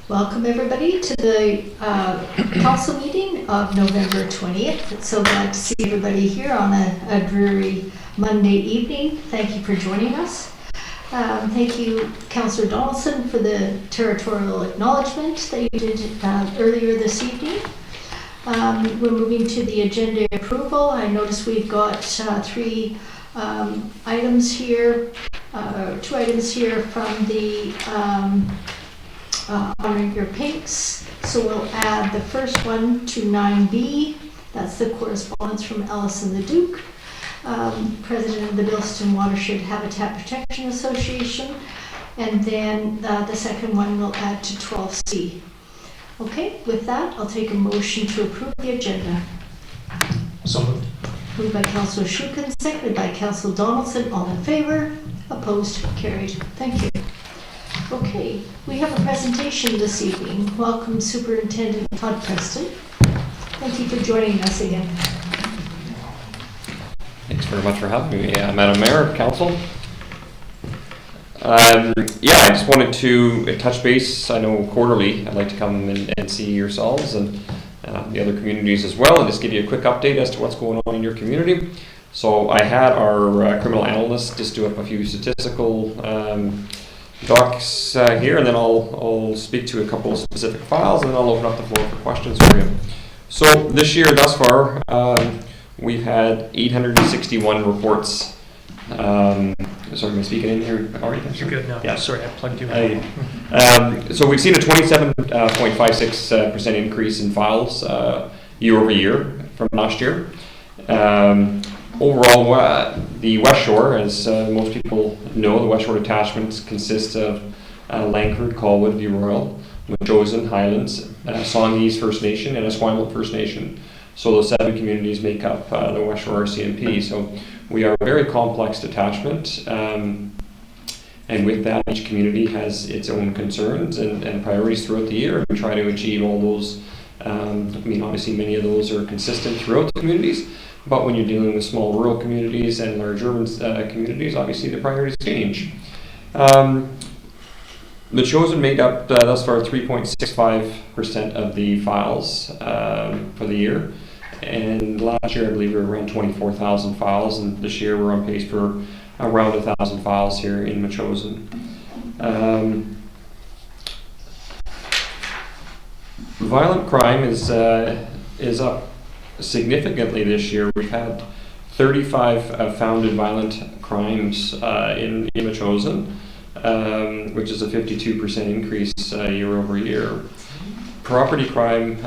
Welcome everybody to the council meeting of November 20th. It's so glad to see everybody here on a dreary Monday evening. Thank you for joining us. Thank you, Councillor Donaldson, for the territorial acknowledgement that you did earlier this evening. We're moving to the agenda approval. I notice we've got three items here, two items here from the honoring your pinks. So we'll add the first one to 9B. That's the correspondence from Ellison the Duke, President of the Bilston Watershed Habitat Protection Association. And then the second one we'll add to 12C. Okay, with that, I'll take a motion to approve the agenda. So moved. Moved by Councillor Shukin, seconded by Councillor Donaldson. All in favor? Opposed? Carried. Thank you. Okay, we have a presentation this evening. Welcome Superintendent Todd Preston. Thank you for joining us again. Thanks very much for having me, Madam Mayor, Council. I just wanted to touch base. I know quarterly I'd like to come and see yourselves and the other communities as well, and just give you a quick update as to what's going on in your community. So I had our criminal analyst just do up a few statistical docs here, and then I'll speak to a couple of specific files, and then I'll open up the floor for questions for you. So this year thus far, we've had 861 reports. Sorry, am I speaking in here already? You're good now. Yeah. Sorry, I plugged you. So we've seen a 27.56% increase in files year over year from last year. Overall, the West Shore, as most people know, the West Shore detachments consist of Langford, Colwood, View Royal, Machosen, Highlands, Songhees First Nation, and Esquimalt First Nation. So those 7 communities make up the West Shore RCMP. So we are a very complex detachment, and with that, each community has its own concerns and priorities throughout the year. We try to achieve all those. Obviously many of those are consistent throughout the communities, but when you're dealing with small rural communities and large urban communities, obviously the priorities change. The chosen made up thus far 3.65% of the files for the year. And last year, I believe we were around 24,000 files, and this year we're on pace for around 1,000 files here in Machosen. Violent crime is up significantly this year. We've had 35 founded violent crimes in Machosen, which is a 52% increase year over year. Property crime,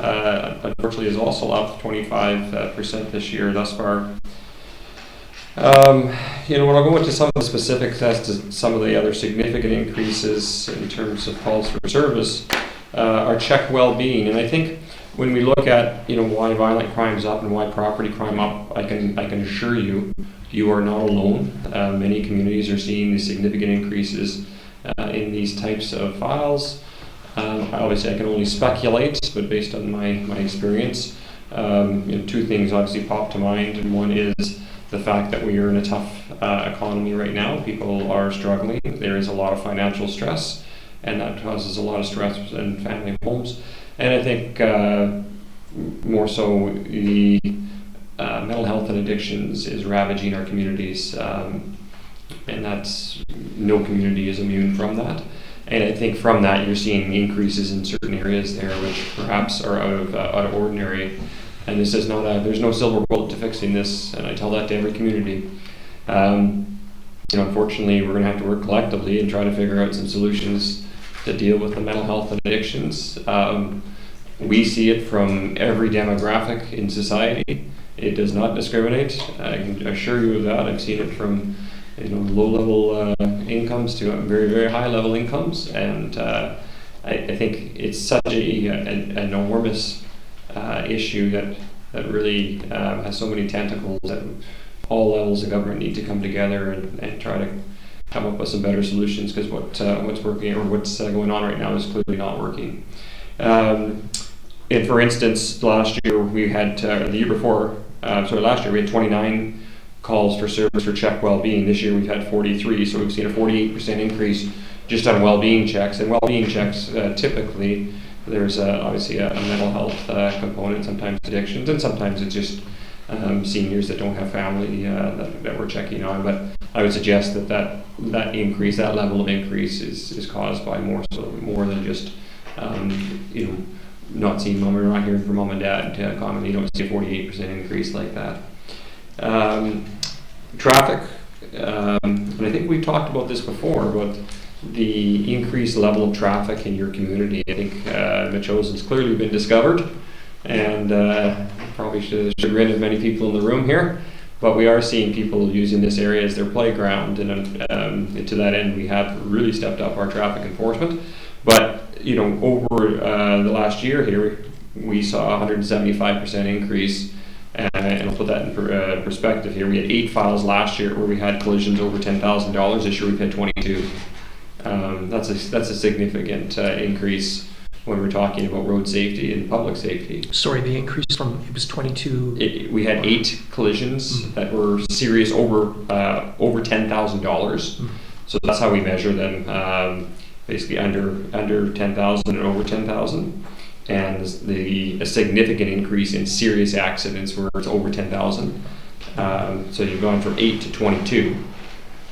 unfortunately, is also up 25% this year thus far. When I'll go into some of the specifics as to some of the other significant increases in terms of calls for service, are check well-being. And I think when we look at why violent crime is up and why property crime up, I can assure you, you are not alone. Many communities are seeing these significant increases in these types of files. Obviously, I can only speculate, but based on my experience, 2 things obviously pop to mind, and one is the fact that we are in a tough economy right now. People are struggling. There is a lot of financial stress, and that causes a lot of stress in family homes. And I think more so the mental health and addictions is ravaging our communities, and that's no community is immune from that. And I think from that you're seeing increases in certain areas there which perhaps are out of ordinary. And this is not there's no silver bullet to fixing this, and I tell that to every community. Unfortunately, we're going to have to work collectively and try to figure out some solutions to deal with the mental health and addictions. We see it from every demographic in society. It does not discriminate. I can assure you of that. I've seen it from low-level incomes to very, very high-level incomes, and I think it's such an enormous issue that really has so many tentacles that all levels of government need to come together and try to come up with some better solutions, because what's working or what's going on right now is clearly not working. And for instance, last year we had, the year before, last year we had 29 calls for service for check well-being. This year we've had 43, so we've seen a 48% increase just on well-being checks. And well-being checks, typically, there's obviously a mental health component, sometimes addictions, and sometimes it's just seniors that don't have family that we're checking on. But I would suggest that increase, that level of increase, is caused by more than just not seeing mom or not hearing from mom and dad. Commonly, you don't see a 48% increase like that. Traffic, and I think we talked about this before, but the increased level of traffic in your community. I think Matheson's clearly been discovered, and probably should chagrin of many people in the room here, but we are seeing people using this area as their playground, and to that end we have really stepped up our traffic enforcement. But over the last year here, we saw a 175% increase, and I'll put that in perspective here. We had 8 files last year where we had collisions over $10,000. This year we've had 22. That's a significant increase when we're talking about road safety and public safety. Sorry, the increase from, it was 22? We had 8 collisions that were serious over $10,000. So that's how we measure them, basically under 10,000 and over 10,000. And a significant increase in serious accidents where it's over 10,000. So you've gone from 8 to 22,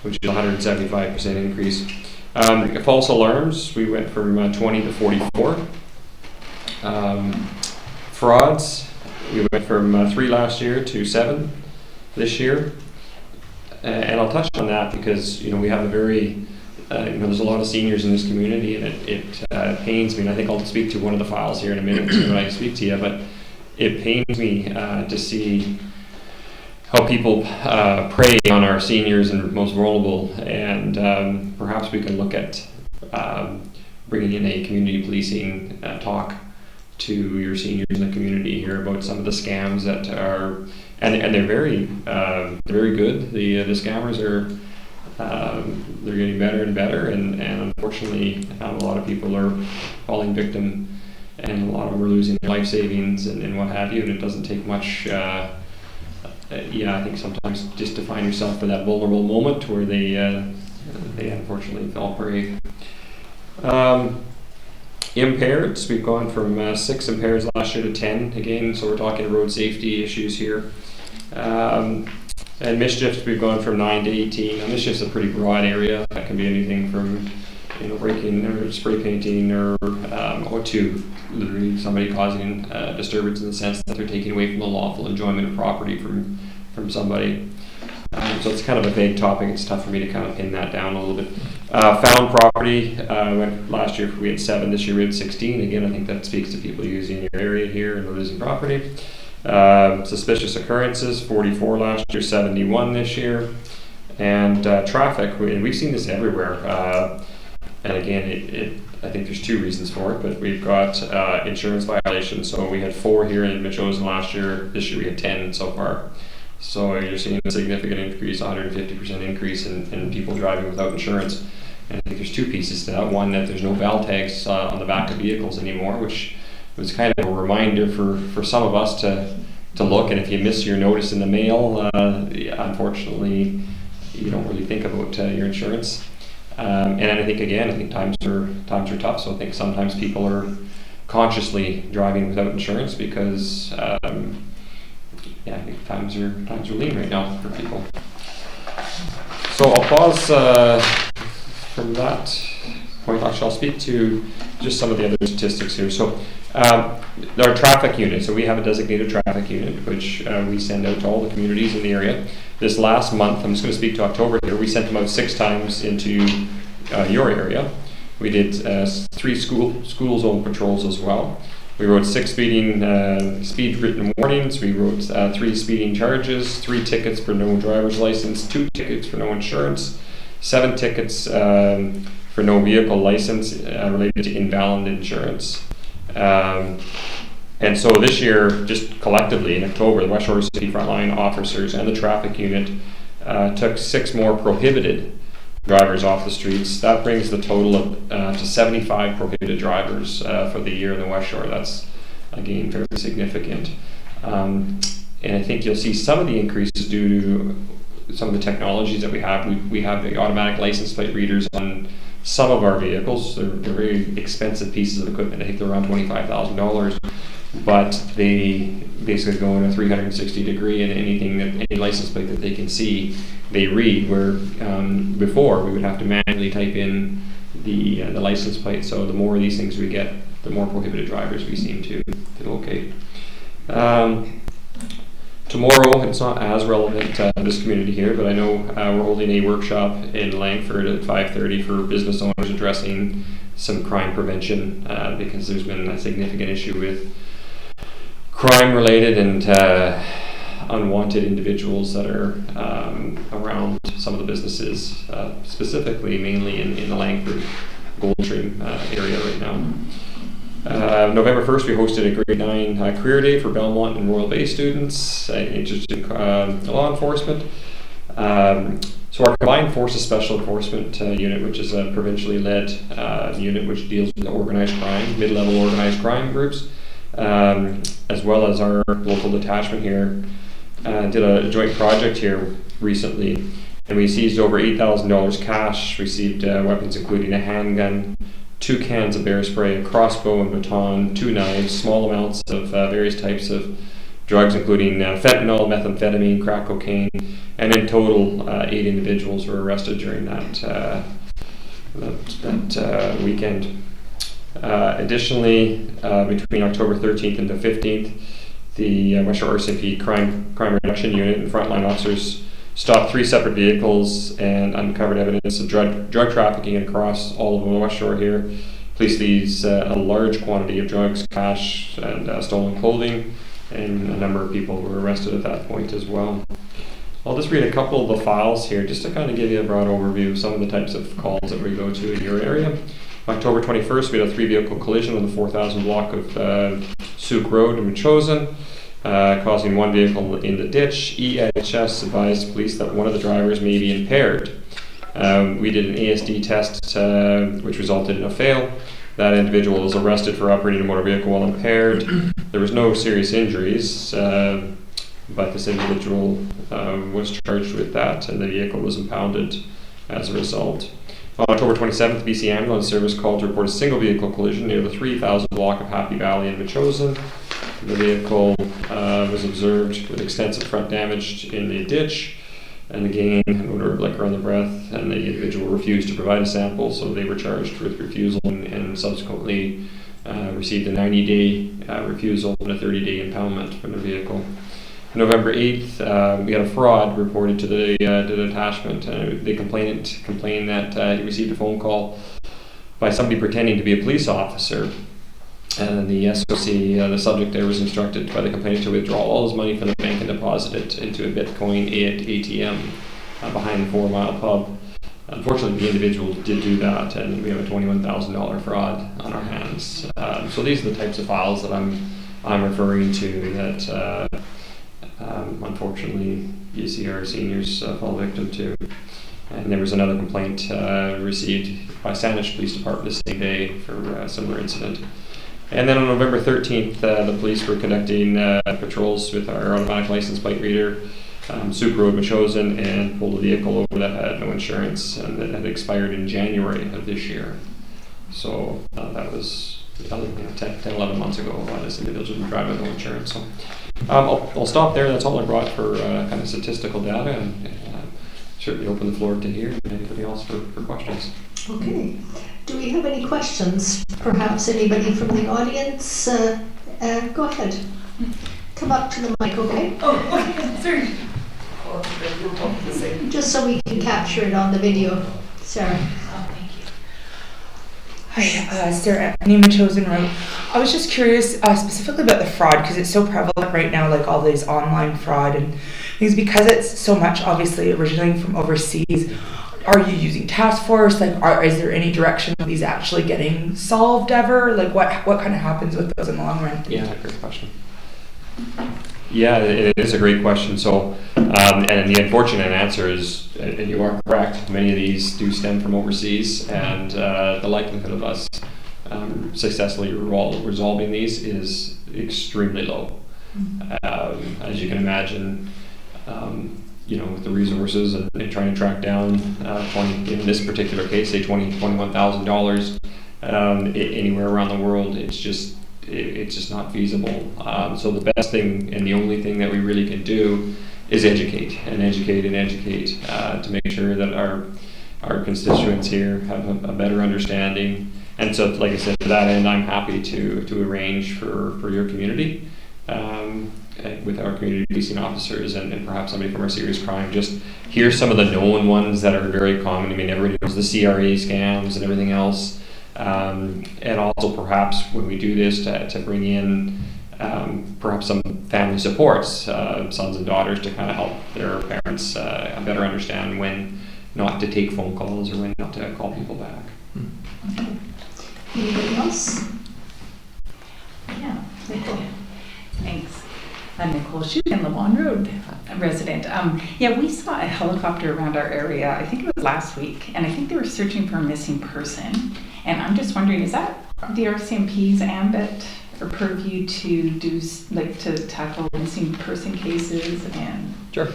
which is a 175% increase. False alarms, we went from 20 to 44. Frauds, we went from 3 last year to 7 this year. And I'll touch on that because we have a very there's a lot of seniors in this community, and it pains me, and I think I'll speak to one of the files here in a minute when I speak to you, but it pains me to see how people prey on our seniors and most vulnerable, and perhaps we can look at bringing in a community policing talk to your seniors in the community here about some of the scams that are, and they're very good. The scammers are they're getting better and better, and unfortunately a lot of people are falling victim, and a lot of them are losing their life savings and what have you, and it doesn't take much. I think sometimes just to find yourself for that vulnerable moment where they unfortunately fell prey. Impaireds, we've gone from 6 impaireds last year to 10 again, so we're talking road safety issues here. And mischiefs, we've gone from 9 to 18. Now, mischief's a pretty broad area. That can be anything from breaking or spray painting or to literally somebody causing disturbance in the sense that they're taking away from the lawful enjoyment of property from somebody. So it's kind of a vague topic. It's tough for me to kind of pin that down a little bit. Found property, last year we had 7, this year we had 16. Again, I think that speaks to people using your area here and losing property. Suspicious occurrences, 44 last year, 71 this year. And traffic, we've seen this everywhere. And again, I think there's 2 reasons for it, but we've got insurance violations. So we had 4 here in Mathesson last year. This year we had 10 so far. So you're seeing a significant increase, 150% increase in people driving without insurance. And I think there's 2 pieces to that. One, that there's no val tags on the back of vehicles anymore, which was kind of a reminder for some of us to look. And if you miss your notice in the mail, unfortunately, you don't really think about your insurance. And I think times are tough. So I think sometimes people are consciously driving without insurance because I think times are lean right now for people. So I'll pause from that point. Actually, I'll speak to just some of the other statistics here. So our traffic unit. So we have a designated traffic unit which we send out to all the communities in the area. This last month, I'm just going to speak to October here. We sent them out 6 times into your area. We did 3 school zone patrols as well. We wrote 6 speed written warnings. We wrote 3 speeding charges, 3 tickets for no driver's license, 2 tickets for no insurance, 7 tickets for no vehicle license related to invalid insurance. And so this year, just collectively in October, the West Shore City Frontline officers and the traffic unit took 6 more prohibited drivers off the streets. That brings the total to 75 prohibited drivers for the year in the West Shore. That's, again, fairly significant. And I think you'll see some of the increases due to some of the technologies that we have. We have the automatic license plate readers on some of our vehicles. They're very expensive pieces of equipment. I think they're around $25,000, but they basically go in a 360 degree, and anything that any license plate that they can see, they read. Where before we would have to manually type in the license plate. So the more of these things we get, the more prohibited drivers we seem to locate. Tomorrow, it's not as relevant to this community here, but I know we're holding a workshop in Langford at 5:30 for business owners addressing some crime prevention, because there's been a significant issue with crime-related and unwanted individuals that are around some of the businesses, specifically mainly in the Langford Gold Stream area right now. November 1st, we hosted a grade 9 career day for Belmont and Royal Bay students interested in law enforcement. So our Combined Forces Special Enforcement Unit, which is a provincially led unit which deals with organized crime, mid-level organized crime groups, as well as our local detachment here, did a joint project here recently, and we seized over $8,000 cash, received weapons including a handgun, 2 cans of bear spray, a crossbow and baton, 2 knives, small amounts of various types of drugs, including fentanyl, methamphetamine, crack cocaine, and in total, 8 individuals were arrested during that weekend. Additionally, between October 13th and the 15th, the West Shore RCMP Crime Reduction Unit and frontline officers stopped 3 separate vehicles and uncovered evidence of drug trafficking across all of the West Shore here. Police seized a large quantity of drugs, cash, and stolen clothing, and a number of people were arrested at that point as well. I'll just read a couple of the files here just to kind of give you a broad overview of some of the types of calls that we go to in your area. October 21st, we had a 3-vehicle collision on the 4000 block of Souk Road in Matheson, causing 1 vehicle in the ditch. EHS advised police that one of the drivers may be impaired. We did an ASD test, which resulted in a fail. That individual was arrested for operating a motor vehicle while impaired. There was no serious injuries, but this individual was charged with that, and the vehicle was impounded as a result. On October 27th, BC Ambulance Service called to report a single vehicle collision near the 3000 block of Happy Valley in Matheson. The vehicle was observed with extensive front damage in the ditch, and again, an odor of liquor on the breath, and the individual refused to provide a sample, so they were charged with refusal and subsequently received a 90-day refusal and a 30-day impoundment from the vehicle. November 8th, we had a fraud reported to the detachment. The complainant complained that he received a phone call by somebody pretending to be a police officer. And the SOC, the subject there, was instructed by the complainant to withdraw all his money from the bank and deposit it into a Bitcoin ATM behind the 4 Mile pub. Unfortunately, the individual did do that, and we have a $21,000 fraud on our hands. So these are the types of files that I'm referring to that unfortunately you see our seniors fall victim to. And there was another complaint received by Saanich Police Department the same day for a similar incident. And then on November 13th, the police were conducting patrols with our automatic license plate reader, Souk Road, Matheson, and pulled a vehicle over that had no insurance and that had expired in January of this year. So that was 10, 11 months ago. This individual was driving with no insurance. So I'll stop there. That's all I brought for kind of statistical data, and certainly open the floor to hear anybody else for questions. Okay. Do we have any questions? Perhaps anybody from the audience? Go ahead. Come up to the mic, okay? Oh, okay, sorry. Just so we can capture it on the video. Sarah. Oh, thank you. Hi, Sarah, Matheson Road. I was just curious specifically about the fraud, because it's so prevalent right now, like all these online fraud and things, because it's so much obviously originating from overseas. Are you using task force? Like, is there any direction of these actually getting solved ever? Like, what kind of happens with those in the long run? Yeah, great question. Yeah, it is a great question. So, and the unfortunate answer is, and you are correct, many of these do stem from overseas, and the likelihood of us successfully resolving these is extremely low. As you can imagine, with the resources and trying to track down, in this particular case, say $21,000 anywhere around the world, it's just not feasible. So the best thing and the only thing that we really can do is educate to make sure that our constituents here have a better understanding. And so, like I said, to that end, I'm happy to arrange for your community with our community policing officers and perhaps somebody from our serious crime. Just hear some of the known ones that are very common. I mean, everybody knows the CRA scams and everything else. And also perhaps when we do this to bring in perhaps some family supports, sons and daughters, to kind of help their parents better understand when not to take phone calls or when not to call people back. Okay. Anybody else? Yeah, Nicole. Thanks. I'm Nicole Shute, in Levon Road resident. We saw a helicopter around our area, I think it was last week, and I think they were searching for a missing person. And I'm just wondering, is that the RCMP's ambit or purview to do, to tackle missing person cases? And Sure.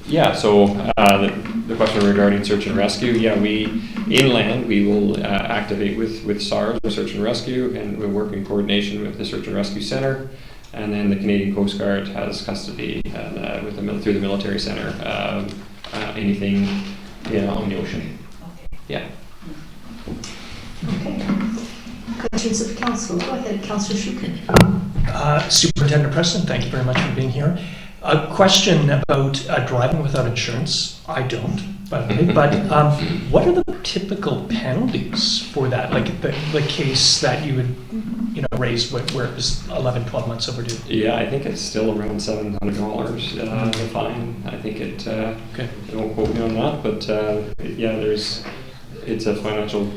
Yeah, so the question regarding search and rescue, we inland we will activate with SARS, or search and rescue, and we'll work in coordination with the Search and Rescue Center, and then the Canadian Coast Guard has custody and through the military center, anything on the ocean. okay. Yeah. Okay. Questions of council? Go ahead, Councillor Shukin. Superintendent Preston, thank you very much for being here. A question about driving without insurance. I don't, but what are the typical penalties for that? Like the case that you would raise where it was 11, 12 months overdue? Yeah, I think it's still around $700 the fine. I think it. Okay. Don't quote me on that, but it's a financial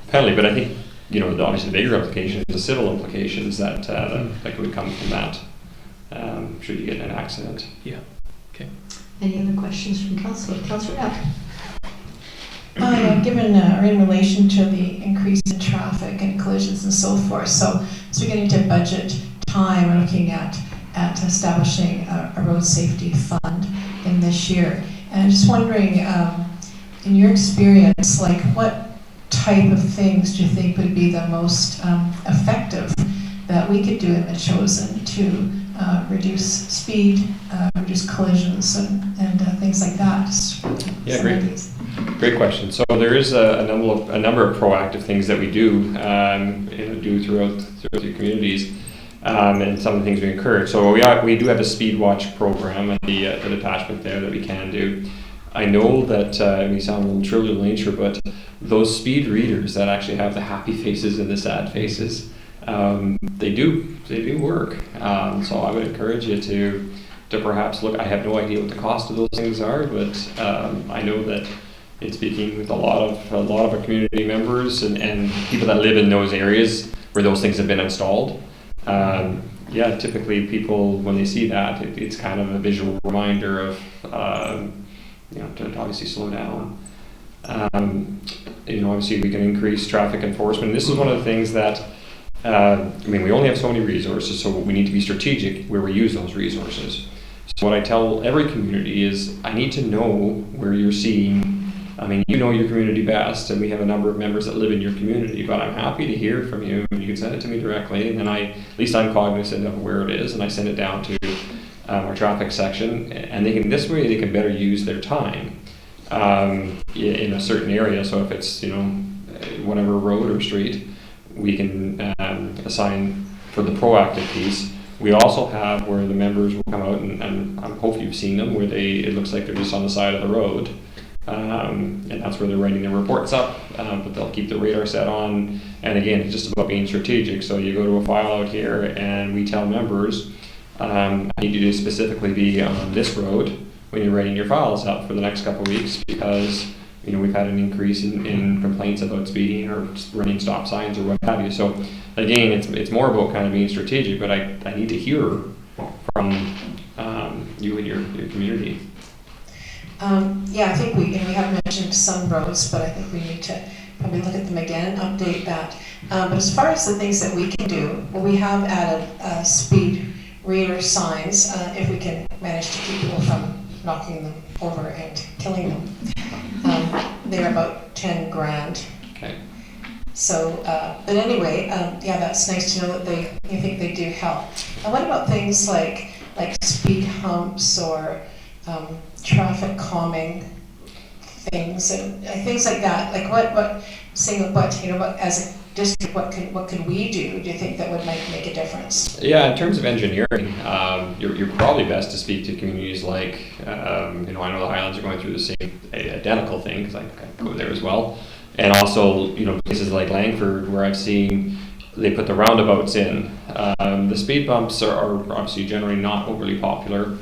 penalty. But I think obviously the bigger implications, the civil implications that would come from that. Should you get in an accident. Yeah. Okay. Any other questions from council? Councillor Knapp. Given or in relation to the increase in traffic and collisions and so forth, so as we get into budget time, we're looking at establishing a road safety fund in this year. And I'm just wondering, in your experience, what type of things do you think would be the most effective that we could do in the chosen to reduce speed, reduce collisions, and things like that? Yeah, great question. So there is a number of proactive things that we do throughout the communities, and some of the things we encourage. So we do have a speed watch program and the detachment there that we can do. I know that we sound a little trivial in nature, but those speed readers that actually have the happy faces and the sad faces, they do work. So I would encourage you to perhaps look. I have no idea what the cost of those things are, but I know that in speaking with a lot of our community members and people that live in those areas where those things have been installed, typically people, when they see that, it's kind of a visual reminder of to obviously slow down. Obviously we can increase traffic enforcement. This is one of the things that we only have so many resources, so we need to be strategic where we use those resources. So what I tell every community is, I need to know where you're seeing. You know your community best, and we have a number of members that live in your community, but I'm happy to hear from you. You can send it to me directly, and then at least I'm cognizant of where it is, and I send it down to our traffic section, and this way they can better use their time in a certain area. So if it's whatever road or street, we can assign for the proactive piece. We also have where the members will come out, and I hope you've seen them, where it looks like they're just on the side of the road, and that's where they're writing their reports up, but they'll keep the radar set on. And again, it's just about being strategic. So you go to a file out here, and we tell members, I need you to specifically be on this road when you're writing your files up for the next couple of weeks, because we've had an increase in complaints about speeding or running stop signs or what have you. So again, it's more about kind of being strategic, but I need to hear from you and your community. I think we have mentioned some roads, but I think we need to probably look at them again, update that. But as far as the things that we can do, we have added speed rear signs, if we can manage to keep people from knocking them over and killing them. They're about 10 grand. Okay. So, but anyway, yeah, that's nice to know that you think they do help. And what about things like speed humps or traffic calming things and things like that? Like what as a district, what can we do? Do you think that would make a difference? Yeah, in terms of engineering, you're probably best to speak to communities like, I know the Highlands are going through the same identical thing, because I go there as well. And also, places like Langford, where I've seen they put the roundabouts in. The speed bumps are obviously generally not overly popular.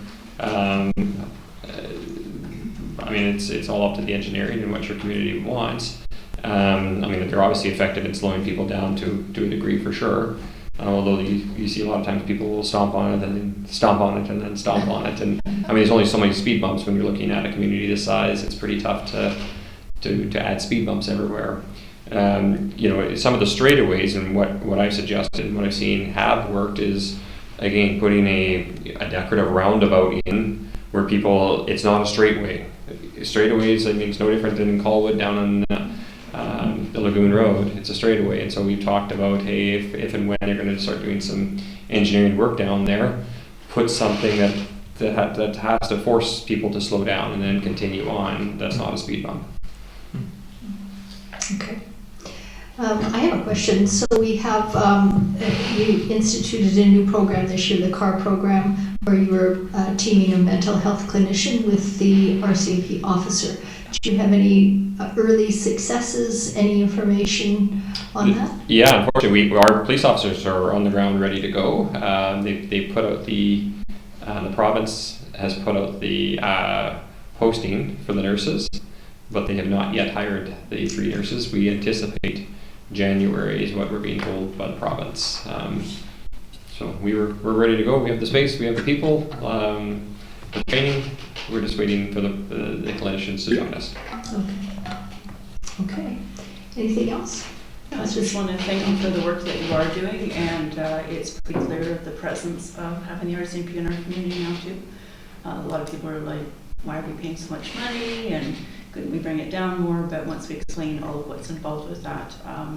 It's all up to the engineering and what your community wants. They're obviously effective in slowing people down to a degree for sure. Although you see a lot of times people will stomp on it and then stomp on it and then stomp on it. And there's only so many speed bumps when you're looking at a community this size. It's pretty tough to add speed bumps everywhere. Some of the straightaways and what I've suggested and what I've seen have worked is, again, putting a decorative roundabout in where it's not a straightaway. Straightaways, it's no different than in Colwood down on the Lagoon Road. It's a straightaway. And so we've talked about, hey, if and when you're going to start doing some engineering work down there, put something that has to force people to slow down and then continue on. That's not a speed bump. Okay. I have a question. So we have, you instituted a new program this year, the CAR program, where you were teaming a mental health clinician with the RCMP officer. Do you have any early successes, any information on that? Yeah, unfortunately, our police officers are on the ground ready to go. They put out the province has put out the posting for the nurses, but they have not yet hired the 3 nurses. We anticipate January is what we're being told by the province. So we're ready to go. We have the space, we have the people, the training. We're just waiting for the clinicians to join us. Okay. Anything else? I just want to thank you for the work that you are doing, and it's pretty clear the presence of having the RCMP in our community now too. A lot of people are like, why are we paying so much money, and couldn't we bring it down more? But once we explain all of what's involved with that, I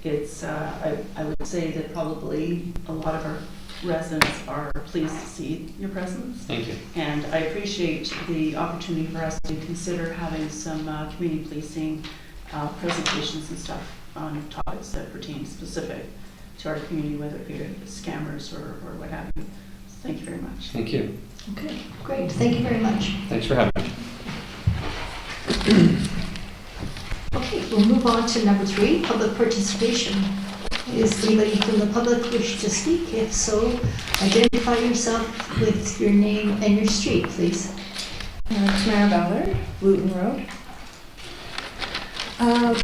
would say that probably a lot of our residents are pleased to see your presence. Thank you. And I appreciate the opportunity for us to consider having some community policing presentations and stuff on topics that pertain specific to our community, whether it be scammers or what have you. So thank you very much. Thank you. Okay, great. Thank you very much. Thanks for having me. Okay, we'll move on to number 3, public participation. Is anybody from the public wish to speak? If so, identify yourself with your name and your street, please. Tamara Ballard, Wooten Road. I'm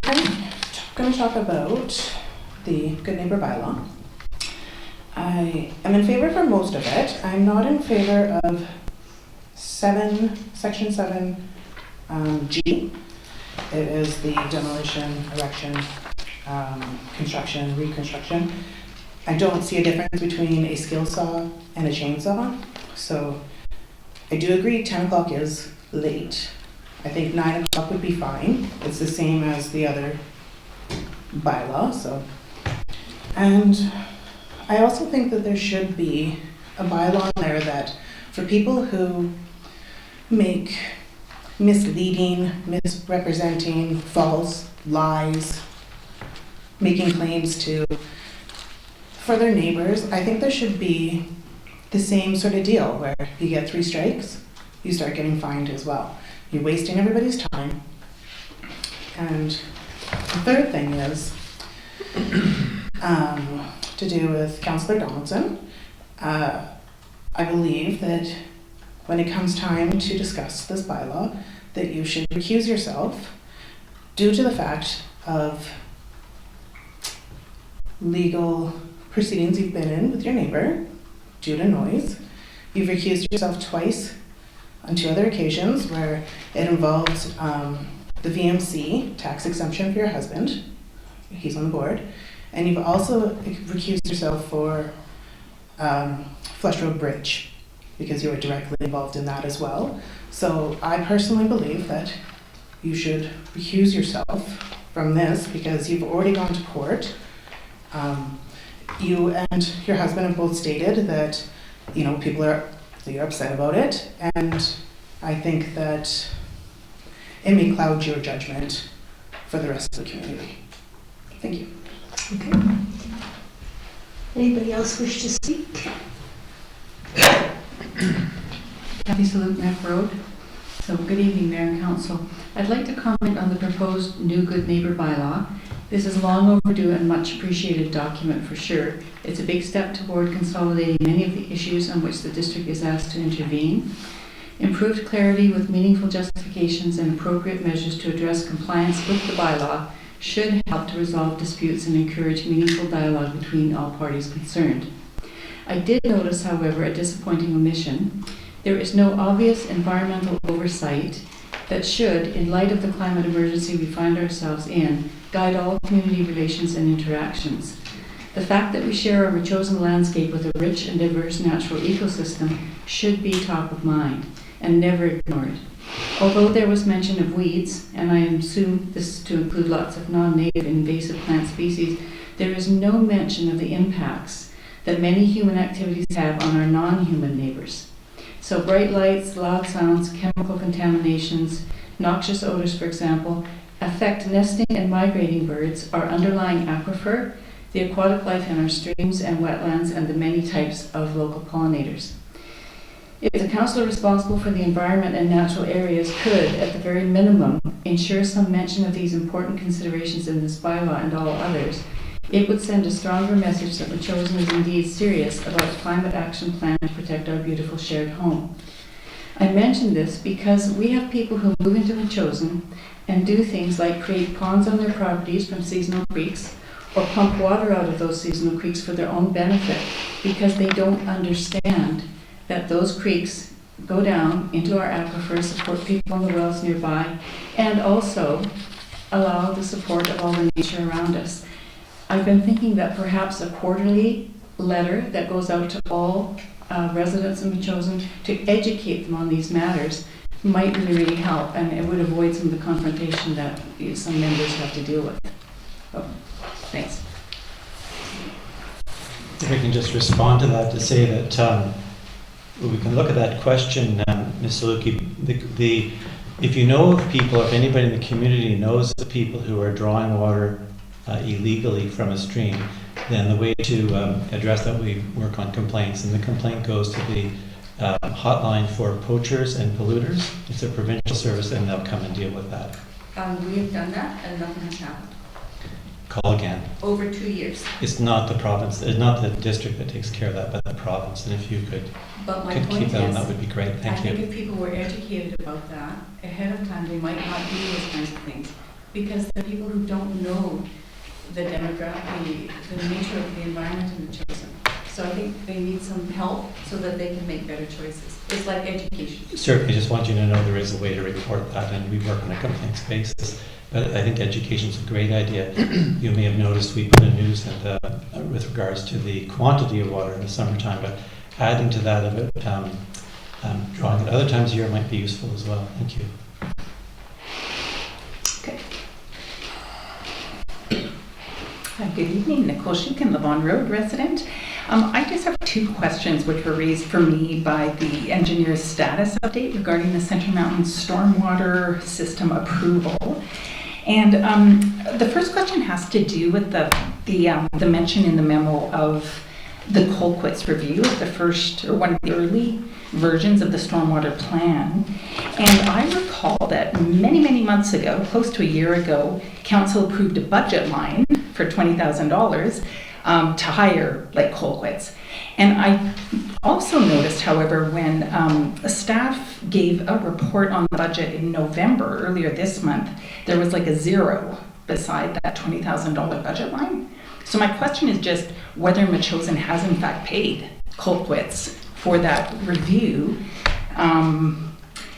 going to talk about the Good Neighbor bylaw. I am in favor for most of it. I'm not in favor of section 7 G. It is the demolition, erection, construction, reconstruction. I don't see a difference between a skill saw and a chainsaw. So I do agree 10 o'clock is late. I think 9 o'clock would be fine. It's the same as the other bylaw. And I also think that there should be a bylaw in there that for people who make misleading, misrepresenting, false, lies, making claims for their neighbors, I think there should be the same sort of deal where you get 3 strikes, you start getting fined as well. You're wasting everybody's time. And the third thing is to do with Councillor Donaldson. I believe that when it comes time to discuss this bylaw, that you should recuse yourself due to the fact of legal proceedings you've been in with your neighbor due to noise. You've recused yourself twice on 2 other occasions where it involved the VMC tax exemption for your husband. He's on the board. And you've also recused yourself for Flush Road Bridge, because you were directly involved in that as well. So I personally believe that you should recuse yourself from this because you've already gone to court. You and your husband have both stated that, you're upset about it, and I think that it may cloud your judgment for the rest of the community. Thank you. Okay. Anybody else wish to speak? Kathy Salute, Neck Road. So good evening, Mayor and Council. I'd like to comment on the proposed new Good Neighbor bylaw. This is long overdue and much appreciated document for sure. It's a big step toward consolidating many of the issues on which the district is asked to intervene. Improved clarity with meaningful justifications and appropriate measures to address compliance with the bylaw should help to resolve disputes and encourage meaningful dialogue between all parties concerned. I did notice, however, a disappointing omission. There is no obvious environmental oversight that should, in light of the climate emergency we find ourselves in, guide all community relations and interactions. The fact that we share our chosen landscape with a rich and diverse natural ecosystem should be top of mind and never ignored. Although there was mention of weeds, and I assume this to include lots of non-native invasive plant species, there is no mention of the impacts that many human activities have on our non-human neighbors. So bright lights, loud sounds, chemical contaminations, noxious odors, for example, affect nesting and migrating birds, our underlying aquifer, the aquatic life in our streams and wetlands, and the many types of local pollinators. If the councillor responsible for the environment and natural areas could, at the very minimum, ensure some mention of these important considerations in this bylaw and all others, it would send a stronger message that Machosen is indeed serious about a climate action plan to protect our beautiful shared home. I mention this because we have people who move into Machosen and do things like create ponds on their properties from seasonal creeks or pump water out of those seasonal creeks for their own benefit because they don't understand that those creeks go down into our aquifers, support people in the wells nearby, and also allow the support of all the nature around us. I've been thinking that perhaps a quarterly letter that goes out to all residents in Machosen to educate them on these matters might really help, and it would avoid some of the confrontation that some members have to deal with. Oh, thanks. If I can just respond to that to say that we can look at that question, Ms. Saluki. If you know of people, if anybody in the community knows of people who are drawing water illegally from a stream, then the way to address that, we work on complaints, and the complaint goes to the hotline for poachers and polluters. It's a provincial service, and they'll come and deal with that. We have done that and nothing has happened. Call again. Over 2 years. It's not the province, it's not the district that takes care of that, but the province. And if you could keep that on, that would be great. Thank you. I think if people were educated about that ahead of time, they might not do those kinds of things. Because there are people who don't know the demographic, the nature of the environment in the chosen. So I think they need some help so that they can make better choices. It's like education. Certainly, just want you to know there is a way to report that, and we work on a complaints basis. But I think education is a great idea. You may have noticed we put a news and with regards to the quantity of water in the summertime, but adding to that about drawing at other times of year might be useful as well. Thank you. Okay. Good evening, Nicole Shukin, Levon Road resident. I just have two questions which were raised for me by the engineer's status update regarding the Central Mountain stormwater system approval. And the first question has to do with the mention in the memo of the Colquitt's review of the first, or one of the early versions of the stormwater plan. And I recall that many, many months ago, close to a year ago, council approved a budget line for $20,000 to hire like Colquitt's. And I also noticed, however, when staff gave a report on the budget in November, earlier this month, there was like a zero beside that $20,000 budget line. So my question is just whether Machosen has in fact paid Colquitt's for that review. And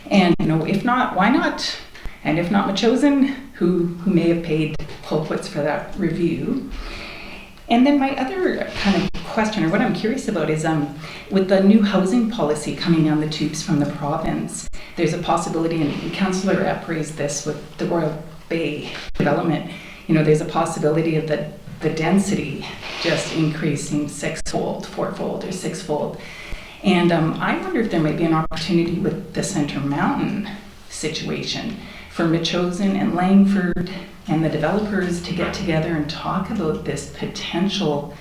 if not, why not? And if not Machosen, who may have paid Colquitt's for that review? And then my other kind of question, or what I'm curious about, is with the new housing policy coming down the tubes from the province, there's a possibility, and Councillor Epp raised this with the Royal Bay development, there's a possibility of the density just increasing fourfold or sixfold. And I wonder if there might be an opportunity with the Centre Mountain situation for Matheson and Langford and the developers to get together and talk about this potential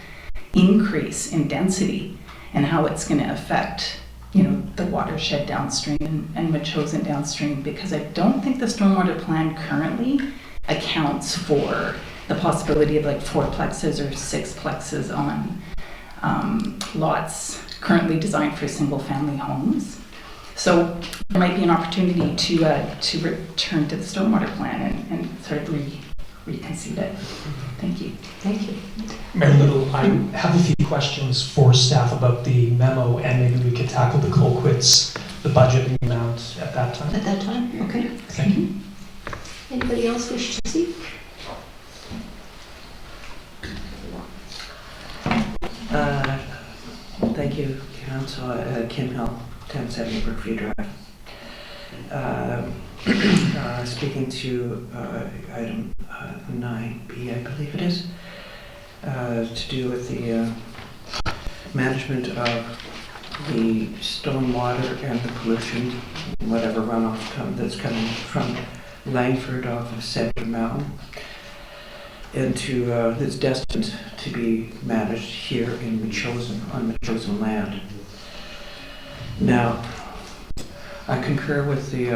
increase in density and how it's going to affect, the watershed downstream and Matheson downstream, because I don't think the stormwater plan currently accounts for the possibility of like 4plexes or 6plexes on lots currently designed for single-family homes. So there might be an opportunity to return to the stormwater plan and sort of reconceive it. Thank you. Thank you. Mayor Little, I have a few questions for staff about the memo, and maybe we could tackle the Colquitts, the budget and the amount at that time. At that time, okay. Thank you. Anybody else wish to speak? Thank you, Council. Kim Hill, 1070 Brookview Drive. Speaking to item 9B, I believe it is, to do with the management of the stormwater and the pollution, whatever runoff that's coming from Langford off of Centre Mountain, into that's destined to be managed here in Matheson, on Matheson land. Now, I concur with the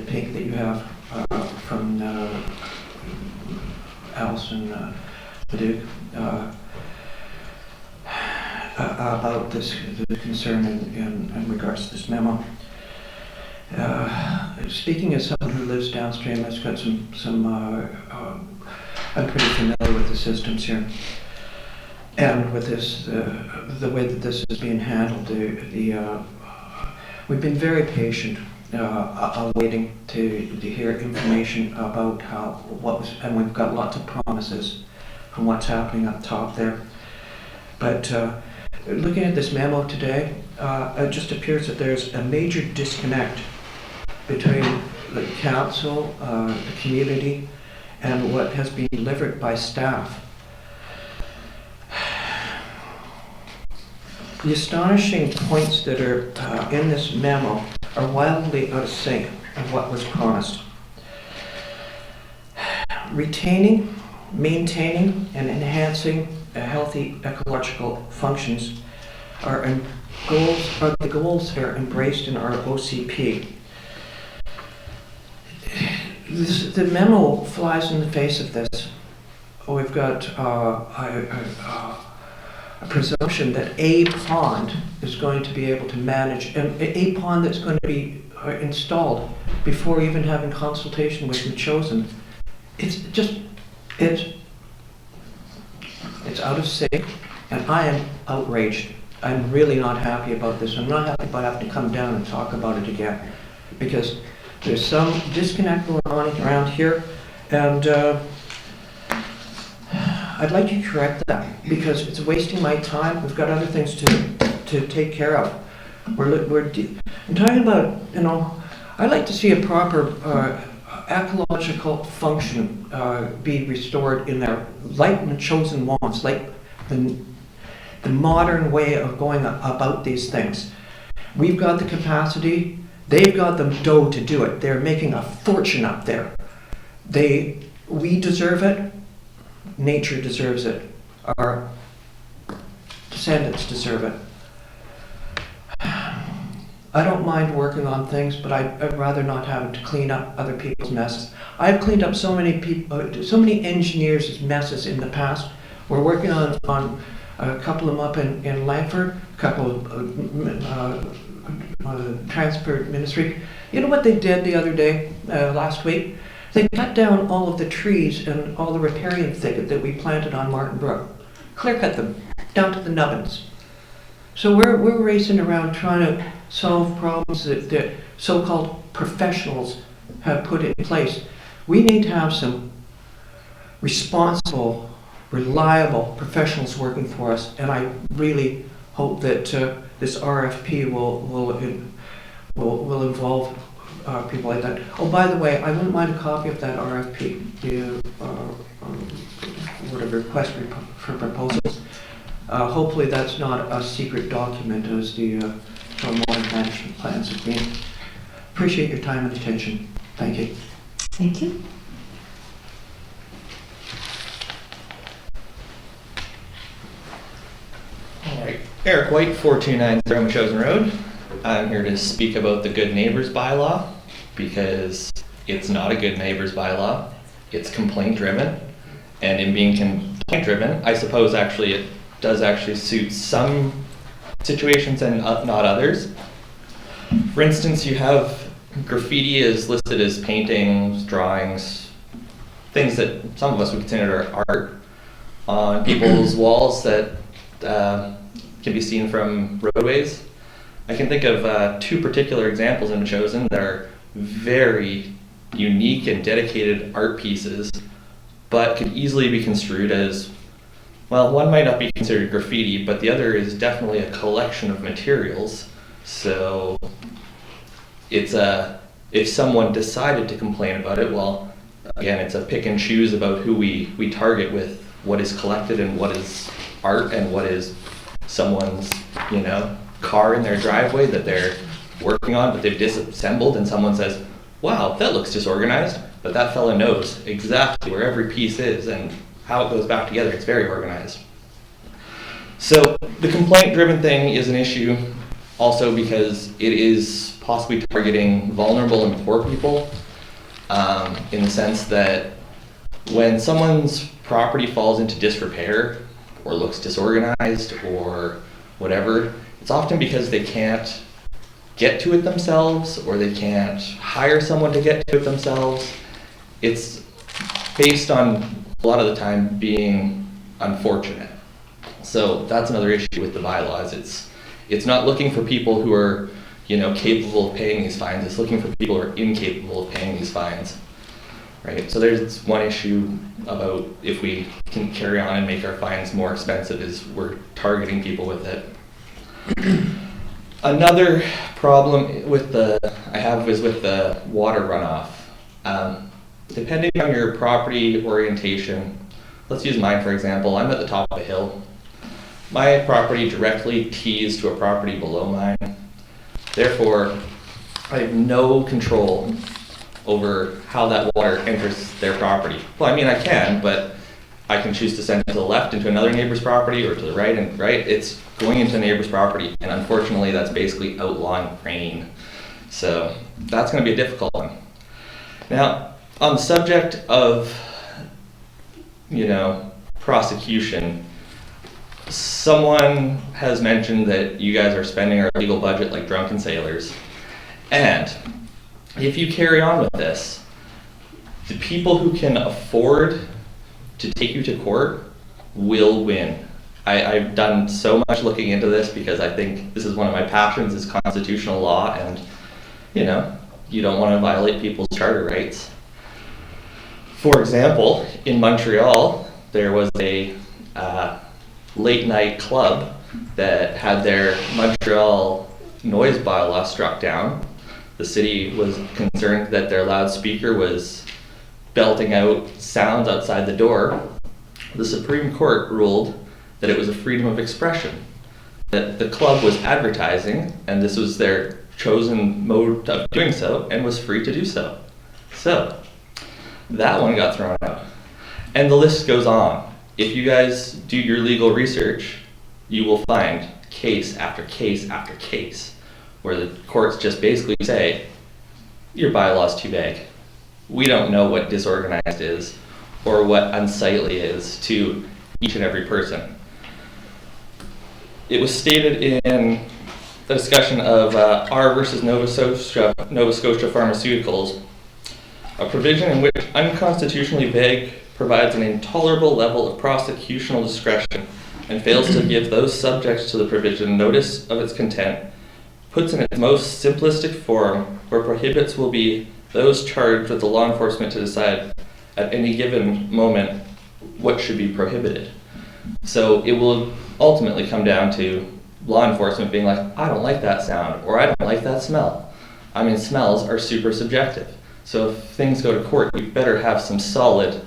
pick that you have from Alison Leduc about this concern in regards to this memo. Speaking as someone who lives downstream, I've got I'm pretty familiar with the systems here, and with this, the way that this is being handled. We've been very patient, waiting to hear information about and we've got lots of promises from what's happening up top there. But looking at this memo today, it just appears that there's a major disconnect between the council, the community, and what has been delivered by staff. The astonishing points that are in this memo are wildly out of sync with what was promised. Retaining, maintaining, and enhancing healthy ecological functions are the goals that are embraced in our OCP. The memo flies in the face of this. We've got a presumption that a pond is going to be able to manage, and a pond that's going to be installed before even having consultation with Matheson. It's out of sync, and I am outraged. I'm really not happy about this. I'm not happy about having to come down and talk about it again, because there's some disconnect going on around here, and I'd like you to correct that, because it's wasting my time. We've got other things to take care of. I'm talking about, I'd like to see a proper ecological function be restored in there, like Matheson wants, like the modern way of going about these things. We've got the capacity. They've got the dough to do it. They're making a fortune up there. We deserve it. Nature deserves it. Our descendants deserve it. I don't mind working on things, but I'd rather not have to clean up other people's messes. I've cleaned up so many people, so many engineers' messes in the past. We're working on a couple of them up in Langford, a couple of transport ministry. You know what they did the other day, last week? They cut down all of the trees and all the riparian thicket that we planted on Martin Brook. Clear cut them down to the nubbins. So we're racing around trying to solve problems that so-called professionals have put in place. We need to have some responsible reliable professionals working for us, and I really hope that this RFP will involve people like that. Oh, by the way, I wouldn't mind a copy of that RFP, whatever request for proposals. Hopefully that's not a secret document as the stormwater management plans have been. Appreciate your time and attention. Thank you. Thank you. All right, Eric White, 4290 Matheson Road. I'm here to speak about the Good Neighbors bylaw because it's not a good neighbors bylaw. It's complaint driven, and in being complaint driven, I suppose actually it does actually suit some situations and not others. For instance, you have graffiti is listed as paintings, drawings, things that some of us would consider art on people's walls that can be seen from roadways. I can think of two particular examples in Matheson that are very unique and dedicated art pieces, but could easily be construed as, well, one might not be considered graffiti, but the other is definitely a collection of materials. So it's if someone decided to complain about it, well, again, it's a pick and choose about who we target with what is collected and what is art and what is someone's, car in their driveway that they're working on, but they've disassembled, and someone says, wow, that looks disorganized, but that fella knows exactly where every piece is and how it goes back together. It's very organized. So the complaint-driven thing is an issue also because it is possibly targeting vulnerable and poor people in the sense that when someone's property falls into disrepair or looks disorganized or whatever, it's often because they can't get to it themselves or they can't hire someone to get to it themselves. It's based on a lot of the time being unfortunate. So that's another issue with the bylaws. It's not looking for people who are, capable of paying these fines. It's looking for people who are incapable of paying these fines. Right? So there's one issue about if we can carry on and make our fines more expensive is we're targeting people with it. Another problem I have is with the water runoff. Depending on your property orientation, let's use mine for example. I'm at the top of a hill. My property directly tees to a property below mine. Therefore, I have no control over how that water enters their property. Well, I mean, I can, but I can choose to send it to the left into another neighbor's property or to the right, and it's going into a neighbor's property, and unfortunately that's basically outlawing rain. So that's going to be a difficult one. Now, on the subject of, prosecution, someone has mentioned that you guys are spending our legal budget like drunken sailors. And if you carry on with this, the people who can afford to take you to court will win. I've done so much looking into this because I think this is one of my passions is constitutional law, and you don't want to violate people's charter rights. For example, in Montreal, there was a late night club that had their Montreal noise bylaw struck down. The city was concerned that their loudspeaker was belting out sounds outside the door. The Supreme Court ruled that it was a freedom of expression, that the club was advertising, and this was their chosen mode of doing so, and was free to do so. So, that one got thrown out. And the list goes on. If you guys do your legal research, you will find case after case after case where the courts just basically say, your bylaw's too vague. We don't know what disorganized is or what unsightly is to each and every person. It was stated in the discussion of R versus Nova Scotia Pharmaceuticals, a provision in which unconstitutionally vague provides an intolerable level of prosecutional discretion and fails to give those subjects to the provision notice of its content, puts in its most simplistic form where prohibits will be those charged with the law enforcement to decide at any given moment what should be prohibited. So it will ultimately come down to law enforcement being like, I don't like that sound, or I don't like that smell. I mean, smells are super subjective. So if things go to court, you better have some solid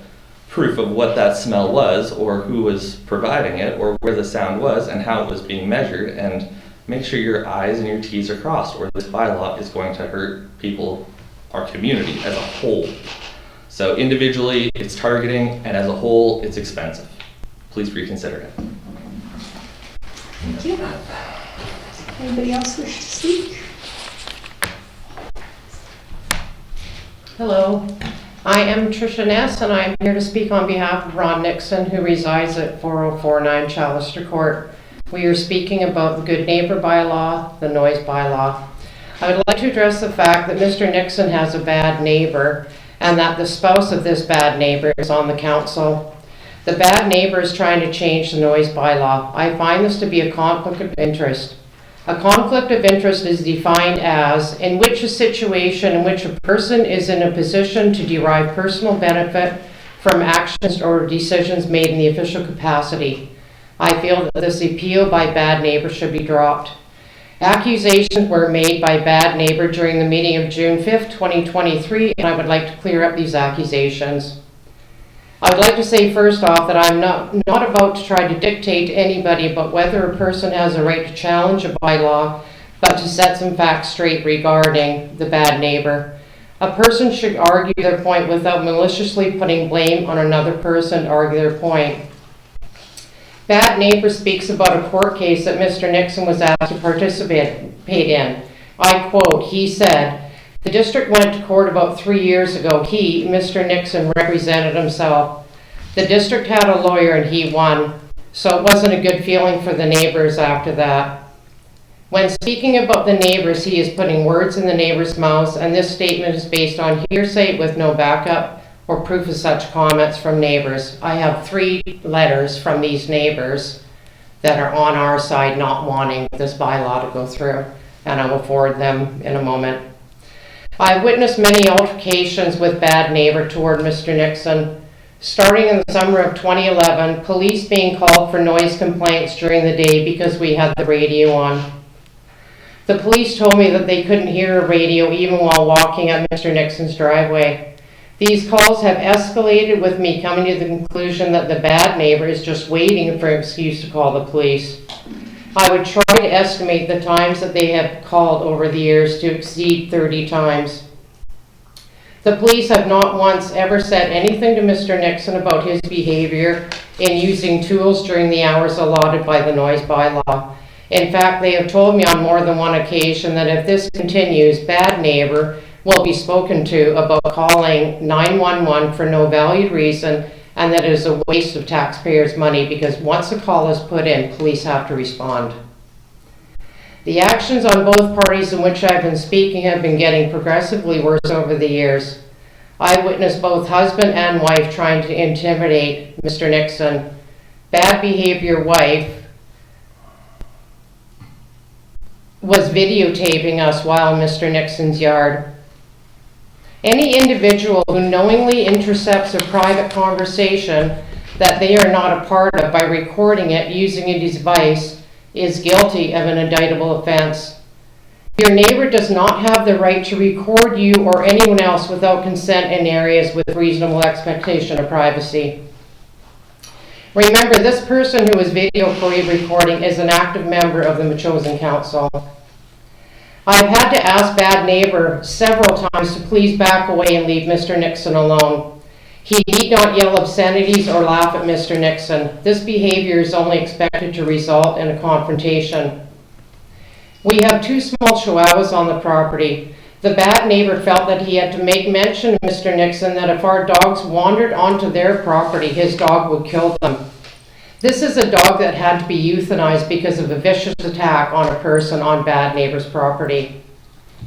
proof of what that smell was, or who was providing it, or where the sound was, and how it was being measured, and make sure your I's and your T's are crossed, or this bylaw is going to hurt people, our community as a whole. So individually, it's targeting, and as a whole, it's expensive. Please reconsider it. Thank you. Anybody else wish to speak? Hello, I am Tricia Ness, and I am here to speak on behalf of Ron Nixon, who resides at 4049 Chalister Court. We are speaking about the Good Neighbor bylaw, the noise bylaw. I would like to address the fact that Mr. Nixon has a bad neighbor, and that the spouse of this bad neighbor is on the council. The bad neighbor is trying to change the noise bylaw. I find this to be a conflict of interest. A conflict of interest is defined as in which a situation in which a person is in a position to derive personal benefit from actions or decisions made in the official capacity. I feel that this appeal by bad neighbor should be dropped. Accusations were made by bad neighbor during the meeting of June 5th, 2023, and I would like to clear up these accusations. I would like to say first off that I'm not about to try to dictate to anybody about whether a person has a right to challenge a bylaw, but to set some facts straight regarding the bad neighbor. A person should argue their point without maliciously putting blame on another person to argue their point. Bad neighbor speaks about a court case that Mr. Nixon was asked to participate in. I quote, he said, the district went to court about 3 years ago. He, Mr. Nixon, represented himself. The district had a lawyer and he won, so it wasn't a good feeling for the neighbors after that. When speaking about the neighbors, he is putting words in the neighbors' mouths, and this statement is based on hearsay with no backup or proof of such comments from neighbors. I have 3 letters from these neighbors that are on our side not wanting this bylaw to go through, and I will forward them in a moment. I've witnessed many altercations with bad neighbor toward Mr. Nixon. Starting in the summer of 2011, police being called for noise complaints during the day because we had the radio on. The police told me that they couldn't hear a radio even while walking up Mr. Nixon's driveway. These calls have escalated with me coming to the conclusion that the bad neighbor is just waiting for an excuse to call the police. I would try to estimate the times that they have called over the years to exceed 30 times. The police have not once ever said anything to Mr. Nixon about his behavior in using tools during the hours allotted by the noise bylaw. In fact, they have told me on more than one occasion that if this continues, bad neighbor will be spoken to about calling 911 for no valid reason, and that it is a waste of taxpayers' money because once a call is put in, police have to respond. The actions on both parties in which I've been speaking have been getting progressively worse over the years. I witnessed both husband and wife trying to intimidate Mr. Nixon. Bad behavior wife was videotaping us while in Mr. Nixon's yard. Any individual who knowingly intercepts a private conversation that they are not a part of by recording it using a device is guilty of an indictable offense. Your neighbor does not have the right to record you or anyone else without consent in areas with reasonable expectation of privacy. Remember, this person who is video recording is an active member of the Matheson Council. I've had to ask bad neighbor several times to please back away and leave Mr. Nixon alone. He need not yell obscenities or laugh at Mr. Nixon. This behavior is only expected to result in a confrontation. We have 2 small chihuahuas on the property. The bad neighbor felt that he had to make mention to Mr. Nixon that if our dogs wandered onto their property, his dog would kill them. This is a dog that had to be euthanized because of a vicious attack on a person on bad neighbor's property.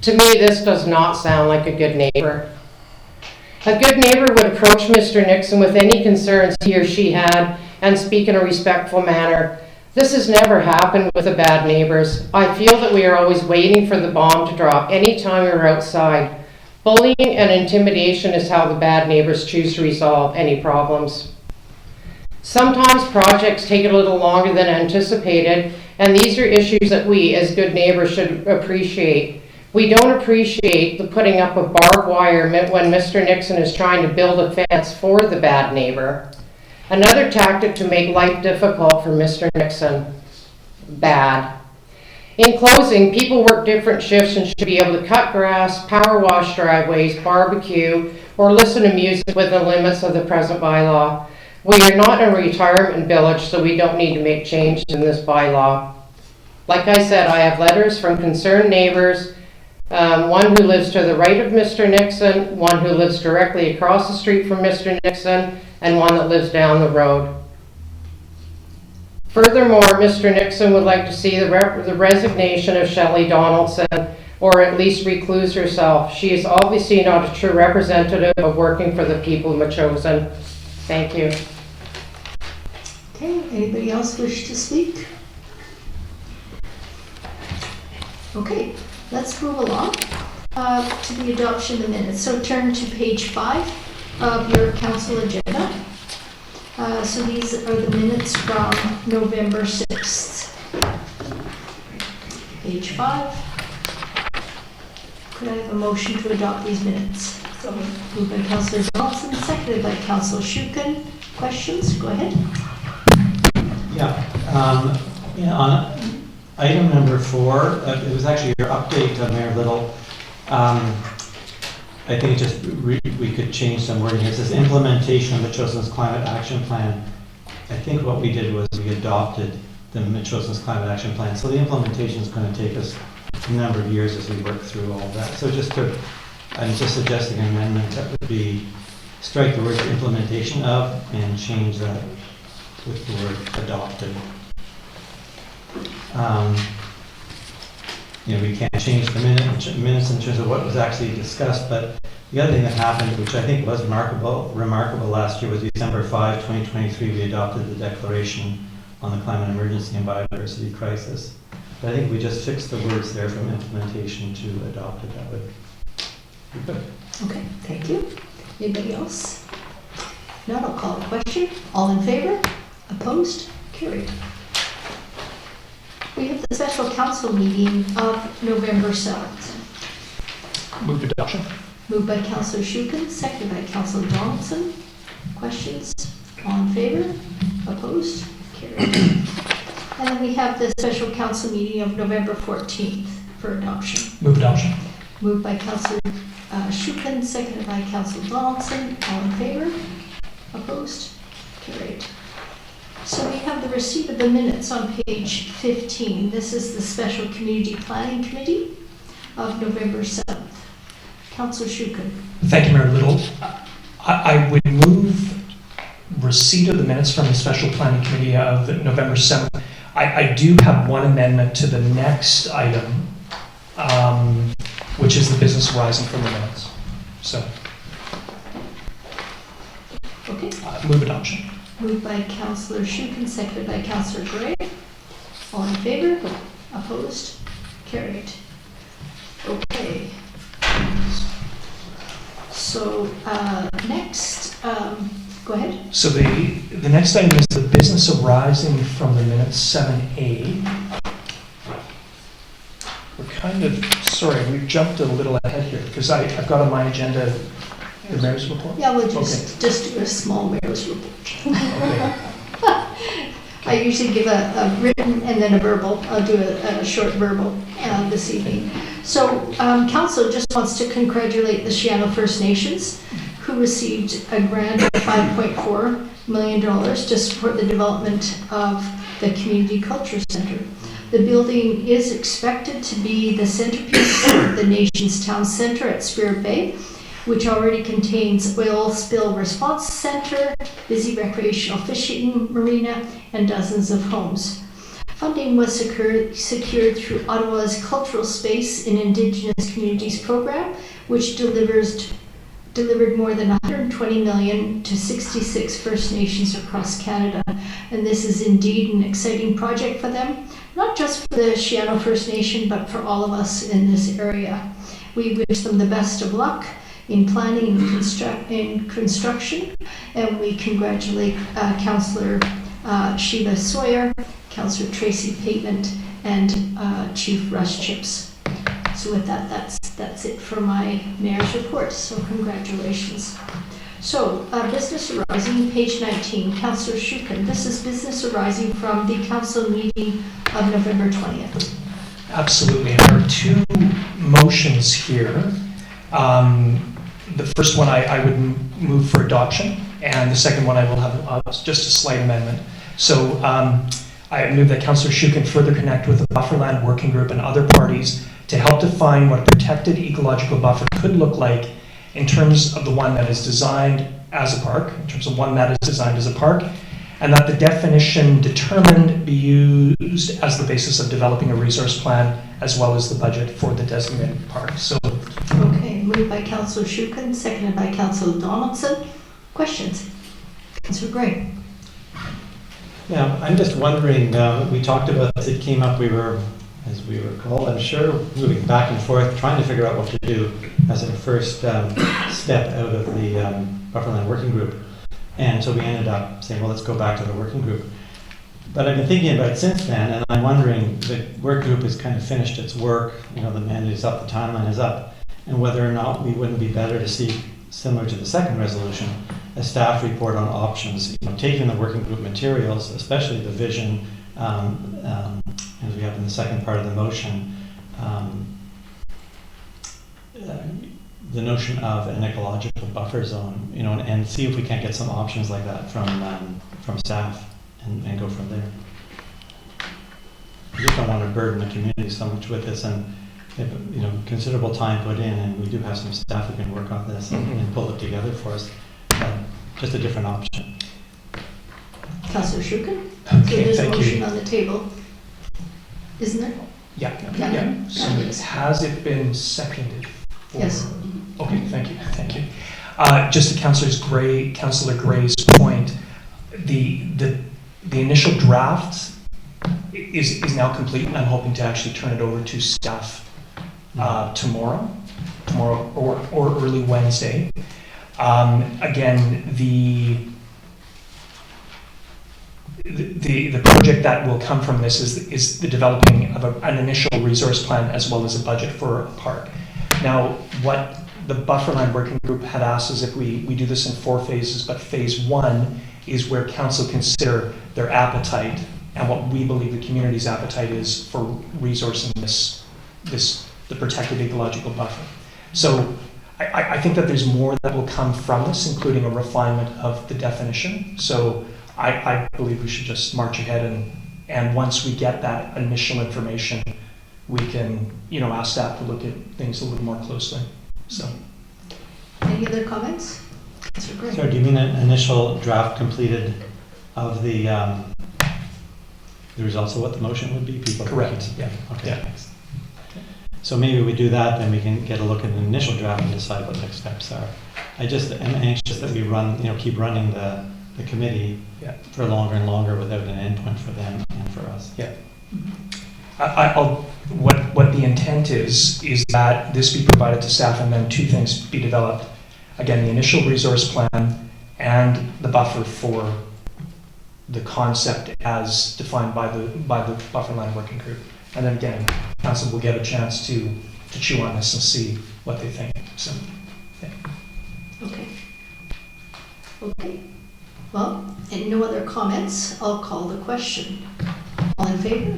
To me, this does not sound like a good neighbor. A good neighbor would approach Mr. Nixon with any concerns he or she had and speak in a respectful manner. This has never happened with the bad neighbors. I feel that we are always waiting for the bomb to drop anytime we're outside. Bullying and intimidation is how the bad neighbors choose to resolve any problems. Sometimes projects take a little longer than anticipated, and these are issues that we, as good neighbors, should appreciate. We don't appreciate the putting up of barbed wire when Mr. Nixon is trying to build a fence for the bad neighbor. Another tactic to make life difficult for Mr. Nixon. Bad. In closing, people work different shifts and should be able to cut grass, power wash driveways, barbecue, or listen to music within the limits of the present bylaw. We are not a retirement village, so we don't need to make changes in this bylaw. Like I said, I have letters from concerned neighbors, one who lives to the right of Mr. Nixon, one who lives directly across the street from Mr. Nixon, and one that lives down the road. Furthermore, Mr. Nixon would like to see the resignation of Shelley Donaldson, or at least recluse herself. She is obviously not a true representative of working for the people of Matheson. Thank you. Okay, anybody else wish to speak? Okay, let's move along to the adoption of the minutes. So turn to page 5 of your council agenda. So these are the minutes from November 6th. Page 5. Could I have a motion to adopt these minutes? So moved by Councillor Johnson, seconded by Councillor Shukin. Questions? Go ahead. Yeah, on item number 4, it was actually your update, Mayor Little. I think just we could change some wording here. It says implementation of Matheson's Climate Action Plan. I think what we did was we adopted the Matheson's Climate Action Plan. So the implementation is going to take us a number of years as we work through all of that. So I'm just suggesting an amendment that would be strike the word implementation of and change that with the word adopted. We can't change the minutes in terms of what was actually discussed, but the other thing that happened, which I think was remarkable last year, was December 5, 2023, we adopted the declaration on the climate emergency and biodiversity crisis. But I think we just fixed the words there from implementation to adopted. That would be good. Okay, thank you. Anybody else? No, I'll call a question. All in favor? Opposed? Carried. We have the special council meeting of November 7th. Move to adoption. Moved by Councillor Shukin, seconded by Councillor Donaldson. Questions? All in favor? Opposed? Carried. And then we have the special council meeting of November 14th for adoption. Move adoption. Moved by Councillor Shukin, seconded by Councillor Donaldson. All in favor? Opposed? Carried. So we have the receipt of the minutes on page 15. This is the Special Community Planning Committee of November 7th. Councillor Shukin. Thank you, Mayor Little. I would move receipt of the minutes from the Special Planning Committee of November 7th. I do have one amendment to the next item, which is the business arising from the minutes. So, Okay. Move adoption. Moved by Councillor Shukin, seconded by Councillor Gray. All in favor? Opposed? Carried. Okay. So next, go ahead. So the next item is the business arising from the minutes 7A. We're kind of, sorry, we've jumped a little ahead here because I've got on my agenda the mayor's report. Yeah, we'll just do a small mayor's report. Okay. I usually give a written and then a verbal. I'll do a short verbal this evening. So council just wants to congratulate the Shiano First Nations, who received a grant of $5.4 million to support the development of the Community Culture Center. The building is expected to be the centerpiece of the nation's town center at Spirit Bay, which already contains oil spill response center, busy recreational fishing marina, and dozens of homes. Funding was secured through Ottawa's Cultural Space in Indigenous Communities program, which delivered more than $120 million to 66 First Nations across Canada. And this is indeed an exciting project for them, not just for the Shiano First Nation, but for all of us in this area. We wish them the best of luck in planning and construction. And we congratulate Councillor Sheila Sawyer, Councillor Tracy Pavement, and Chief Russ Chips. So with that, that's it for my mayor's report. So congratulations. So business arising, page 19, Councillor Shukin. This is business arising from the council meeting of November 20th. Absolutely. And there are two motions here. The first one I would move for adoption, and the second one I will have just a slight amendment. So I move that Councillor Shukin further connect with the Bufferland Working Group and other parties to help define what a protected ecological buffer could look like in terms of the one that is designed as a park, in terms of one that is designed as a park, and that the definition determined be used as the basis of developing a resource plan as well as the budget for the designated park. So, okay, moved by Councillor Shukin, seconded by Councillor Donaldson. Questions? Councillor Gray. Yeah, I'm just wondering, we talked about this, it came up, we were, as we recall, I'm sure, moving back and forth, trying to figure out what to do as a first step out of the Bufferland Working Group. And so we ended up saying, well, let's go back to the working group. But I've been thinking about it since then, and I'm wondering, the work group has kind of finished its work, you know, the mandate is up, the timeline is up, and whether or not we wouldn't be better to see, similar to the second resolution, a staff report on options, you know, taking the working group materials, especially the vision, as we have in the second part of the motion, the notion of an ecological buffer zone, you know, and see if we can't get some options like that from staff and go from there. I just don't want to burden the community so much with this, and you know, considerable time put in, and we do have some staff who can work on this and pull it together for us. Just a different option. Councillor Shukin? Okay, so there's a thank motion you. on the table, isn't there? Yeah. So has it been seconded? Yes. Okay, thank you. Just to Councillor Gray's point, the initial draft is now complete, and I'm hoping to actually turn it over to staff tomorrow or early Wednesday. Again, the project that will come from this is the developing of an initial resource plan as well as a budget for a park. Now, what the Bufferland Working Group had asked is if we do this in 4 phases, but phase 1 is where council consider their appetite and what we believe the community's appetite is for resourcing the protected ecological buffer. So I think that there's more that will come from this, including a refinement of the definition. So I believe we should just march ahead, and once we get that initial information, we can, you know, ask staff to look at things a little more closely. So, any other comments? So do you mean an initial draft completed of the results of what the motion would be? People correct. Yeah. Okay. Yeah. So maybe we do that, then we can get a look at the initial draft and decide what next steps are. I just am anxious that we keep running the committee for longer and longer without an endpoint for them and for us. Yeah. What the intent is that this be provided to staff, and then 2 things be developed. Again, the initial resource plan and the buffer for the concept as defined by the Bufferland Working Group. And then again, council will get a chance to chew on this and see what they think. So, yeah. Okay. Well, and no other comments, I'll call the question. All in favor?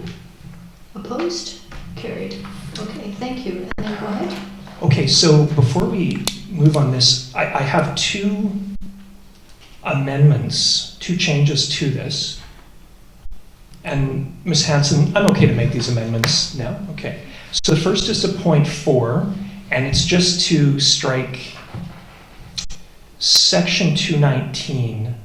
Opposed? Carried. Okay, thank you. And then go ahead. Okay, so before we move on this, I have 2 amendments, 2 changes to this. And Ms. Hanson, I'm okay to make these amendments now? Okay. So the first is to point 4, and it's just to strike section 219,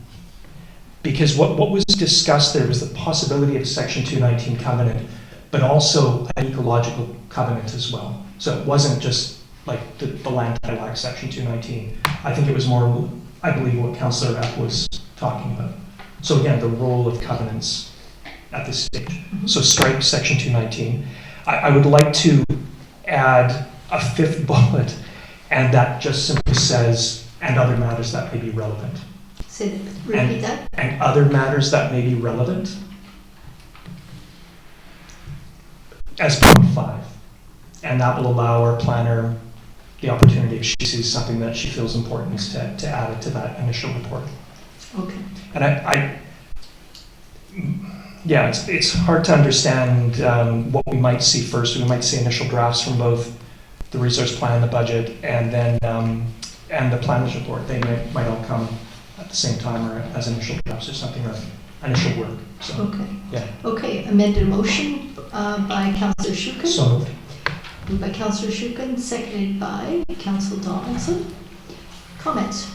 because what was discussed there was the possibility of a section 219 covenant, but also an ecological covenant as well. So it wasn't just like the land title act section 219. I think it was more, I believe, what Councillor F was talking about. So again, the role of covenants at this stage. So strike section 219. I would like to add a 5th bullet, and that just simply says, and other matters that may be relevant. Repeat that. And other matters that may be relevant as point 5. And that will allow our planner the opportunity, if she sees something that she feels important, to add it to that initial report. Okay. And yeah, it's hard to understand what we might see first. We might see initial drafts from both the resource plan, the budget, and then and the planner's report. They might all come at the same time or as initial drafts or something, or initial work. So, Okay. yeah. Okay, amended motion by Councillor Shukin. So moved. Moved by Councillor Shukin, seconded by Councillor Donaldson. Comments?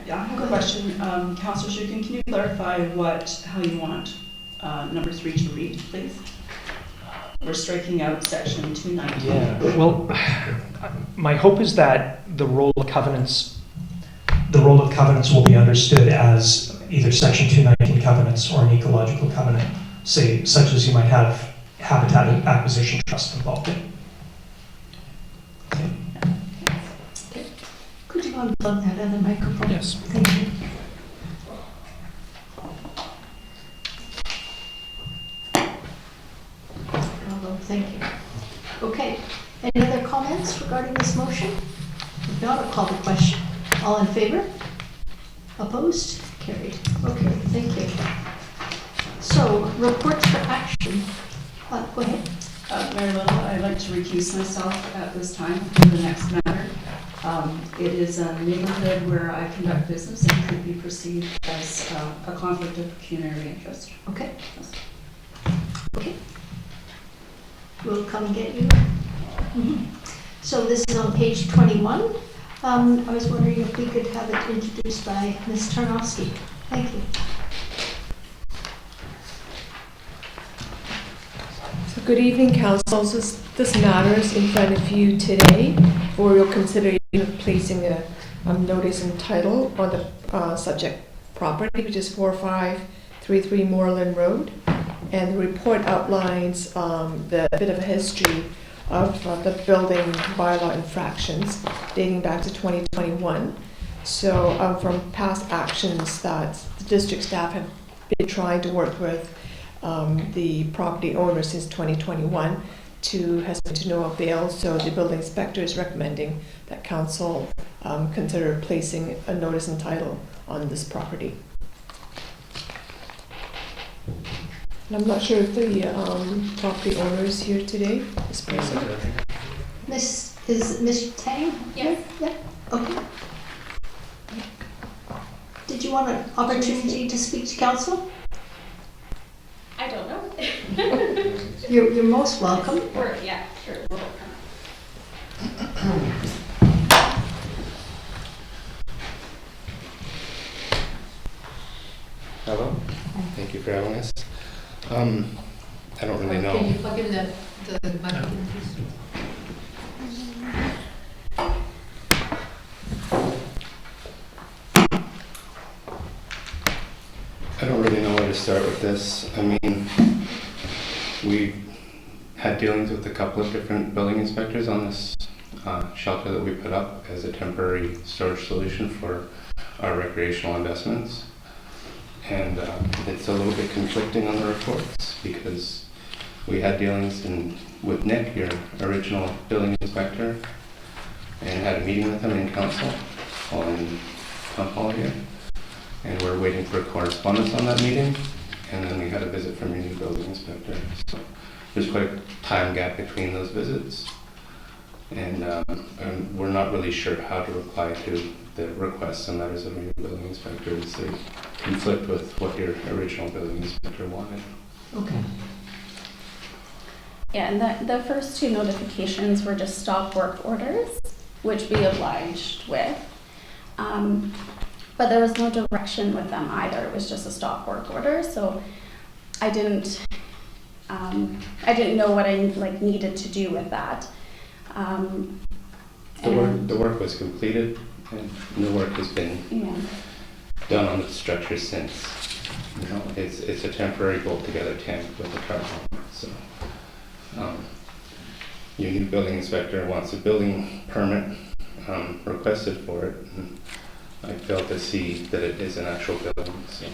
Yeah, I have a question. Councillor Shukin, can you clarify how you want number 3 to read, please? We're striking out section 219. Yeah. Well, my hope is that the role of covenants will be understood as either section 219 covenants or an ecological covenant, say, such as you might have habitat acquisition trust involved in. Okay. Could you unplug that other microphone? Yes. Thank you. Bravo, thank you. Okay, any other comments regarding this motion? If not, I'll call the question. All in favor? Opposed? Carried. Okay, thank you. So, reports for action. Go ahead. Mayor Little, I'd like to recuse myself at this time for the next matter. It is a neighborhood where I conduct business and could be perceived as a conflict of pecuniary interest. Okay. Okay. We'll come and get you. So this is on page 21. I was wondering if we could have it introduced by Ms. Tarnowski. Thank you. So good evening, council. This matter is in front of you today for your consideration of placing a notice and title on the subject property, which is 4533 Morland Road. And the report outlines the bit of a history of the building bylaw infractions dating back to 2021. So from past actions that the district staff have been trying to work with the property owner since 2021 has been to no avail. So the building inspector is recommending that council consider placing a notice and title on this property. And I'm not sure if the property owner is here today, this person. Is Ms. Tang? Yes. Yeah. Okay. Did you want an opportunity to speak to council? I don't know. You're most welcome. Yeah, sure. Hello. Thank you for having us. I don't really know. Can you plug in the microphone, please? I don't really know where to start with this. I mean, we had dealings with a couple of different building inspectors on this shelter that we put up as a temporary storage solution for our recreational investments. And it's a little bit conflicting on the reports because we had dealings with Nick, your original building inspector, and had a meeting with him in council on town hall here. And we're waiting for correspondence on that meeting. And then we had a visit from your new building inspector. So there's quite a time gap between those visits. And we're not really sure how to reply to the requests and letters of your building inspectors. They conflict with what your original building inspector wanted. Okay. Yeah, and the first two notifications were just stop work orders, which we obliged with. But there was no direction with them either. It was just a stop work order. So I didn't know what I needed to do with that. The work was completed, and the work has been done on the structure since. You know, it's a temporary bolt together tank with a tarp on it. So your new building inspector wants a building permit requested for it, and I failed to see that it is an actual building, so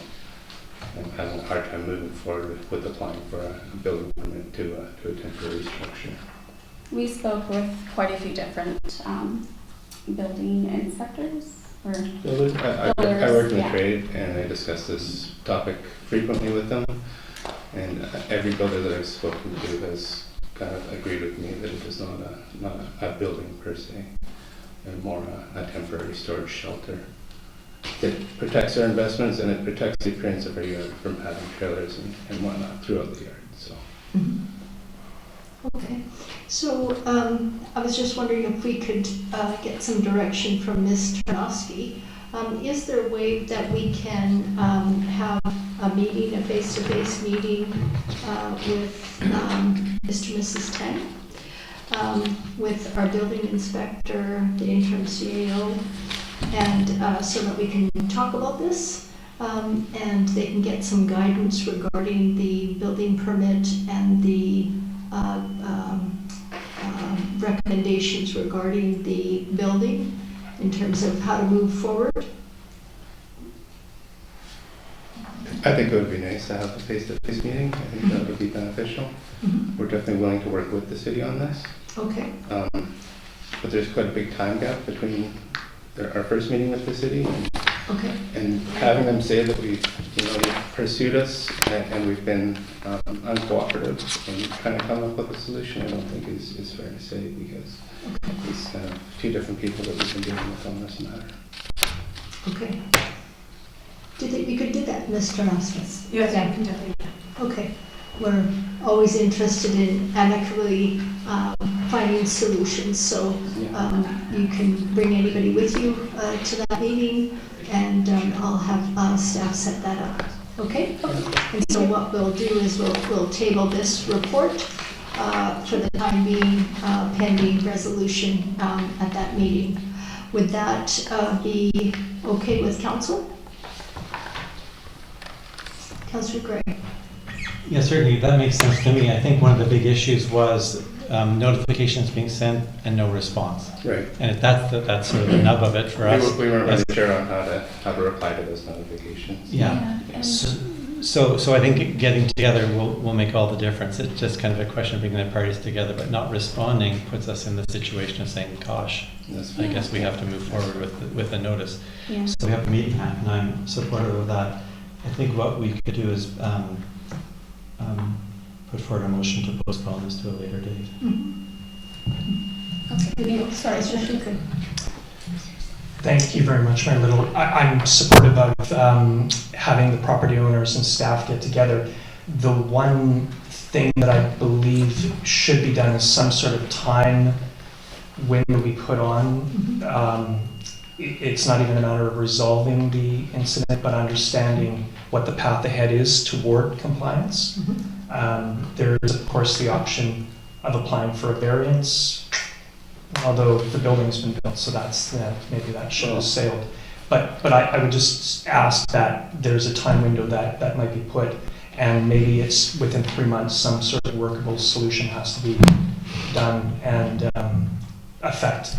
I'm having a hard time moving forward with applying for a building permit to a temporary structure. We spoke with quite a few different building inspectors or I work in the trade, and I discuss this topic frequently with them, and every builder that I've spoken to has kind of agreed with me that it is not a building per se, and more a temporary storage shelter. It protects our investments, and it protects the appearance of our yard from having trailers and whatnot throughout the yard. So. Okay, so I was just wondering if we could get some direction from Ms. Tarnowski. Is there a way that we can have a meeting, a face-to-face meeting with Mr. and Mrs. Tang, with our building inspector, the interim CAO, and so that we can talk about this, and they can get some guidance regarding the building permit and the recommendations regarding the building in terms of how to move forward? I think it would be nice to have a face-to-face meeting. I think that would be beneficial. We're definitely willing to work with the city on this. Okay. But there's quite a big time gap between our first meeting with the city and having them say that we've pursued us and we've been uncooperative and trying to come up with a solution. I don't think is fair to say, because it's kind of two different people that we've been dealing with on this matter. Okay. Do you think you could do that, Ms. Tarnowski? Yes, I can definitely. Okay. We're always interested in amicably finding solutions, so you can bring anybody with you to that meeting, and I'll have staff set that up. Okay? And so what we'll do is we'll table this report for the time being, pending resolution at that meeting. Would that be okay with council? Councillor Gray. Yeah, certainly, that makes sense to me. I think one of the big issues was notifications being sent and no response. Right. And that's sort of the nub of it for us. We weren't really sure on how to reply to those notifications. Yeah. So I think getting together will make all the difference. It's just kind of a question of bringing the parties together, but not responding puts us in the situation of saying, gosh, I guess we have to move forward with a notice. Yeah. So we have a meeting happen, and I'm supportive of that. I think what we could do is put forward a motion to postpone this to a later date. Okay. Sorry, Thank you very much, Mayor Little. I'm supportive of having the property owners and staff get together. The one thing that I believe should be done is some sort of time window we put on. It's not even a matter of resolving the incident, but understanding what the path ahead is toward compliance. There is, of course, the option of applying for a variance, although the building's been built, so that's maybe that ship has sailed. But I would just ask that there's a time window that might be put, and maybe it's within 3 months some sort of workable solution has to be done and effect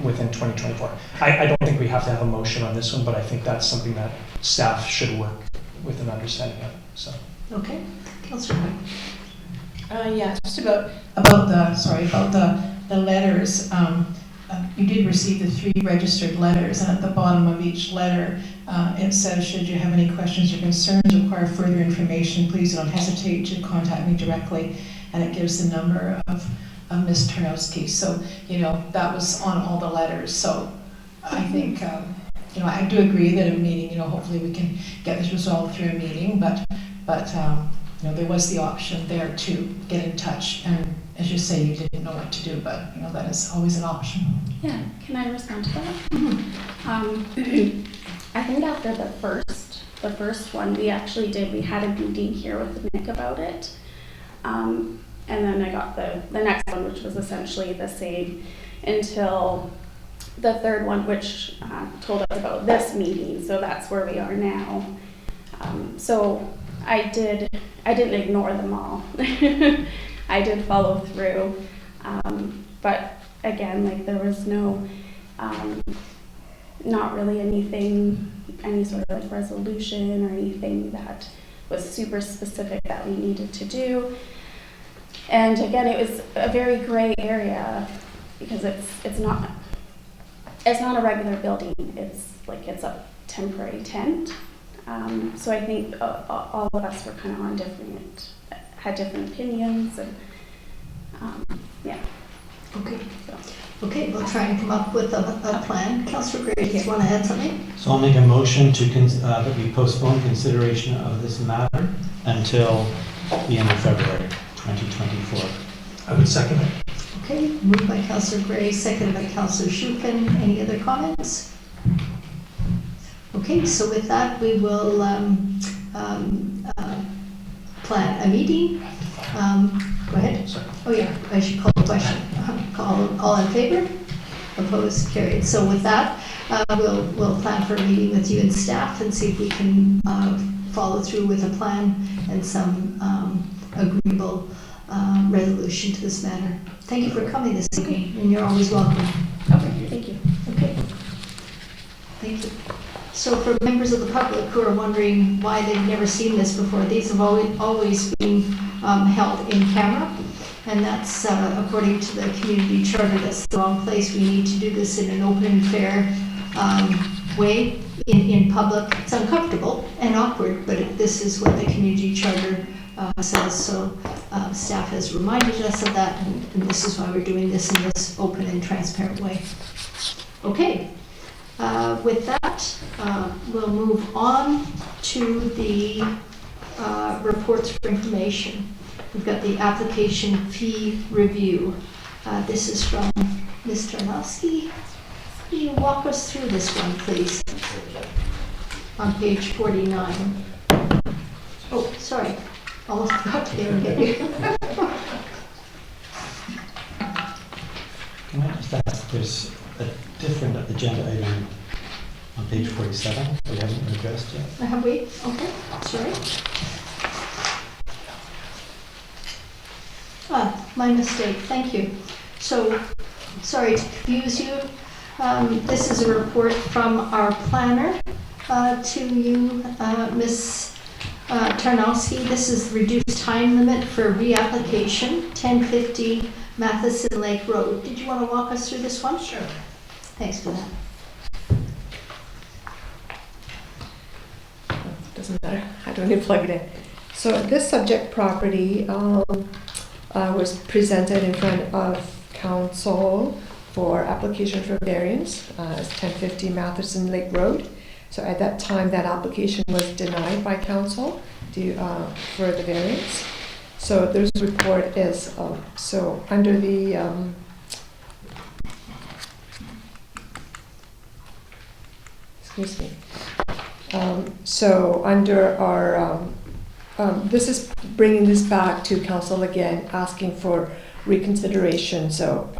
within 2024. I don't think we have to have a motion on this one, but I think that's something that staff should work with an understanding of. So. Okay, Councillor White. Yeah, just about the letters. You did receive the 3 registered letters, and at the bottom of each letter, it says, should you have any questions or concerns, require further information, please don't hesitate to contact me directly. And it gives the number of Ms. Tarnowski. So, that was on all the letters. So I think, I do agree that a meeting, hopefully we can get this resolved through a meeting, but there was the option there to get in touch. And as you say, you didn't know what to do, but that is always an option. Yeah, can I respond to that? I think after the first one, we had a meeting here with Nick about it. And then I got the next one, which was essentially the same until the third one, which told us about this meeting. So that's where we are now. So I didn't ignore them all. I did follow through. But again, there was no Not really any sort of like resolution or anything that was super specific that we needed to do. And again, it was a very gray area because it's not a regular building. It's a temporary tent. So I think all of us were kind of had different opinions, and yeah. Okay. Okay, we'll try and come up with a plan. Councillor Gray, do you want to add something? So I'll make a motion to that we postpone consideration of this matter until the end of February 2024. I would second it. Okay, moved by Councillor Gray, seconded by Councillor Schuppen. Any other comments? Okay, so with that, we will plan a meeting. Go ahead. Oh yeah, I should call the question. All in favor? Opposed? Carried. So with that, we'll plan for a meeting with you and staff and see if we can follow through with a plan and some agreeable resolution to this matter. Thank you for coming this evening, and you're always welcome. Okay, thank you. Okay. Thank you. So for members of the public who are wondering why they've never seen this before, these have always been held in camera, and that's according to the community charter. That's the wrong place. We need to do this in an open and fair way in public. It's uncomfortable and awkward, but this is what the community charter says. So staff has reminded us of that, and this is why we're doing this in this open and transparent way. Okay. With that, we'll move on to the reports for information. We've got the application fee review. This is from Ms. Tarnowski. Can you walk us through this one, please? On page 49. Oh, sorry. Almost forgot to get you. Can I just ask, there's a different agenda item on page 47 we haven't addressed yet? Have we? Okay, sorry. My mistake, thank you. So, sorry to confuse you. This is a report from our planner to you, Ms. Tarnowski. This is reduced time limit for reapplication, 1050 Matheson Lake Road. Did you want to walk us through this one? Sure. Thanks for that. Doesn't matter. I don't need to plug it in. So this subject property was presented in front of council for application for variance as 1050 Matheson Lake Road. So at that time, that application was denied by council for the variance. So this report is so under the excuse me. So under our, this is bringing this back to council again, asking for reconsideration. So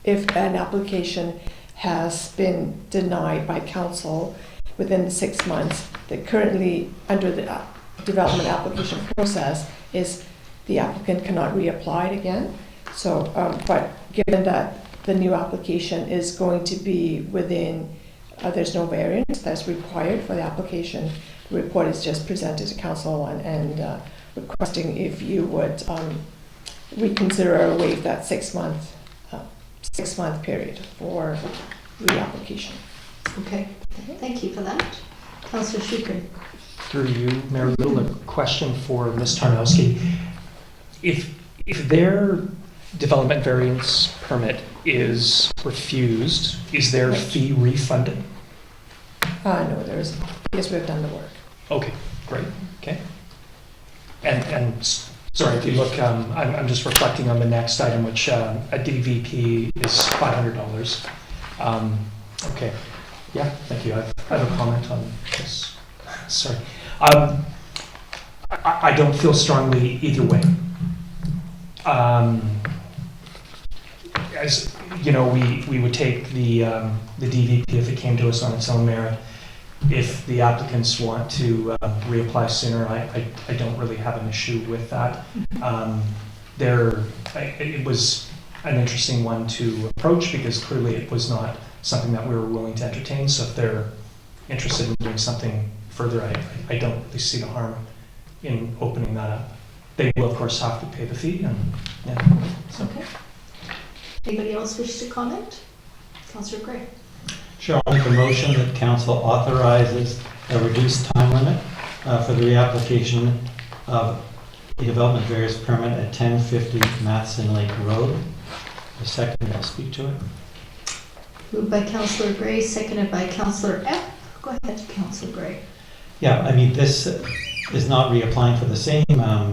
if an application has been denied by council within 6 months, that currently under the development application process is the applicant cannot reapply it again. So, but given that the new application is going to be within there's no variance that's required for the application. The report is just presented to council and requesting if you would reconsider or waive that 6 month period for reapplication. Okay, thank you for that. Councillor Schuppen. Through you, Mayor Little, a question for Ms. Tarnowski. If their development variance permit is refused, is their fee refunded? No, there isn't, because we've done the work. Okay, great, okay. And sorry, if you look, I'm just reflecting on the next item, which a DVP is $500. Okay, yeah, thank you. I have a comment on this. Sorry. I don't feel strongly either way. As you know, we would take the DVP if it came to us on its own merit. If the applicants want to reapply sooner, I don't really have an issue with that. It was an interesting one to approach because clearly it was not something that we were willing to entertain. So if they're interested in doing something further, I don't really see the harm in opening that up. They will, of course, have to pay the fee, and yeah. So. Okay. Anybody else wish to comment? Councillor Gray. Sure, I'll make a motion that council authorizes a reduced time limit for the reapplication of a development variance permit at 1050 Matheson Lake Road. A second, I'll speak to it. Moved by Councillor Gray, seconded by Councillor F. Go ahead, Councillor Gray. Yeah, I mean, this is not reapplying for the same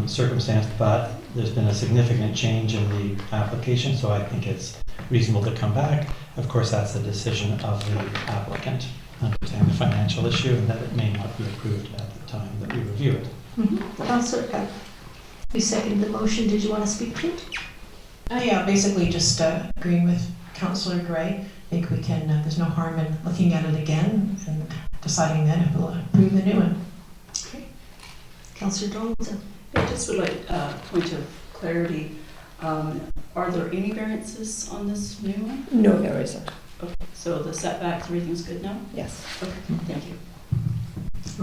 circumstance, but there's been a significant change in the application, so I think it's reasonable to come back. Of course, that's the decision of the applicant. Understand the financial issue and that it may not be approved at the time that we review it. Councillor F. You seconded the motion. Did you want to speak to it? Yeah, basically just agreeing with Councillor Gray. I think we can, there's no harm in looking at it again and deciding then if we'll approve the new one. Okay. Councillor Donaldson. I just would like a point of clarity. Are there any variances on this new one? No, there isn't. Okay, so the setbacks, everything's good now? Yes. Okay, thank you.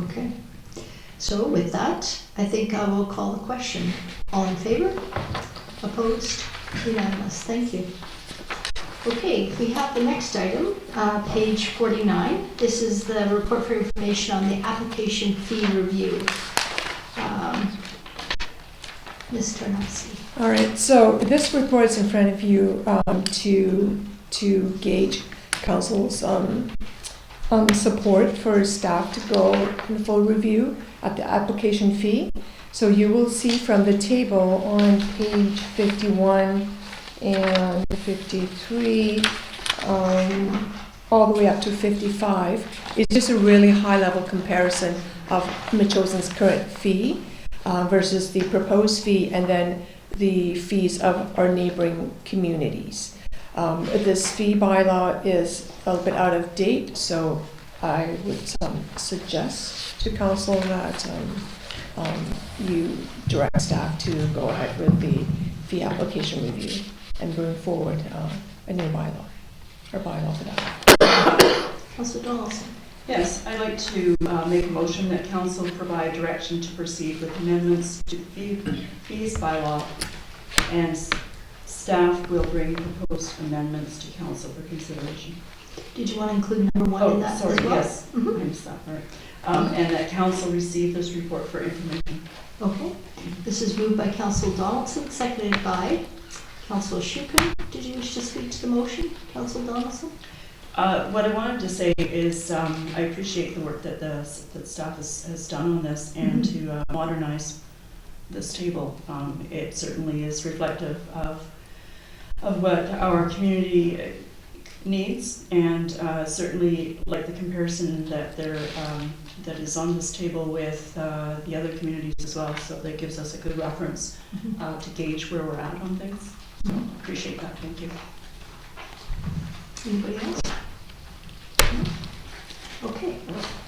Okay. So with that, I think I will call the question. All in favor? Opposed? Unanimous. Thank you. Okay, we have the next item, page 49. This is the report for information on the application fee review. Ms. Tarnowski. All right, so this report's in front of you to gauge council's support for staff to go in the full review at the application fee. So you will see from the table on page 51 and 53, all the way up to 55, it's just a really high-level comparison of Machosen's current fee versus the proposed fee, and then the fees of our neighboring communities. This fee bylaw is a little bit out of date, so I would suggest to council that you direct staff to go ahead with the fee application review and bring forward a new bylaw, or bylaw for that. Councillor Donaldson. Yes, I'd like to make a motion that council provide direction to proceed with amendments to the fees bylaw, and staff will bring proposed amendments to council for consideration. Did you want to include number 1 in that sorry, as well? yes. I missed that part. And that council receive this report for information. Okay. This is moved by Councillor Donaldson, seconded by Councillor Shukin. Did you wish to speak to the motion, Councillor Donaldson? What I wanted to say is I appreciate the work that that staff has done on this, and to modernize this table. It certainly is reflective of what our community needs, and certainly like the comparison that that is on this table with the other communities as well. So that gives us a good reference to gauge where we're at on things. So appreciate that. Thank you. Anybody else? Okay.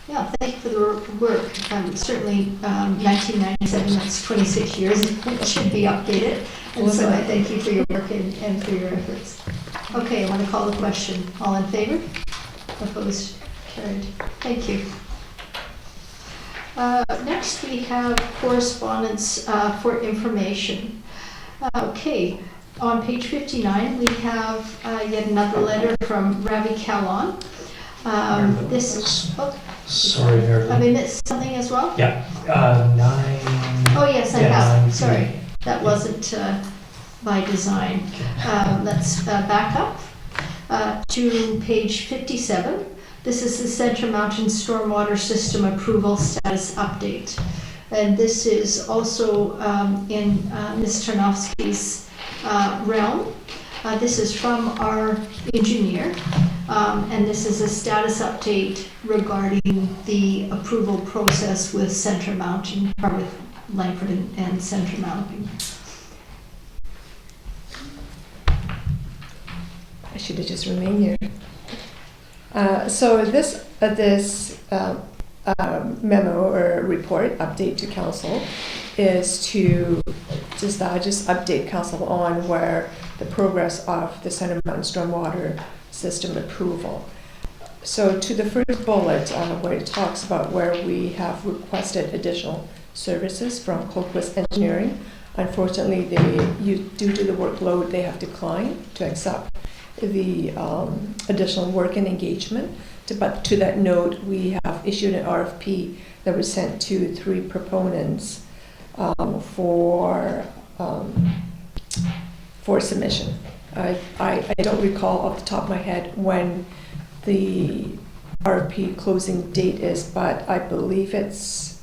Yeah, thank you for the work. Certainly 1997, that's 26 years. It should be updated. And so I thank you for your work and for your efforts. Okay, I want to call the question. All in favor? Opposed? Carried. Thank you. Next, we have correspondence for information. Okay. On page 59, we have yet another letter from Ravi Kalon. Sorry, Marilyn. Have I missed something as well? Yeah, 9. Oh, yes, I have. Sorry, that wasn't by design. Let's back up to page 57. This is the Centre Mountain Stormwater System Approval Status Update. And this is also in Ms. Tarnowski's realm. This is from our engineer, and this is a status update regarding the approval process with Centre Mountain, or with Langford and Centre Mountain. I should have just remained here. So this memo or report update to council is to just update council on where the progress of the Centre Mountain Stormwater system approval. So to the first bullet, where it talks about where we have requested additional services from Colquist Engineering, unfortunately, due to the workload, they have declined to accept the additional work and engagement. But to that note, we have issued an RFP that was sent to 3 proponents for submission. I don't recall off the top of my head when the RFP closing date is, but I believe it's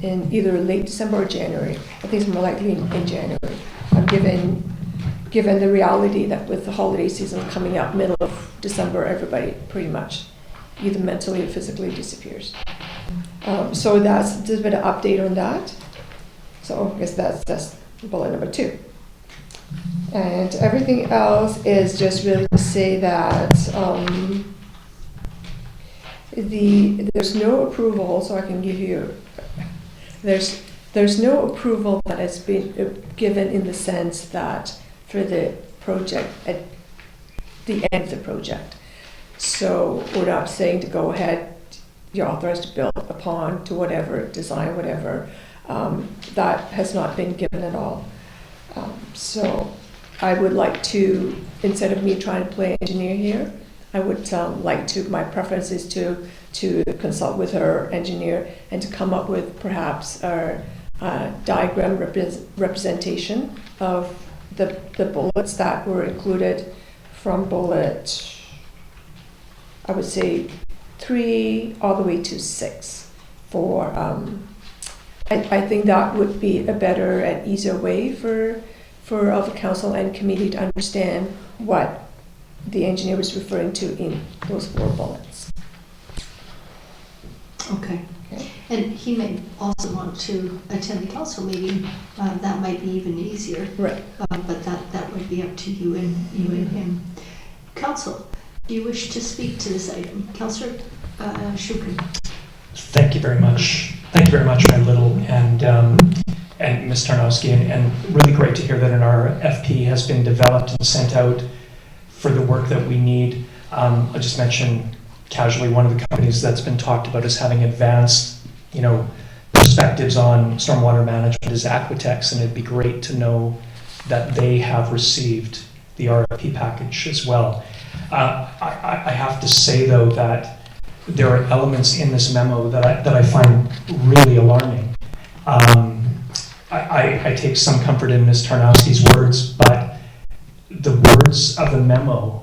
in either late December or January. I think it's more likely in January. Given the reality that with the holiday season coming up middle of December, everybody pretty much either mentally or physically disappears. So that's just a bit of update on that. So I guess that's bullet number 2. And everything else is just really to say that there's no approval, so I can give you, there's no approval that has been given in the sense that for the project at the end of the project. So we're not saying to go ahead, you're authorized to build upon to whatever, design whatever. That has not been given at all. So I would like to, instead of me trying to play engineer here, I would like to, my preference is to consult with her engineer and to come up with perhaps a diagram representation of the bullets that were included from bullet, I would say 3 all the way to 6 for, I think that would be a better and easier way for the council and committee to understand what the engineer was referring to in those 4 bullets. Okay. And he may also want to attend the council meeting. That might be even easier. Right. But that would be up to you and him. Council, do you wish to speak to this item? Councillor Shukri. Thank you very much. Thank you very much, Mayor Little and Ms. Tarnowski, and really great to hear that an RFP has been developed and sent out for the work that we need. I'll just mention casually one of the companies that's been talked about as having advanced, perspectives on stormwater management is Aquatex, and it'd be great to know that they have received the RFP package as well. I have to say though that there are elements in this memo that I find really alarming. I take some comfort in Ms. Tarnowski's words, but the words of the memo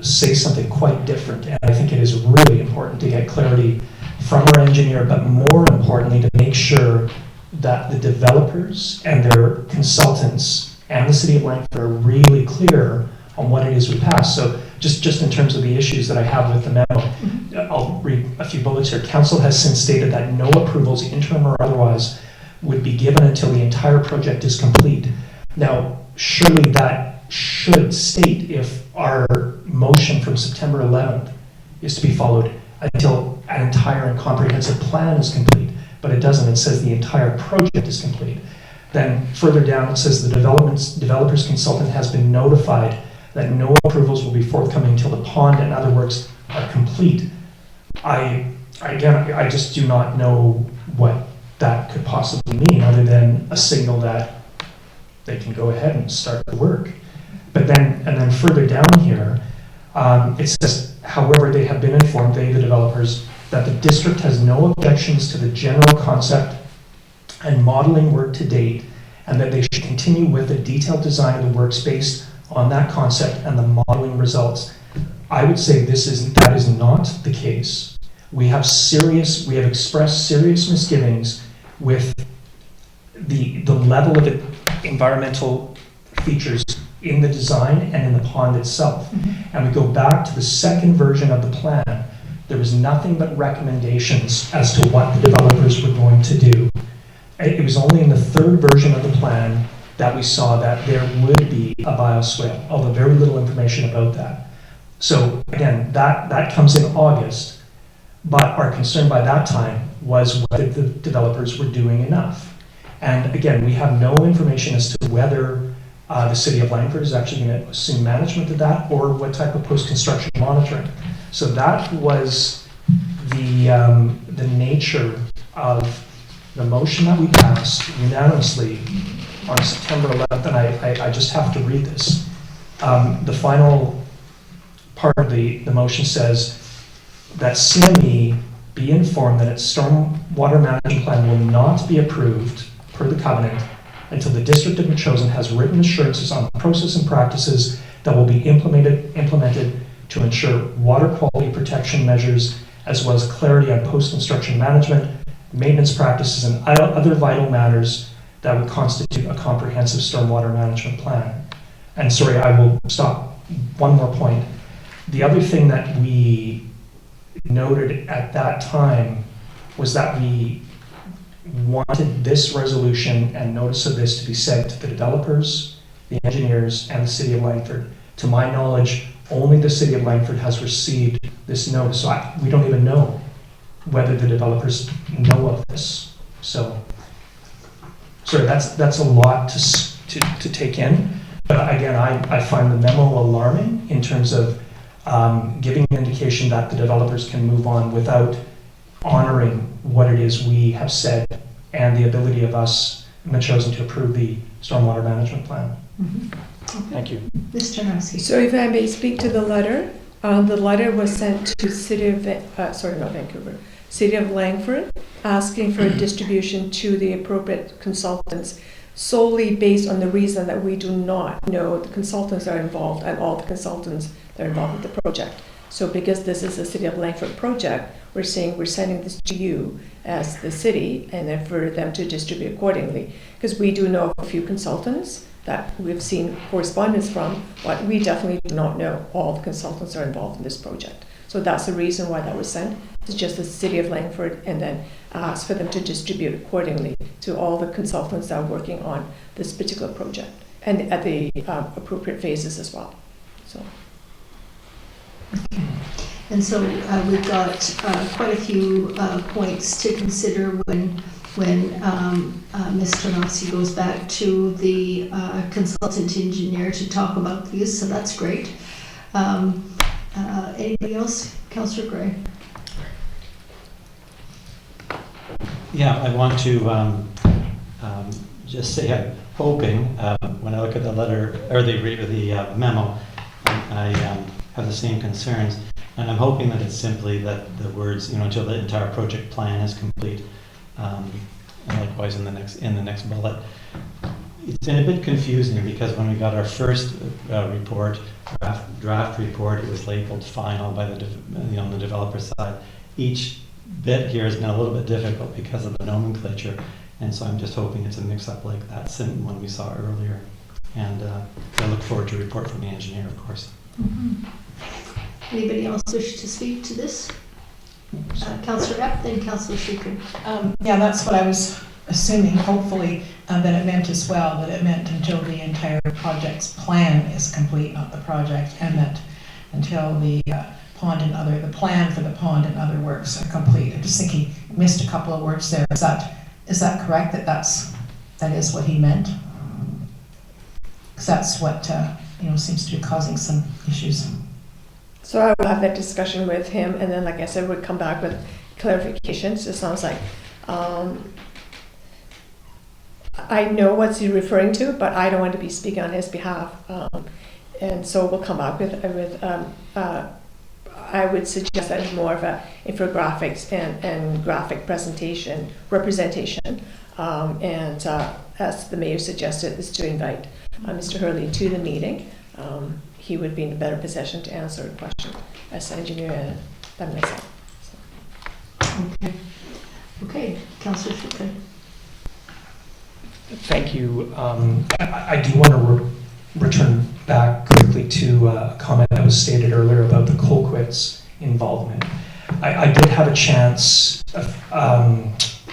say something quite different, and I think it is really important to get clarity from our engineer, but more importantly to make sure that the developers and their consultants and the City of Langford are really clear on what it is we pass. So just in terms of the issues that I have with the memo, I'll read a few bullets here. Council has since stated that no approvals, interim or otherwise, would be given until the entire project is complete. Now, surely that should state if our motion from September 11th is to be followed until an entire and comprehensive plan is complete, but it doesn't. It says the entire project is complete. Then further down it says the developer's consultant has been notified that no approvals will be forthcoming until the pond and other works are complete. I just do not know what that could possibly mean other than a signal that they can go ahead and start the work. But then further down here, it says, however, they have been informed, the developers, that the district has no objections to the general concept and modeling work to date, and that they should continue with the detailed design of the works based on that concept and the modeling results. I would say that is not the case. We have expressed serious misgivings with the level of environmental features in the design and in the pond itself. Mm-hmm. And we go back to the second version of the plan. There was nothing but recommendations as to what the developers were going to do. It was only in the third version of the plan that we saw that there would be a bioswale, although very little information about that. So again, that comes in August, but our concern by that time was whether the developers were doing enough. And again, we have no information as to whether the city of Langford is actually going to assume management of that, or what type of post-construction monitoring. So that was the nature of the motion that we passed unanimously on September 11th, and I just have to read this. The final part of the motion says that CME be informed that its stormwater management plan will not be approved per the covenant until the District of Machosen has written assurances on the process and practices that will be implemented to ensure water quality protection measures, as well as clarity on post-construction management, maintenance practices, and other vital matters that would constitute a comprehensive stormwater management plan. And sorry, I will stop. One more point. The other thing that we noted at that time was that we wanted this resolution and notice of this to be sent to the developers, the engineers, and the City of Langford. To my knowledge, only the City of Langford has received this notice, so we don't even know whether the developers know of this. So, sorry, that's a lot to take in. But again, I find the memo alarming in terms of giving an indication that the developers can move on without honoring what it is we have said and the ability of us, Machosen, to approve the stormwater management plan. Okay. Thank you. Mr. Narski. So if I may speak to the letter was sent to City of, City of Langford, asking for a distribution to the appropriate consultants solely based on the reason that we do not know the consultants that are involved and all the consultants that are involved with the project. So because this is a City of Langford project, we're saying we're sending this to you as the city and then for them to distribute accordingly. Because we do know a few consultants that we've seen correspondence from, but we definitely do not know all the consultants that are involved in this project. So that's the reason why that was sent to just the City of Langford, and then ask for them to distribute accordingly to all the consultants that are working on this particular project and at the appropriate phases as well. So. And so we've got quite a few points to consider when Mr. Narski goes back to the consultant engineer to talk about these, so that's great. Anybody else? Councillor Gray. Yeah, I want to just say I'm hoping, when I look at the letter, or the memo, I have the same concerns, and I'm hoping that it's simply that the words, until the entire project plan is complete, and likewise in the next bullet. It's been a bit confusing because when we got our first report, draft report, it was labeled final by the developer side. Each bit here has been a little bit difficult because of the nomenclature, and so I'm just hoping it's a mix-up like that one we saw earlier. And I look forward to a report from the engineer, of course. Mm-hmm. Anybody else wish to speak to this? Councillor Epp, then Councillor Schuker. Yeah, that's what I was assuming, hopefully, that it meant as well, that it meant until the entire project's plan is complete, not the project, and that until the pond and the plan for the pond and other works are complete. I'm just thinking, missed a couple of words there. Is that correct, that is what he meant? Because that's what, seems to be causing some issues. So I will have that discussion with him, and then, like I said, we'll come back with clarifications. It sounds like I know what he's referring to, but I don't want to be speaking on his behalf. And so we'll come up with I would suggest that it's more of a infographics and graphic representation. And as the mayor suggested, is to invite Mr. Hurley to the meeting. He would be in a better position to answer a question as engineer than myself. So. Okay, Councillor Schuker. Thank you. I do want to return back quickly to a comment that was stated earlier about the Colquitt's involvement. I did have a chance,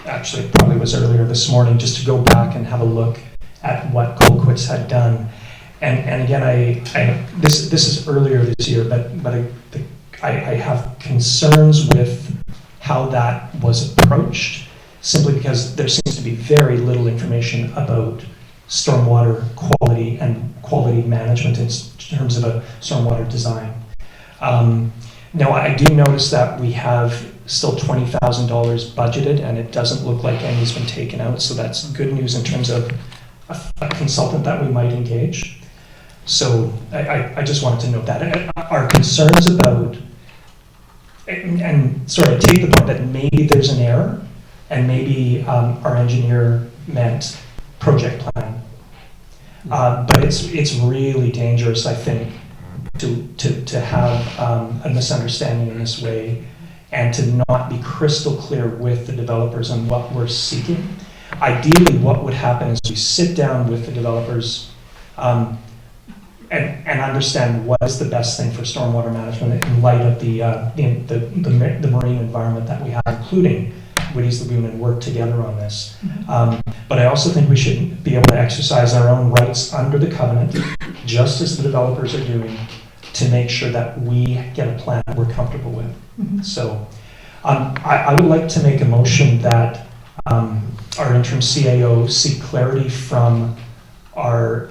actually it probably was earlier this morning, just to go back and have a look at what Colquitt's had done. And again, this is earlier this year, but I have concerns with how that was approached, simply because there seems to be very little information about stormwater quality quality management in terms of a stormwater design. Now, I do notice that we have still $20,000 budgeted, and it doesn't look like any's been taken out, so that's good news in terms of a consultant that we might engage. So I just wanted to note that. And our concerns about, and sorry, I take the point that maybe there's an error, and maybe our engineer meant project plan. But it's really dangerous, I think, to have a misunderstanding in this way, and to not be crystal clear with the developers on what we're seeking. Ideally, what would happen is we sit down with the developers and understand what is the best thing for stormwater management in light of the marine environment that we have, including Woody's Lagoon, and work together on this. But I also think we should be able to exercise our own rights under the covenant, just as the developers are doing, to make sure that we get a plan that we're comfortable with. So I would like to make a motion that our interim CAO seek clarity from our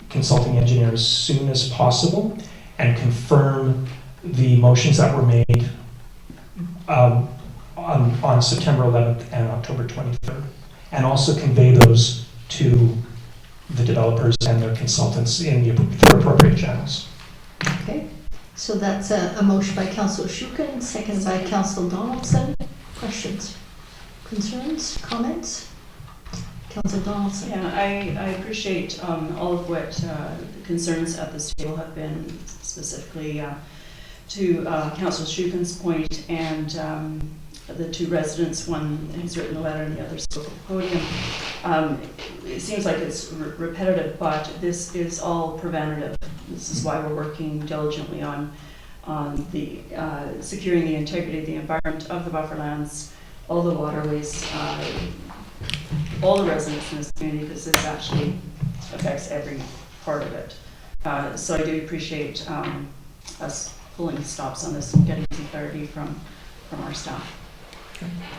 consulting engineer as soon as possible, and confirm the motions that were made on September 11th and October 23rd, and also convey those to the developers and their consultants through appropriate channels. Okay, so that's a motion by Councillor Shukin, seconded by Councillor Donaldson. Questions, concerns, comments? Councillor Donaldson. Yeah, I appreciate all of what the concerns at this table have been, specifically to Councillor Shukin's point, and the two residents, one who's written a letter and the other spoke at the podium. It seems like it's repetitive, but this is all preventative. This is why we're working diligently on the securing the integrity of the environment of the bufferlands, all the waterways, all the residents in this community, because this actually affects every part of it. So I do appreciate us pulling stops on this and getting some clarity from our staff.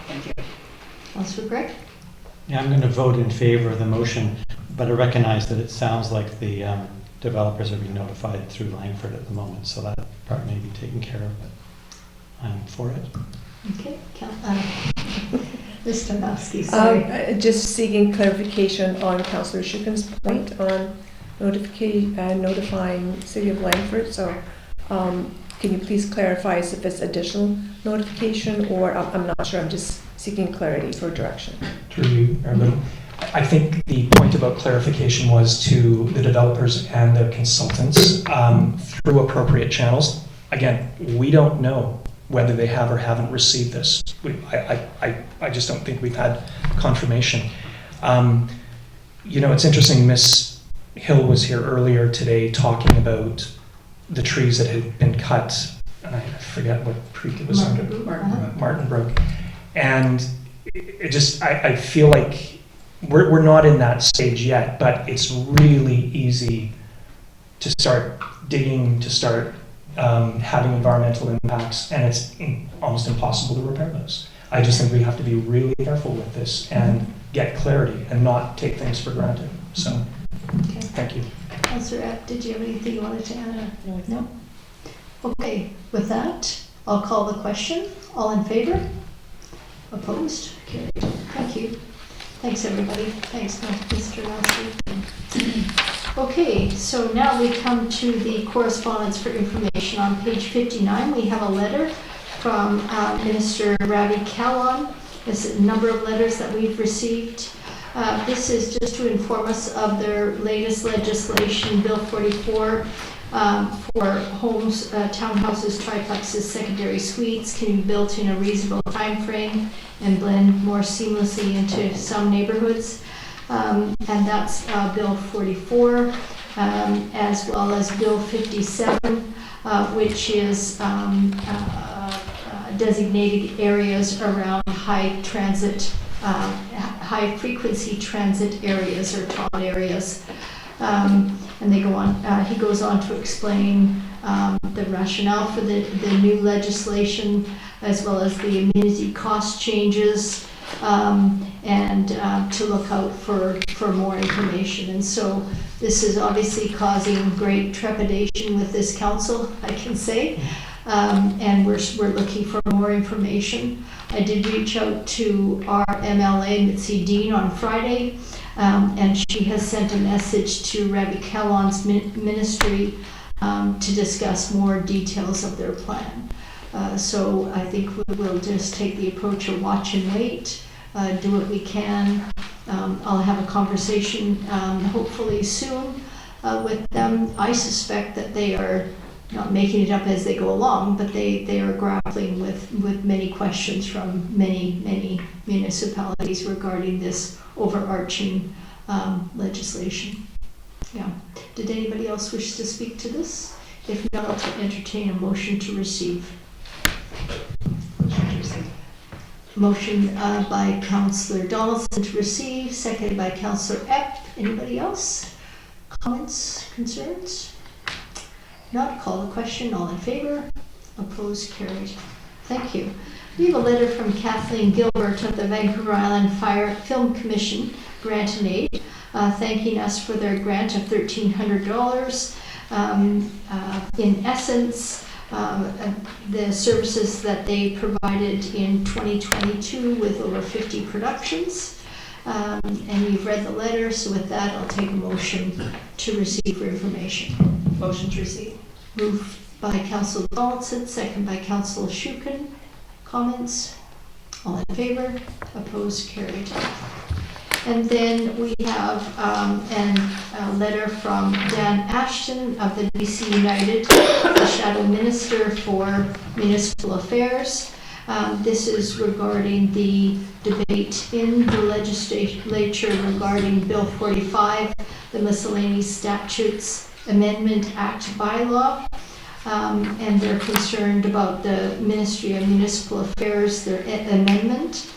Thank you. Councillor Greg? Yeah, I'm going to vote in favor of the motion, but I recognize that it sounds like the developers are being notified through Langford at the moment, so that part may be taken care of, but I'm for it. Okay, Mr. Nowski, sorry. Just seeking clarification on Councillor Shukin's point on notifying City of Langford. So can you please clarify if it's additional notification, or I'm not sure, I'm just seeking clarity for direction. Through you, Arlene. I think the point about clarification was to the developers and their consultants through appropriate channels. Again, we don't know whether they have or haven't received this. I just don't think we've had confirmation. You know, it's interesting, Miss Hill was here earlier today talking about the trees that had been cut, and I forget what creek it was under. Martin Brook. And it just, I feel like we're not in that stage yet, but it's really easy to start digging, to start having environmental impacts, and it's almost impossible to repair those. I just think we have to be really careful with this and get clarity and not take things for granted. So, Okay. Thank you. Councillor Epp, did you have anything you wanted to add? No? Okay, with that, I'll call the question. All in favor? Opposed? Carried. Thank you. Thanks, everybody. Thanks, Mr. Nowski. Okay, so now we come to the correspondence for information. On page 59, we have a letter from Minister Ravi Kahlon. There's a number of letters that we've received. This is just to inform us of their latest legislation, Bill 44, for homes, townhouses, triplexes, secondary suites can be built in a reasonable time frame and blend more seamlessly into some neighborhoods. And that's Bill 44, as well as Bill 57, which is designated areas around high frequency transit areas, or TOD areas. And they go on, he goes on to explain the rationale for the new legislation, as well as the amenity cost changes, and to look out for more information. And so this is obviously causing great trepidation with this council, I can say. And we're looking for more information. I did reach out to our MLA, Mitzi Dean, on Friday, and she has sent a message to Rabbi Kellon's ministry to discuss more details of their plan. So I think we'll just take the approach of watch and wait, do what we can. I'll have a conversation hopefully soon with them. I suspect that they are not making it up as they go along, but they are grappling with many questions from many municipalities regarding this overarching legislation. Yeah. Did anybody else wish to speak to this? If not, I'll entertain a motion to receive. Motion by Councillor Donaldson to receive, seconded by Councillor Epp. Anybody else? Comments, concerns? Not, call the question. All in favor? Opposed? Carried. Thank you. We have a letter from Kathleen Gilbert of the Vancouver Island Fire Film Commission Grant and Aid, thanking us for their grant of $1,300. In essence, the services that they provided in 2022 with over 50 productions. And you've read the letter, so with that, I'll take a motion to receive for information. Motion to receive. Moved by Councillor Donaldson, second by Councillor Shukin. Comments? All in favor? Opposed? Carried. And then we have a letter from Dan Ashton of the BC United, the Shadow Minister for Municipal Affairs. This is regarding the debate in the legislature regarding Bill 45, the Miscellaneous Statutes Amendment Act bylaw. And they're concerned about the Ministry of Municipal Affairs, their amendment.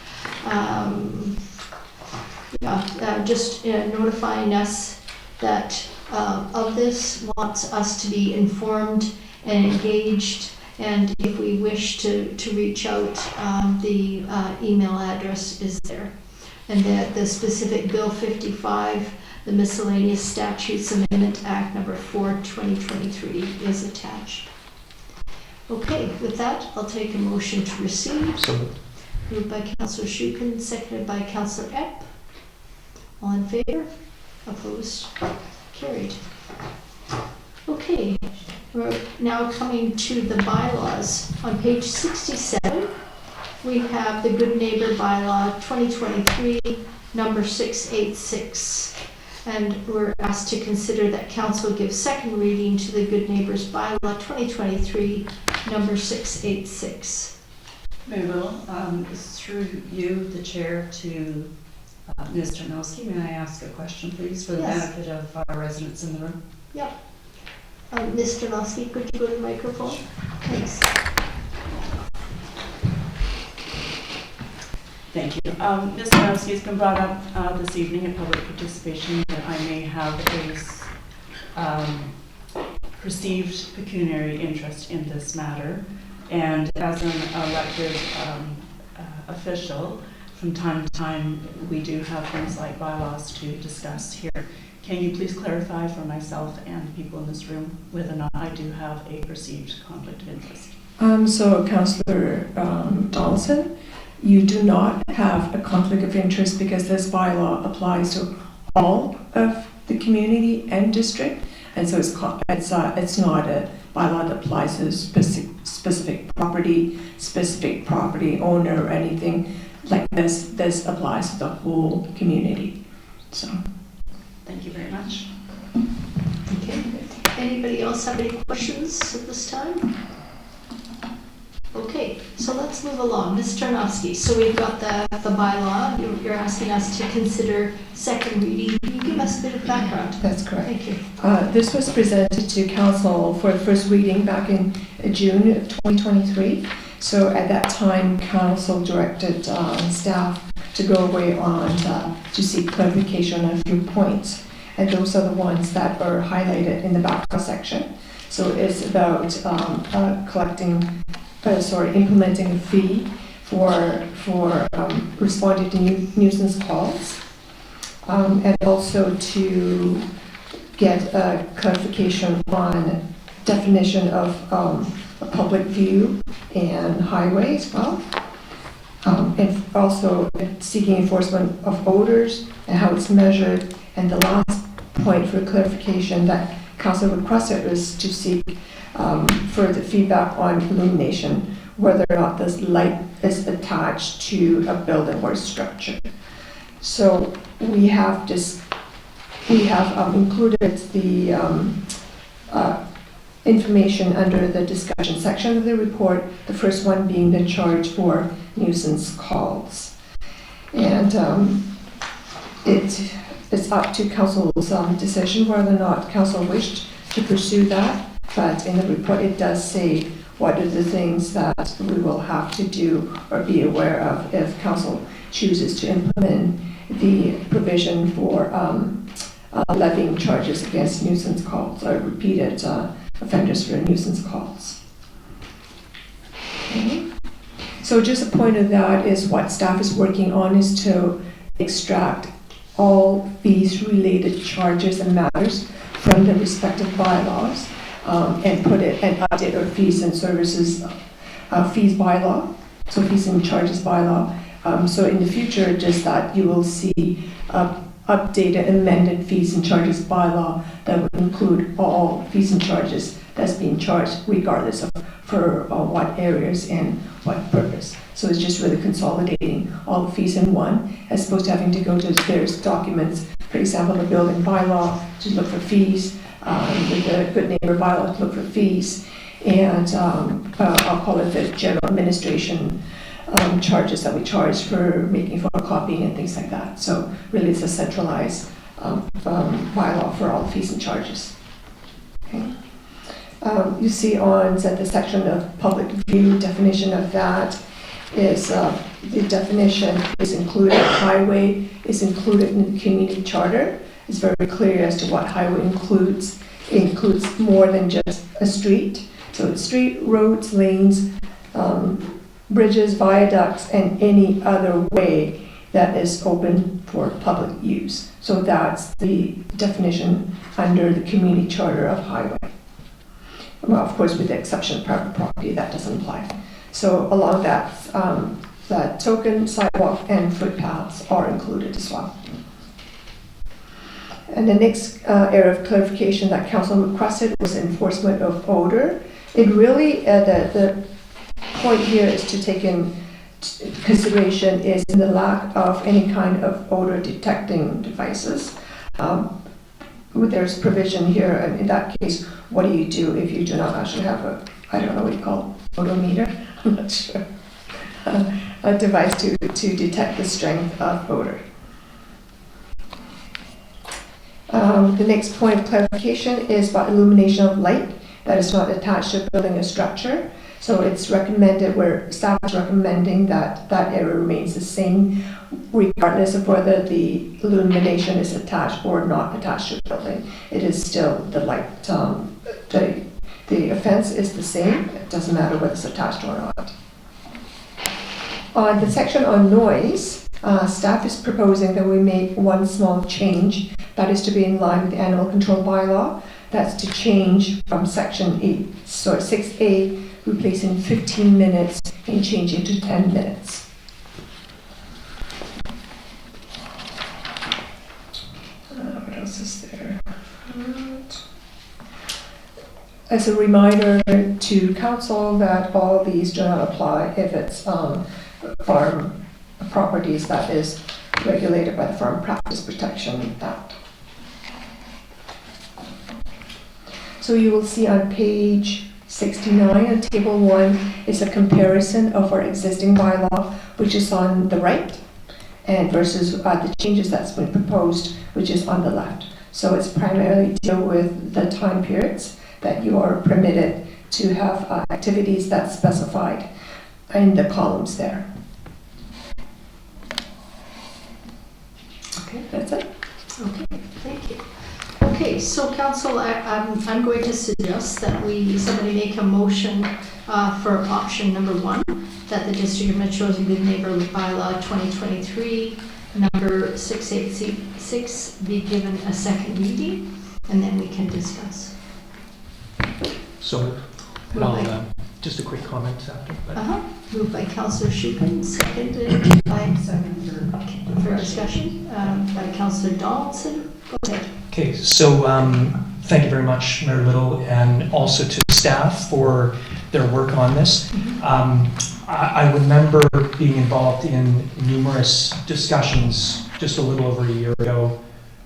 Just notifying us that of this, wants us to be informed and engaged, and if we wish to reach out, the email address is there. And that the specific Bill 55, the Miscellaneous Statutes Amendment Act number 4, 2023 is attached. Okay, with that, I'll take a motion to receive. So moved. Moved by Councillor Shukin, seconded by Councillor Epp. All in favor? Opposed? Carried. Okay, we're now coming to the bylaws. On page 67, we have the Good Neighbor Bylaw 2023, number 686. And we're asked to consider that council give second reading to the Good Neighbors Bylaw 2023, number 686. Very well. Through you, the chair, to Ms. Tarnowski, may I ask a question, please, for the benefit of our residents in the room? Yep. Ms. Tarnowski, could you go to the microphone? Thanks. Thank you. Ms. Tarnowski, has been brought up this evening in public participation that I may have a perceived pecuniary interest in this matter. And as an elected official, from time to time, we do have things like bylaws to discuss here. Can you please clarify for myself and people in this room whether or not I do have a perceived conflict of interest? So, Councillor Donaldson, you do not have a conflict of interest because this bylaw applies to all of the community and district, and so it's not a bylaw that applies to specific property owner or anything like this. This applies to the whole community. So, thank you very much. Okay. Anybody else have any questions at this time? Okay, so let's move along. Ms. Tarnowski, so we've got the bylaw. You're asking us to consider second reading. Can you give us a bit of background? That's correct. Thank you. This was presented to council for the first reading back in June of 2023. So at that time, council directed staff to go away on to seek clarification on a few points. And those are the ones that are highlighted in the background section. So it's about implementing a fee for responding to nuisance calls, and also to get a clarification on definition of a public view and highway as well. And also seeking enforcement of odors and how it's measured. And the last point for clarification that Council requested was to seek further feedback on illumination, whether or not this light is attached to a building or structure. So we have included the information under the discussion section of the report, the first one being the charge for nuisance calls. And it's up to Council's decision whether or not Council wished to pursue that, but in the report it does say what are the things that we will have to do or be aware of if Council chooses to implement the provision for levying charges against nuisance calls or repeated offenders for nuisance calls. Okay. So just a point of that is what staff is working on is to extract all these related charges and matters from the respective bylaws and put it and update our fees and services fees bylaw, so fees and charges bylaw. So in the future, just that you will see updated amended fees and charges bylaw that would include all fees and charges that's being charged regardless of for what areas and what purpose. So it's just really consolidating all the fees in one as opposed to having to go to various documents. For example, the building bylaw to look for fees, the good neighbor bylaw to look for fees, and I'll call it the general administration charges that we charge for making photocopying and things like that. So really it's a centralized bylaw for all the fees and charges. Okay. You see on the section of public view, definition of that is the definition is included. Highway is included in the community charter. It's very clear as to what highway includes. It includes more than just a street. So it's street, roads, lanes, bridges, viaducts, and any other way that is open for public use. So that's the definition under the community charter of highway. Well, of course, with the exception of private property, that doesn't apply. So along that, that token, sidewalk, and footpaths are included as well. And the next area of clarification that Council requested was enforcement of odor. It really, the point here is to take in consideration is the lack of any kind of odor detecting devices. There's provision here, and in that case, what do you do if you do not actually have a, I don't know what you call it, odometer? I'm not sure. A device to detect the strength of odor. The next point of clarification is about illumination of light that is not attached to a building or structure. So it's recommended, where staff is recommending that that area remains the same regardless of whether the illumination is attached or not attached to a building. It is still the light, the offense is the same. It doesn't matter whether it's attached or not. On the section on noise, staff is proposing that we make one small change, that is to be in line with the animal control bylaw. That's to change from section 6A, replacing 15 minutes and changing to 10 minutes. What else is there? As a reminder to council that all these do not apply if it's farm properties that is regulated by the Farm Practice Protection Act. So you will see on page 69 on table 1 is a comparison of our existing bylaw, which is on the right, and versus the changes that's been proposed, which is on the left. So it's primarily deal with the time periods that you are permitted to have activities that's specified in the columns there. Okay, that's it. Okay, thank you. Okay, so council, I'm going to suggest that somebody make a motion for option number 1, that the District of Metro Good Neighbor Bylaw 2023, number 686, be given a second reading, and then we can discuss. So, and I'll, just a quick comment after. But. Moved by Councillor Schuppen, seconded by, for discussion, by Councillor Donaldson. Go ahead. Okay, so thank you very much, Mayor Little, and also to staff for their work on this. I remember being involved in numerous discussions just a little over a year ago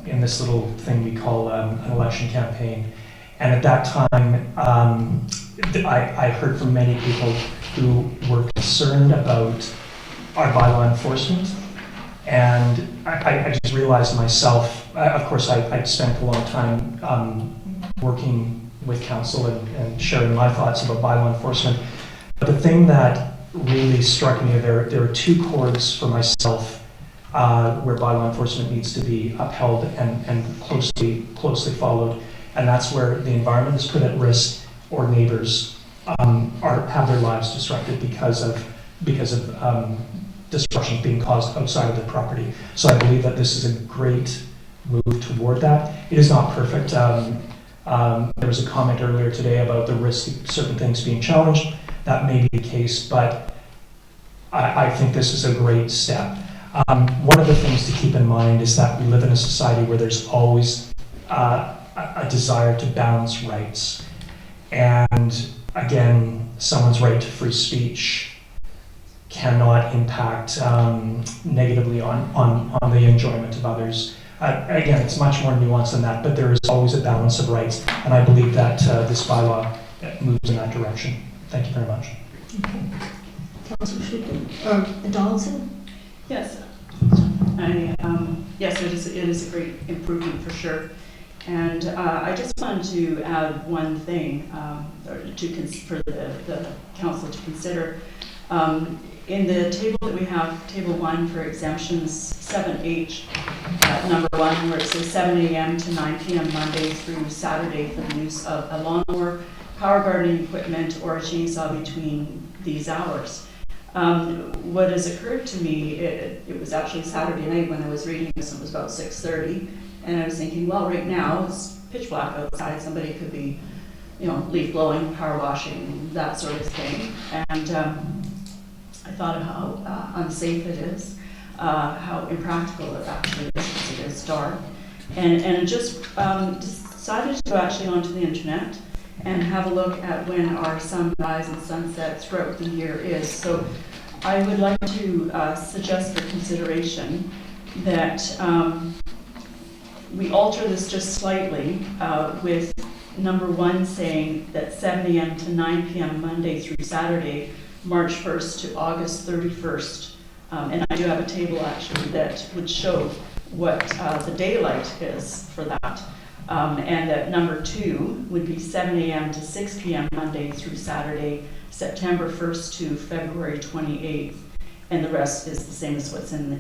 in this little thing we call an election campaign. And at that time, I heard from many people who were concerned about our bylaw enforcement. And I just realized myself, of course, I'd spent a long time working with council and sharing my thoughts about bylaw enforcement. But the thing that really struck me, there are two chords for myself where bylaw enforcement needs to be upheld and closely followed. And that's where the environment is put at risk or neighbors have their lives disrupted because of disruption being caused outside of their property. So I believe that this is a great move toward that. It is not perfect. There was a comment earlier today about the risk of certain things being challenged. That may be the case, but I think this is a great step. One of the things to keep in mind is that we live in a society where there's always a desire to balance rights. And again, someone's right to free speech cannot impact negatively on the enjoyment of others. Again, it's much more nuanced than that, but there is always a balance of rights, and I believe that this bylaw moves in that direction. Thank you very much. Okay. Councillor Schuppen, or Donaldson? Yes. Yes, it is a great improvement for sure. And I just wanted to add one thing for the council to consider. In the table that we have, table 1 for exemptions, 7H, number 1, where it says 7 a.m. to 9 p.m. Monday through Saturday for the use of a lawnmower, power gardening equipment, or a chainsaw between these hours. What has occurred to me, it was actually Saturday night when I was reading this, and it was about 6:30, and I was thinking, well, right now it's pitch black outside, somebody could be, leaf blowing, power washing, that sort of thing. And I thought of how unsafe it is, how impractical it actually is because it is dark. And just decided to go actually onto the internet and have a look at when our sunrise and sunset throughout the year is. So I would like to suggest for consideration that we alter this just slightly with number 1 saying that 7 a.m. to 9 p.m. Monday through Saturday, March 1st to August 31st. And I do have a table actually that would show what the daylight is for that. And that number 2 would be 7 a.m. to 6 p.m. Monday through Saturday, September 1st to February 28th. And the rest is the same as what's in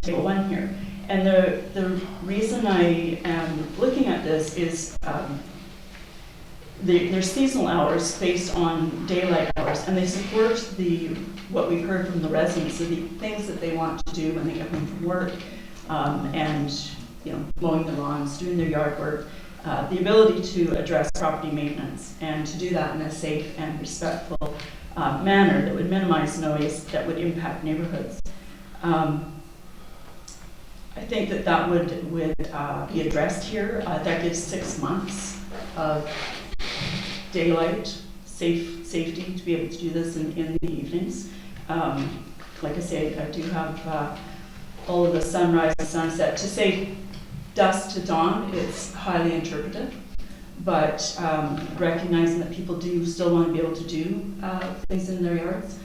table 1 here. And the reason I am looking at this is there's seasonal hours based on daylight hours, and they support what we've heard from the residents of the things that they want to do when they get home from work, and mowing the lawns, doing their yard work, the ability to address property maintenance, and to do that in a safe and respectful manner that would minimize noise that would impact neighborhoods. I think that would be addressed here. That gives 6 months of daylight, safety to be able to do this in the evenings. Like I say, I do have all of the sunrise and sunset. To say dusk to dawn, it's highly interpretive, but recognizing that people do still want to be able to do things in their yards,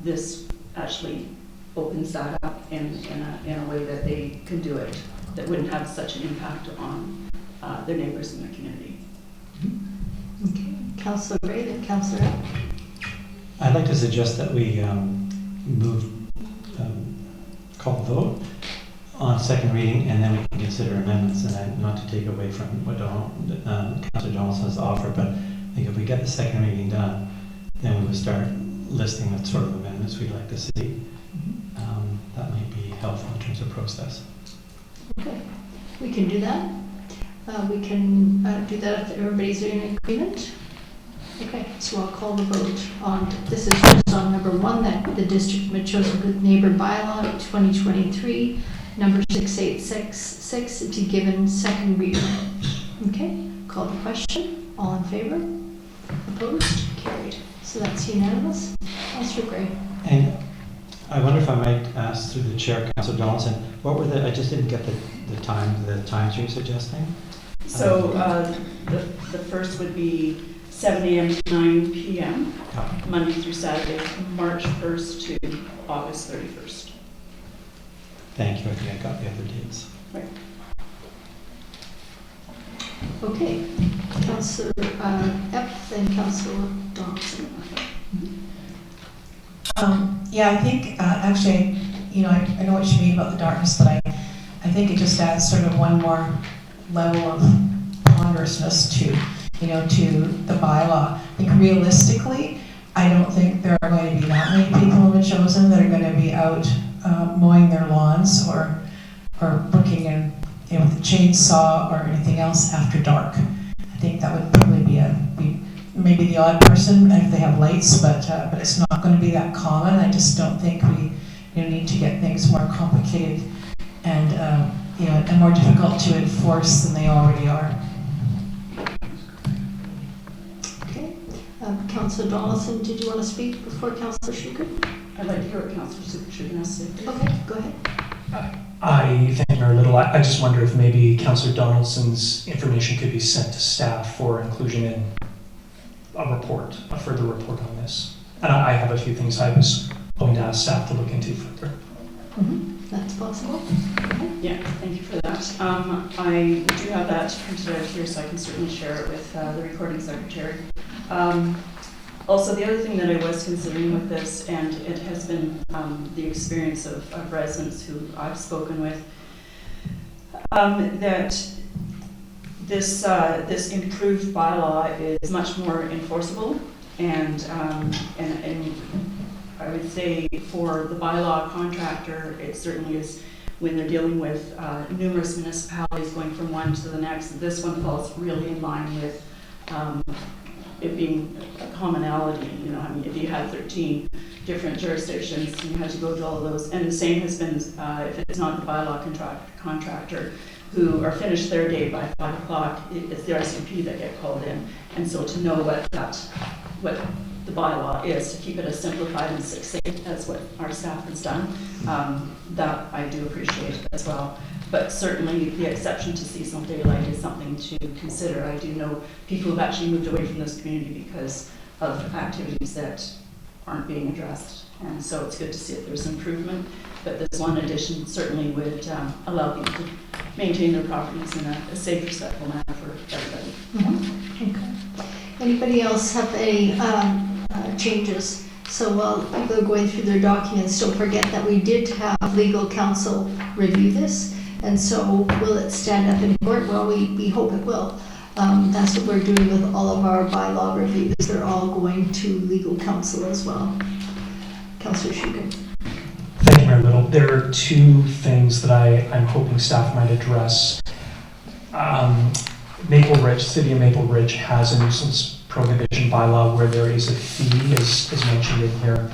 this actually opens that up in a way that they can do it, that wouldn't have such an impact on their neighbors in their community. Okay, Councillor Gray, then Councillor Epp. I'd like to suggest that we call the vote on second reading, and then we can consider amendments, and not to take away from what Councillor Donaldson has offered, but I think if we get the second reading done, then we would start listing what sort of amendments we'd like to see. That might be helpful in terms of process. Okay, we can do that. We can do that if everybody's in agreement. Okay, so I'll call the vote on, this is just on number 1, that the District of Machosen Good Neighbor Bylaw 2023, number 6866, to be given second reading. Okay, call the question. All in favor? Opposed? Carried. So that's unanimous. Councillor Gray. And I wonder if I might ask through the chair, Councillor Donaldson, what were I just didn't get the times you were suggesting? So the first would be 7 a.m. to 9 p.m., Monday through Saturday, March 1st to August 31st. Thank you. I think I got the other dates. Right. Okay, Councillor Epps and Councillor Donaldson. Yeah, I think actually, I know what you mean about the darkness, but I think it just adds sort of one more level of ponderousness to the bylaw. I think realistically, I don't think there are going to be that many people in Machosen that are going to be out mowing their lawns or working in with a chainsaw or anything else after dark. I think that would probably be maybe the odd person if they have lights, but it's not going to be that common. I just don't think we need to get things more complicated and and more difficult to enforce than they already are. Okay, Councillor Donaldson, did you want to speak before Councillor Shukin? I'd like to hear what Councillor Shukin has to say. Okay, go ahead. I think very little. I just wonder if maybe Councillor Donaldson's information could be sent to staff for inclusion in a report, a further report on this. And I have a few things I was going to ask staff to look into further. That's possible. Yeah, thank you for that. I do have that printed out here, so I can certainly share it with the recording secretary. Also, the other thing that I was considering with this, and it has been the experience of residents who I've spoken with, that this improved bylaw is much more enforceable, and I would say for the bylaw contractor, it certainly is when they're dealing with numerous municipalities going from one to the next. This one falls really in line with it being a commonality. If you had 13 different jurisdictions and you had to go to all of those, and the same has been if it's not the bylaw contractor who are finished their day by 5 o'clock, it's the RCMP that get called in. And so to know what the bylaw is, to keep it as simplified and succinct as what our staff has done, that I do appreciate as well. But certainly the exception to seasonal daylight is something to consider. I do know people who've actually moved away from this community because of activities that aren't being addressed. And so it's good to see that there's improvement. But this one addition certainly would allow people to maintain their properties in a safe, respectful manner for everybody. Okay. Anybody else have any changes? So while people are going through their documents, don't forget that we did have legal counsel review this. And so will it stand up in court? Well, we hope it will. That's what we're doing with all of our bylaw reviews. They're all going to legal counsel as well. Councillor Shukin. Thank you, Mayor Little. There are two things that I'm hoping staff might address. Maple Ridge, City of Maple Ridge has a nuisance prohibition bylaw where there is a fee, as mentioned in here,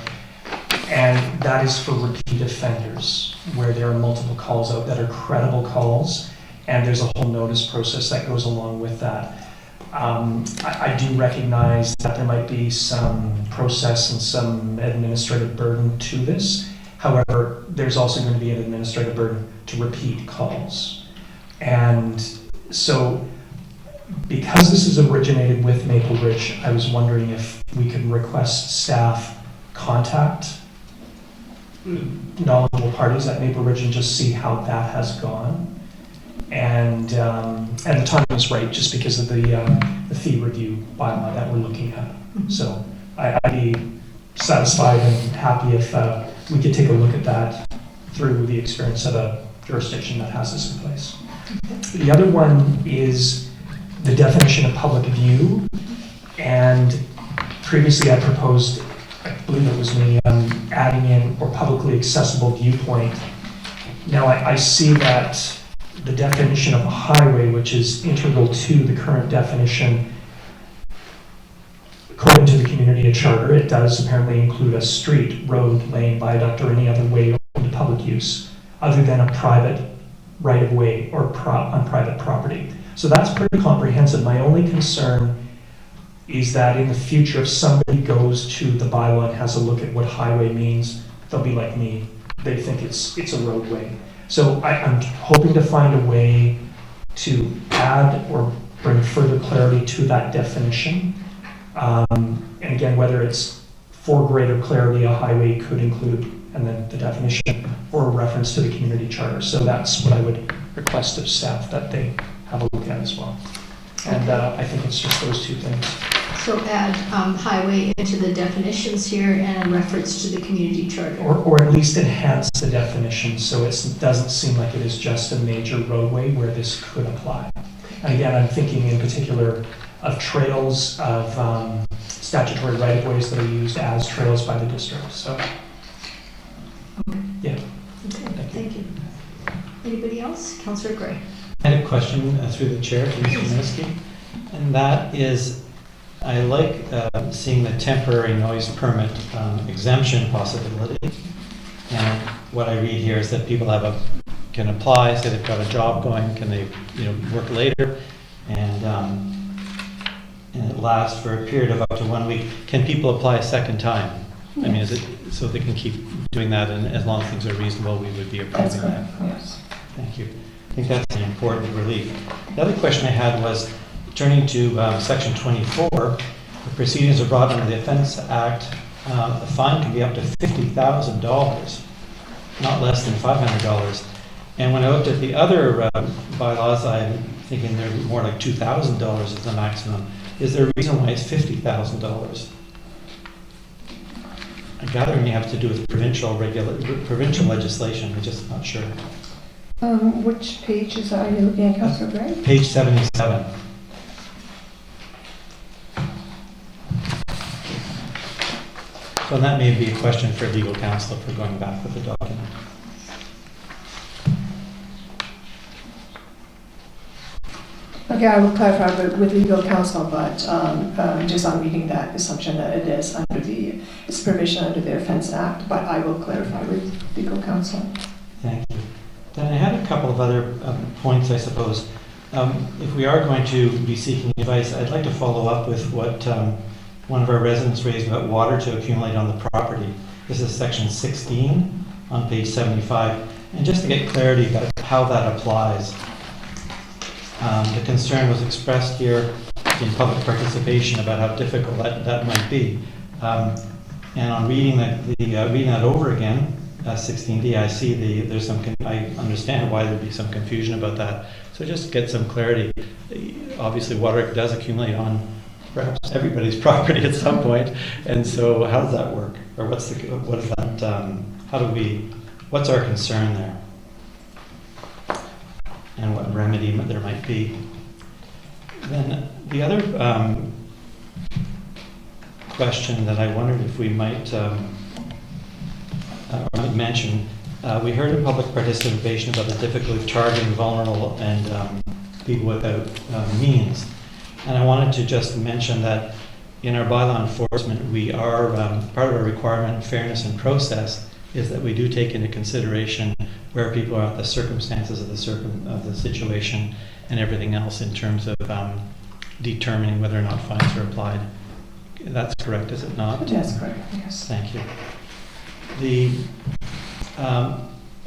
and that is for repeat offenders, where there are multiple calls out that are credible calls, and there's a whole notice process that goes along with that. I do recognize that there might be some process and some administrative burden to this. However, there's also going to be an administrative burden to repeat calls. And so, because this is originated with Maple Ridge, I was wondering if we could request staff contact knowledgeable parties at Maple Ridge and just see how that has gone. And the timing is right, just because of the fee review bylaw that we're looking at. So I'd be satisfied and happy if we could take a look at that through the experience of a jurisdiction that has this in place. The other one is the definition of public view, and previously I proposed, I believe it was me, adding in or publicly accessible viewpoint. Now I see that the definition of a highway, which is integral to the current definition, according to the community charter, it does apparently include a street, road, lane, viaduct, or any other way open to public use, other than a private right-of-way or on private property. So that's pretty comprehensive. My only concern is that in the future, if somebody goes to the bylaw and has a look at what highway means, they'll be like me. They think it's a roadway. So I'm hoping to find a way to add or bring further clarity to that definition. And again, whether it's for greater clarity, a highway could include, and then the definition, or a reference to the community charter. So that's what I would request of staff, that they have a look at as well. And I think it's just those two things. So add highway into the definitions here and a reference to the community charter. Or at least enhance the definition so it doesn't seem like it is just a major roadway where this could apply. And again, I'm thinking in particular of trails, of statutory right-of-ways that are used as trails by the district. So, yeah. Okay, thank you. Anybody else? Councillor Gray. I had a question through the chair to Mr. Minisky, and that is, I like seeing the temporary noise permit exemption possibility. And what I read here is that people can apply, say they've got a job going, can they work later, and it lasts for a period of up to 1 week. Can people apply a second time? Yes. I mean, is it so they can keep doing that, and as long as things are reasonable, we would be approving that? Yes. Thank you. I think that's an important relief. The other question I had was, turning to section 24, the proceedings are brought under the Offence Act, the fine can be up to $50,000, not less than $500. And when I looked at the other bylaws, I'm thinking they're more like $2,000 is the maximum. Is there a reason why it's $50,000? I gather it may have to do with provincial legislation. I'm just not sure. Which page is that? Are you looking at, Councillor Gray? Page 77. So that may be a question for legal counsel for going back with the document. Okay, I will clarify with legal counsel, but just on reading that assumption that it is under it's provision under the Offence Act, but I will clarify with legal counsel. Thank you. Then I had a couple of other points, I suppose. If we are going to be seeking advice, I'd like to follow up with what one of our residents raised about water to accumulate on the property. This is section 16 on page 75. And just to get clarity about how that applies. The concern was expressed here in public participation about how difficult that might be. And on reading that over again, 16D, I see I understand why there'd be some confusion about that. So just get some clarity. Obviously, water does accumulate on perhaps everybody's property at some point, and so how does that work? Or what's our concern there? And what remedy there might be. Then the other question that I wondered if we might mention, we heard in public participation about the difficulty of charging vulnerable and people without means. And I wanted to just mention that in our bylaw enforcement, we are, part of our requirement in fairness and process is that we do take into consideration where people are at, the circumstances of the situation and everything else in terms of determining whether or not fines are applied. That's correct, is it not? That's correct, yes. Thank you. The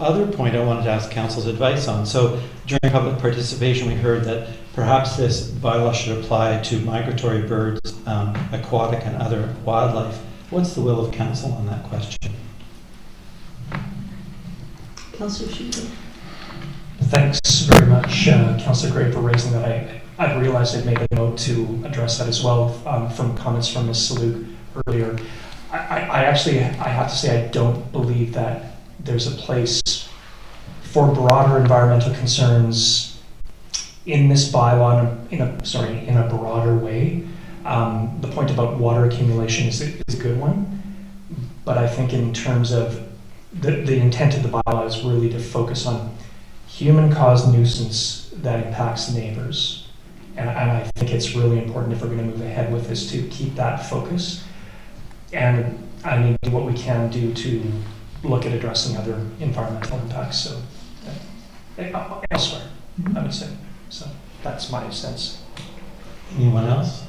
other point I wanted to ask Council's advice on. So during public participation, we heard that perhaps this bylaw should apply to migratory birds, aquatic and other wildlife. What's the will of Council on that question? Councillor Shooter. Thanks very much, Councillor Gray, for raising that. I realized I'd made a note to address that as well from comments from Ms. Saluk earlier. I have to say I don't believe that there's a place for broader environmental concerns in this bylaw in a broader way. The point about water accumulation is a good one, but I think in terms of the intent of the bylaw is really to focus on human-caused nuisance that impacts neighbors. And I think it's really important if we're going to move ahead with this to keep that focus. And I mean, what we can do to look at addressing other environmental impacts. So elsewhere, I would say. So that's my sense. Anyone else?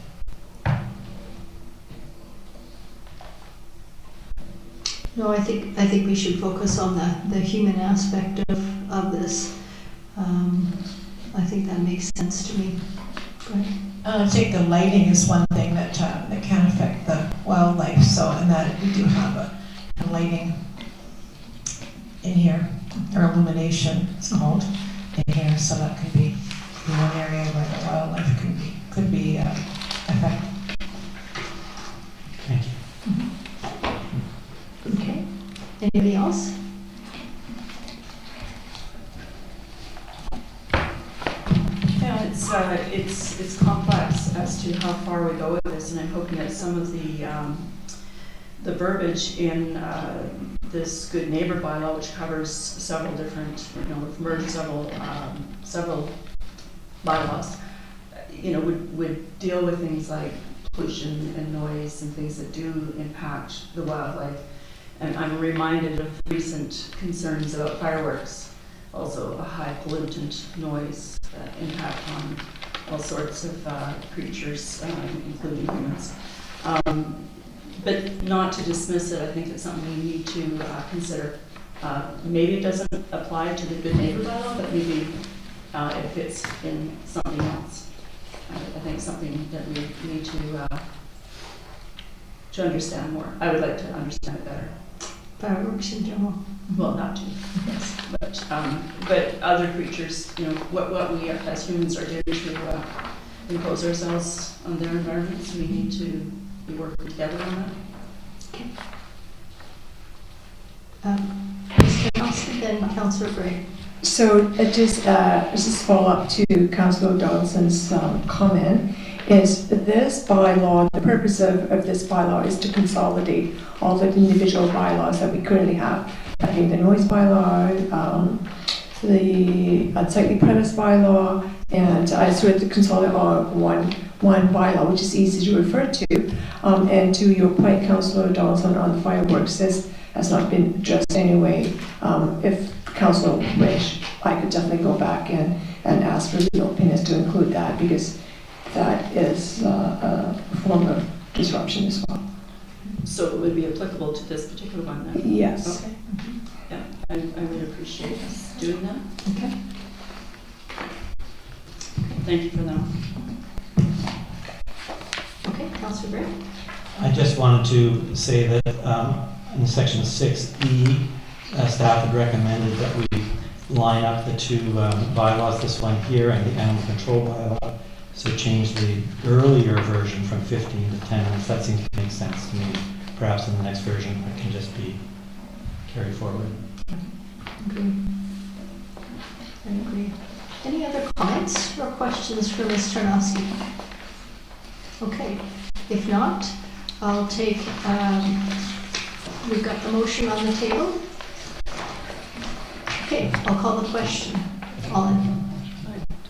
No, I think we should focus on the human aspect of this. I think that makes sense to me. I think the lighting is one thing that can affect the wildlife. So, and that we do have a lighting in here, or illumination, it's called, in here. So that could be one area where the wildlife could be affected. Thank you. Okay. Anybody else? Yeah, it's complex as to how far we go with this, and I'm hoping that some of the verbiage in this good neighbor bylaw, which covers several different, we've merged several bylaws, would deal with things like pollution and noise and things that do impact the wildlife. And I'm reminded of recent concerns about fireworks, also a high pollutant noise impact on all sorts of creatures, including humans. But not to dismiss it, I think it's something we need to consider. Maybe it doesn't apply to the good neighbor bylaw, but maybe it fits in something else. I think something that we need to understand more. I would like to understand it better. Fireworks in general. Well, not too, yes, but other creatures, what we as humans are doing to impose ourselves on their environments, we need to be working together on that. Okay. Mr. Nelson, then Councillor Gray. So just follow up to Councillor Donaldson's comment, is this bylaw, the purpose of this bylaw is to consolidate all the individual bylaws that we currently have. I think the noise bylaw, the unsightly premise bylaw, and I sort of consolidate all one bylaw, which is easy to refer to. And to your point, Councillor Donaldson, on the fireworks, this has not been addressed anyway. If Council wish, I could definitely go back and ask for legal opinions to include that, because that is a form of disruption as well. So it would be applicable to this particular one then? Yes. Okay. Yeah, I would appreciate us doing that. Okay. Thank you for that. Okay, Councillor Gray. I just wanted to say that in section 6E, staff had recommended that we line up the two bylaws, this one here and the animal control bylaw. So change the earlier version from 15 to 10 minutes. That seems to make sense to me. Perhaps in the next version it can just be carried forward. Agree. I agree. Any other comments or questions for Ms. Tarnowski? Okay. If not, I'll take, we've got the motion on the table. Okay, I'll call the question.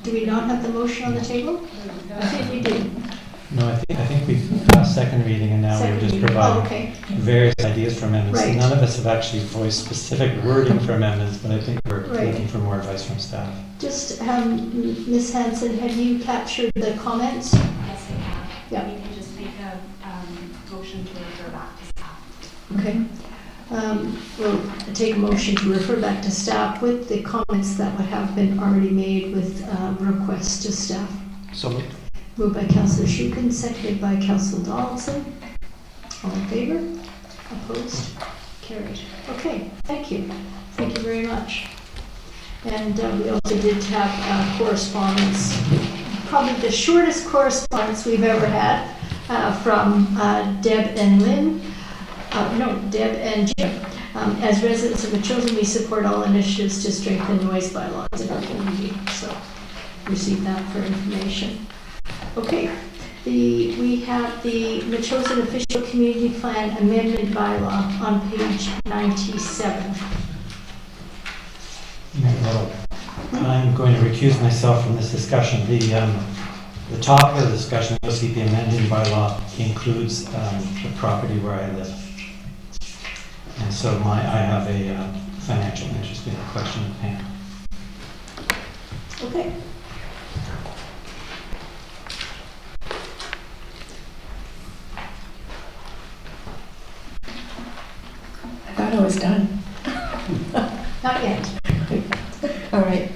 Do we not have the motion on the table? I think we do. No, I think we've got a second reading, and now we're just providing various ideas for amendments. Right. None of us have actually voiced specific wording for amendments, but I think we're looking for more advice from staff. Just, Ms. Hanson, have you captured the comments? Yes, I have. Yeah. You can just make a motion to refer back to staff. Okay. We'll take a motion to refer back to staff with the comments that would have been already made with requests to staff. So moved. Moved by Councillor Shukin, seconded by Councillor Donaldson. All in favor? Opposed? Carried. Okay, thank you. Thank you very much. And we also did have correspondence, probably the shortest correspondence we've ever had from Deb and Lynn. Deb and Jim. As residents of Matheson, we support all initiatives to strengthen noise bylaws in our community. So, receive that for information. Okay, We have the Matheson Official Community Plan Amendment Bylaw on page 97. Well, I'm going to recuse myself from this discussion. The topic of the discussion, the OCP amending bylaw, includes the property where I live. And so I have a financial interest in the question at hand. Okay. I thought I was done. Not yet. All right.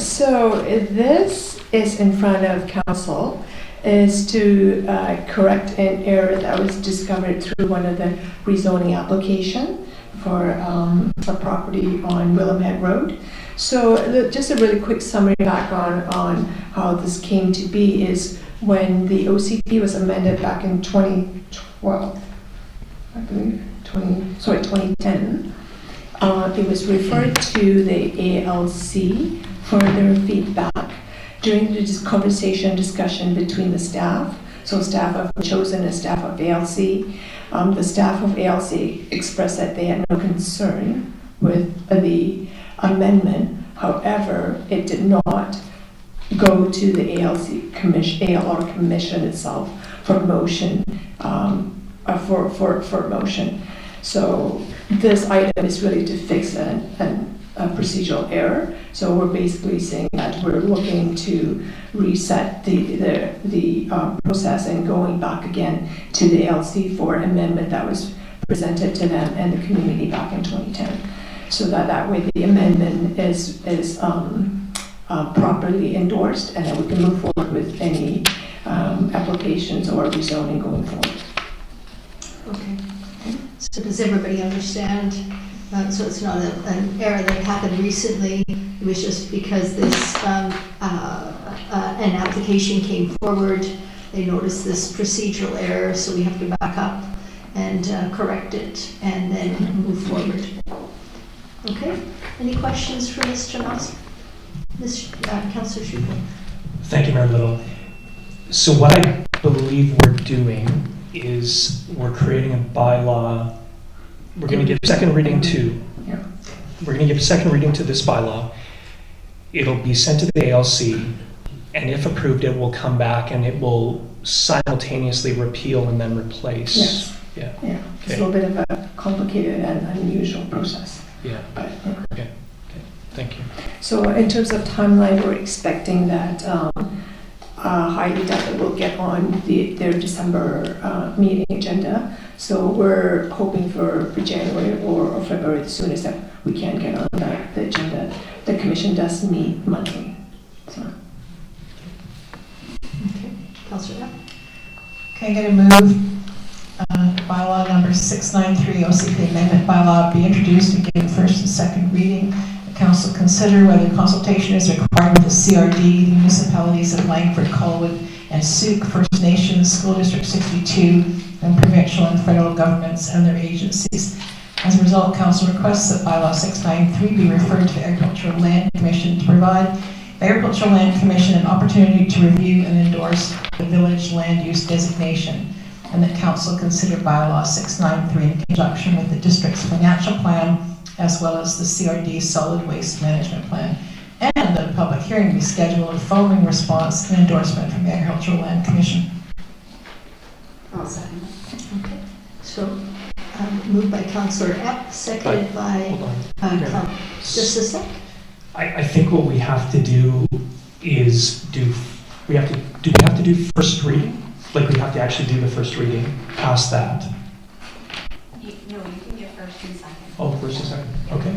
So this is in front of council, is to correct an error that was discovered through one of the rezoning application for a property on Willamette Road. So just a really quick summary back on how this came to be is when the OCP was amended back in 2012, I believe, 2010. It was referred to the ALC for their feedback during the discussion between the staff. So staff of Chosen and staff of ALC. The staff of ALC expressed that they had no concern with the amendment. However, it did not go to the ALC commission itself for motion. For motion. So this item is really to fix a procedural error. So we're basically saying that we're looking to reset the process and going back again to the ALC for an amendment that was presented to them and the community back in 2010. So that way the amendment is properly endorsed, and then we can move forward with any applications or rezoning going forward. Okay. So does everybody understand? So it's not an error that happened recently. It was just because this an application came forward. They noticed this procedural error, so we have to back up and correct it and then move forward. Okay. Any questions for Mr. Moss? Councillor Schuster. Thank you, Mayor Little. So what I believe we're doing is we're creating a bylaw. We're going to give second reading to. Yeah. We're going to give second reading to this bylaw. It'll be sent to the ALC, and if approved, it will come back and it will simultaneously repeal and then replace. Yes. Yeah. Yeah. It's Okay. a little bit of a complicated and unusual process. Yeah. But, yeah. Okay. Thank you. So in terms of timeline, we're expecting that highly doubt that we'll get on their December meeting agenda. So we're hoping for January or February as soon as that we can get on the agenda. The commission does meet monthly. So. Okay. Councillor. Okay, I'm going to move bylaw number 693, OCP amendment bylaw, be introduced and given first and second reading. The council consider whether consultation is required with the CRD, the municipalities of Langford, Colwood, and Souk First Nations, School District 62, and provincial and federal governments and their agencies. As a result, council requests that bylaw 693 be referred to the Agricultural Land Commission to provide the Agricultural Land Commission an opportunity to review and endorse the village land use designation, and that council consider bylaw 693 in conjunction with the district's financial plan as well as the CRD solid waste management plan, and that a public hearing be scheduled following response and endorsement from the Agricultural Land Commission. I'll second. Okay. So moved by Councillor Epp, seconded by just a sec. I think what we have to do is do we have to do first reading? Like we have to actually do the first reading past that? No, you can get first and second. Oh, first and second. Okay.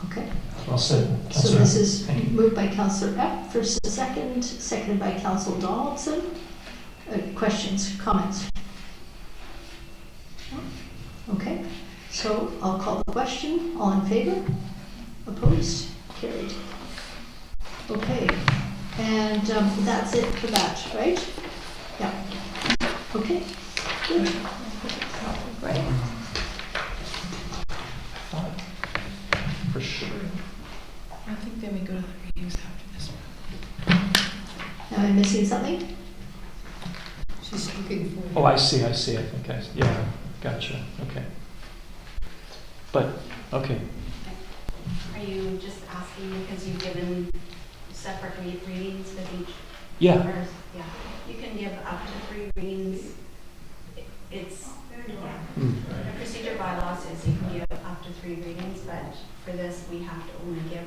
Okay. Well said. So this is moved by Councillor Epp, first and second, seconded by Councillor Donaldson. Questions, comments? Okay. So I'll call the question. All in favor? Opposed? Carried. Okay. And that's it for that, right? Yeah. Okay. Good. Right. For sure. I think then we go to the readings after this one. Am I missing something? She's looking for. Oh, I see, I think yeah, gotcha, okay. But, okay, Are you just asking because you've given separate readings with each? yeah, Or- Yeah, you can give up to 3 readings. It's, the procedure bylaw says you can give up to 3 readings, but for this, we have to only give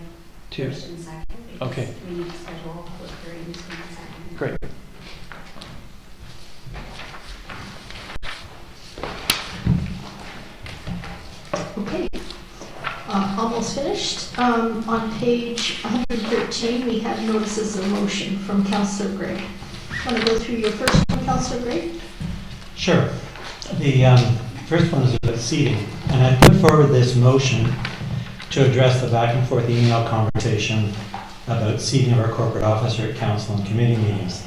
2. first and second. Because Okay. we need to schedule public hearings for the second. Great. Okay, almost finished. On page 113, we have notices of motion from Councillor Gray. Want to go through your first one, Councillor Gray? Sure. The first one is about seating, and I put forward this motion to address the back and forth email conversation about seating of our corporate officer at council and committee meetings.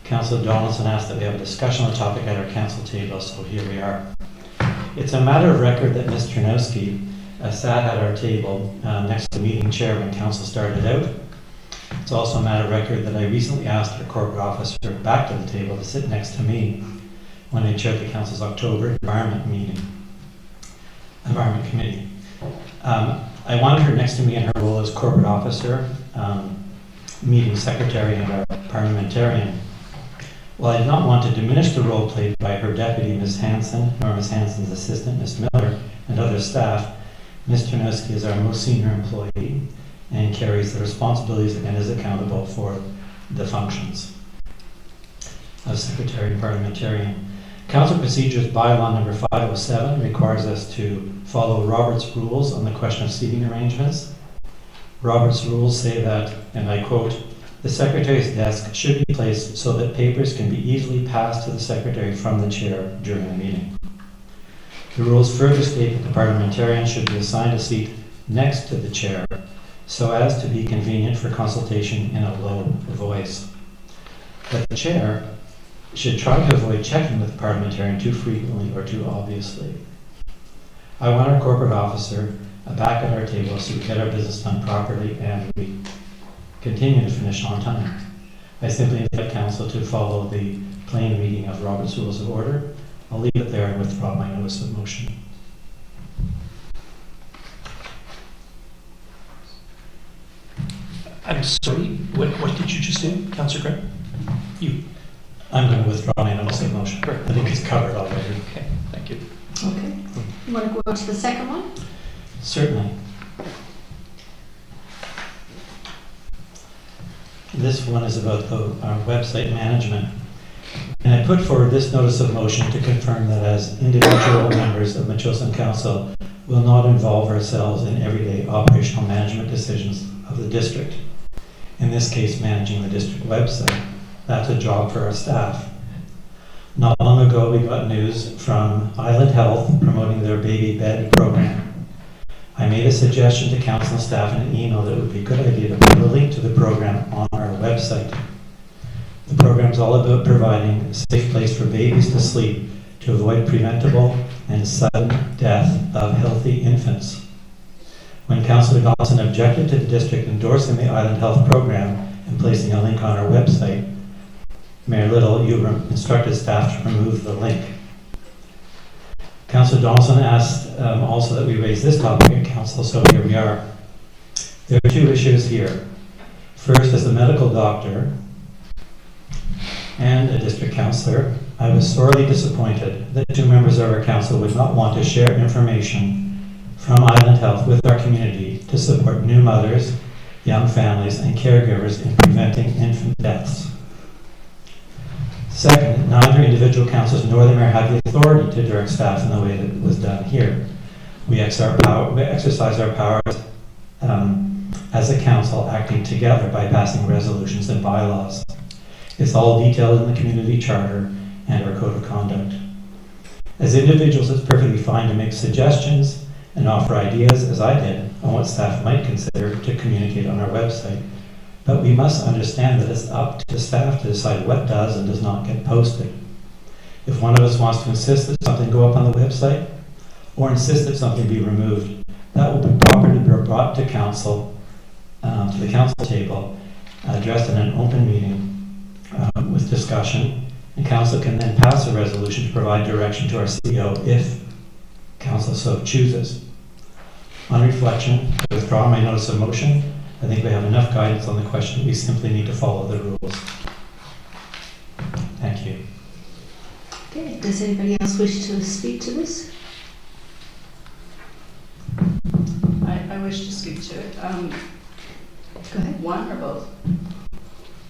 Councillor Donaldson asked that we have a discussion on the topic at our council table, so here we are. It's a matter of record that Ms. Ternowski sat at our table next to the meeting chair when council started out. It's also a matter of record that I recently asked our corporate officer back to the table to sit next to me when I chaired the council's October environment committee. I wanted her next to me in her role as corporate officer, meeting secretary, and our parliamentarian. While I did not want to diminish the role played by her deputy, Ms. Hanson, nor Ms. Hanson's assistant, Ms. Miller, and other staff, Ms. Ternowski is our most senior employee and carries the responsibilities and is accountable for the functions of secretary and parliamentarian. Council Procedures Bylaw number 507 requires us to follow Robert's rules on the question of seating arrangements. Robert's rules say that, and I quote, "The secretary's desk should be placed so that papers can be easily passed to the secretary from the chair during the meeting." The rules further state that the parliamentarian should be assigned a seat next to the chair so as to be convenient for consultation in a low voice. But the chair should try to avoid checking with the parliamentarian too frequently or too obviously. I want our corporate officer back at our table so we get our business done properly and we continue to finish on time. I simply invite council to follow the plain reading of Robert's Rules of Order. I'll leave it there and withdraw my notice of motion. I'm sorry, what did you just do, Councillor Gray? I'm going to withdraw my notice of motion. Great. I think it's covered already. Okay, thank you. Okay. You want to go on to the second one? Certainly. This one is about our website management. And I put forward this notice of motion to confirm that as individual members of Matheson Council will not involve ourselves in everyday operational management decisions of the district. In this case, managing the district website. That's a job for our staff. Not long ago, we got news from Island Health promoting their baby bed program. I made a suggestion to council staff in an email that it would be a good idea to put a link to the program on our website. The program is all about providing a safe place for babies to sleep to avoid preventable and sudden death of healthy infants. When Councillor Dawson objected to the district endorsing the Island Health program and placing a link on our website, Mayor Little, you instructed staff to remove the link. Councillor Dawson asked also that we raise this topic at council, so here we are. There are 2 issues here. First, as a medical doctor and a district councillor, I was sorely disappointed that 2 members of our council would not want to share information from Island Health with our community to support new mothers, young families, and caregivers in preventing infant deaths. Second, neither individual councils nor the mayor have the authority to direct staff in the way that it was done here. We exercise our powers as a council acting together by passing resolutions and bylaws. It's all detailed in the community charter and our code of conduct. As individuals, it's perfectly fine to make suggestions and offer ideas, as I did, on what staff might consider to communicate on our website. But we must understand that it's up to the staff to decide what does and does not get posted. If one of us wants to insist that something go up on the website, or insist that something be removed, that will be properly brought to council, to the council table, addressed in an open meeting, with discussion, and council can then pass a resolution to provide direction to our CEO if council so chooses. On reflection, I withdraw my notice of motion. I think we have enough guidance on the question. We simply need to follow the rules. Thank you. Okay, does anybody else wish to speak to this? I wish to speak to it. Go ahead. One or both?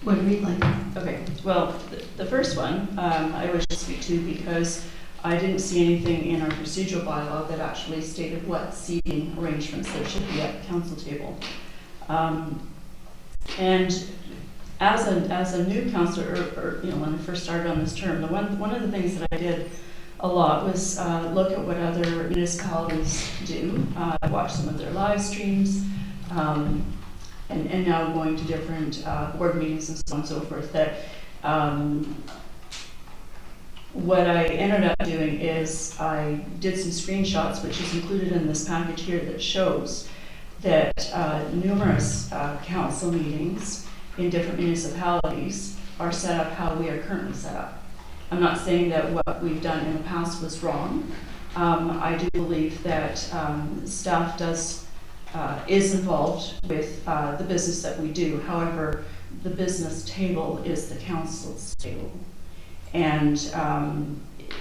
What do we like? Okay, well, the first one I wish to speak to because I didn't see anything in our procedural bylaw that actually stated what seating arrangements there should be at the council table. And as a new councillor, or when I first started on this term, one of the things that I did a lot was look at what other municipalities do. I watched some of their live streams, and now going to different board meetings and so on and so forth. That what I ended up doing is I did some screenshots, which is included in this package here, that shows that numerous council meetings in different municipalities are set up how we are currently set up. I'm not saying that what we've done in the past was wrong. I do believe that staff is involved with the business that we do. However, the business table is the council's table. And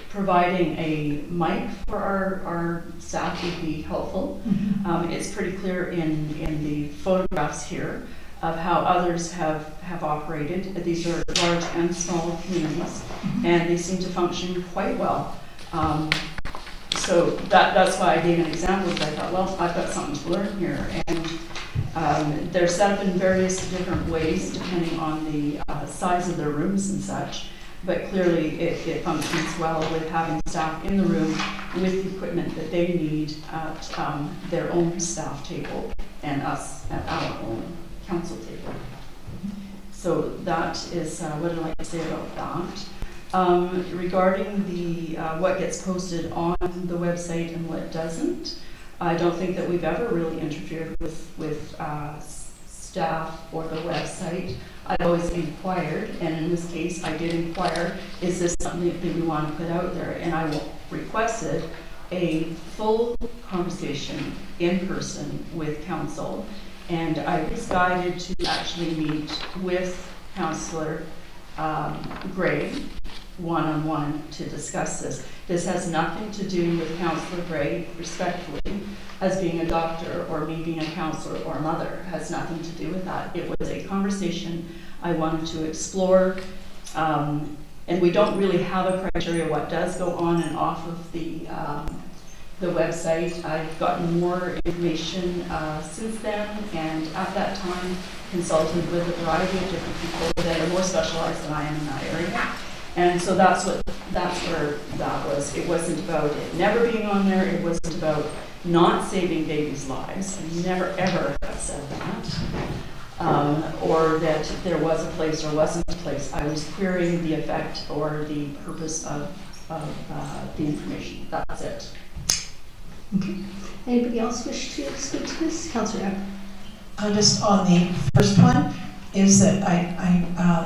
providing a mic for our staff would be helpful. Mm-hmm. It's pretty clear in the photographs here of how others have operated. These are large and small communities, and they seem to function quite well. So that's why I gave an example, because I thought, well, I've got something to learn here. And they're set up in various different ways depending on the size of their rooms and such. But clearly it functions well with having staff in the room with the equipment that they need at their own staff table and us at our own council table. So that is what I'd like to say about that. Regarding the what gets posted on the website and what doesn't, I don't think that we've ever really interfered with staff or the website. I've always inquired, and in this case I did inquire, is this something that we want to put out there? And I requested a full conversation in person with council, and I was guided to actually meet with Councillor Gray one-on-one to discuss this. This has nothing to do with Councillor Gray, respectfully, as being a doctor or me being a councillor or a mother. It has nothing to do with that. It was a conversation I wanted to explore, and we don't really have a criteria what does go on and off of the website. I've gotten more information since then, and at that time consulted with a variety of different people that are more specialized than I am in that area. And so that's where that was. It wasn't about it never being on there. It wasn't about not saving babies' lives. I never ever have said that. Or that there was a place or wasn't a place. I was querying the effect or the purpose of the information. That's it. Okay. Anybody else wish to speak to this? Councillor Ebb. Just on the first one, is that I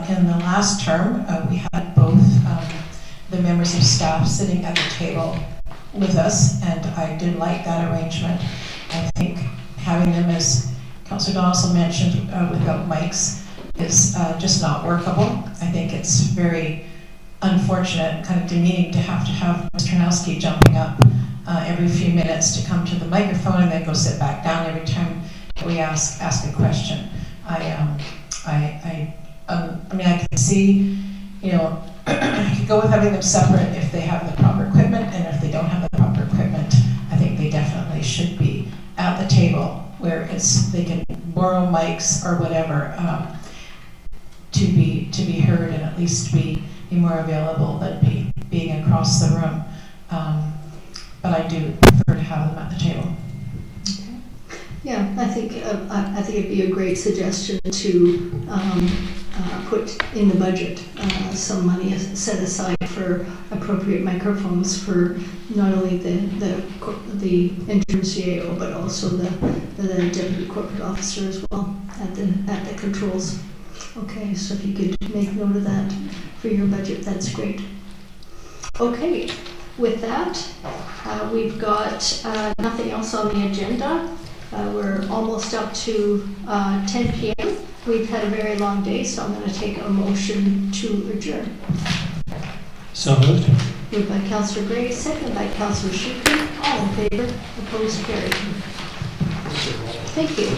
in the last term, we had both the members of staff sitting at the table with us, and I did like that arrangement. I think having them, as Councillor Donaldson mentioned, without mics is just not workable. I think it's very unfortunate, kind of demeaning to have Ms. Ternowski jumping up every few minutes to come to the microphone and then go sit back down every time we ask a question. I mean, I can see, I could go with having them separate if they have the proper equipment, and if they don't have the proper equipment, I think they definitely should be at the table where they can borrow mics or whatever to be heard and at least be more available than being across the room. But I do prefer to have them at the table. Yeah, I think it'd be a great suggestion to put in the budget some money set aside for appropriate microphones for not only the interim CAO but also the deputy corporate officer as well at the controls. Okay, so if you could make note of that for your budget, that's great. Okay, with that, we've got nothing else on the agenda. We're almost up to 10 p.m. We've had a very long day, so I'm going to take a motion to adjourn. So moved. Moved by Councillor Gray, seconded by Councillor Shukin. All in favor, opposed, carried. Thank you.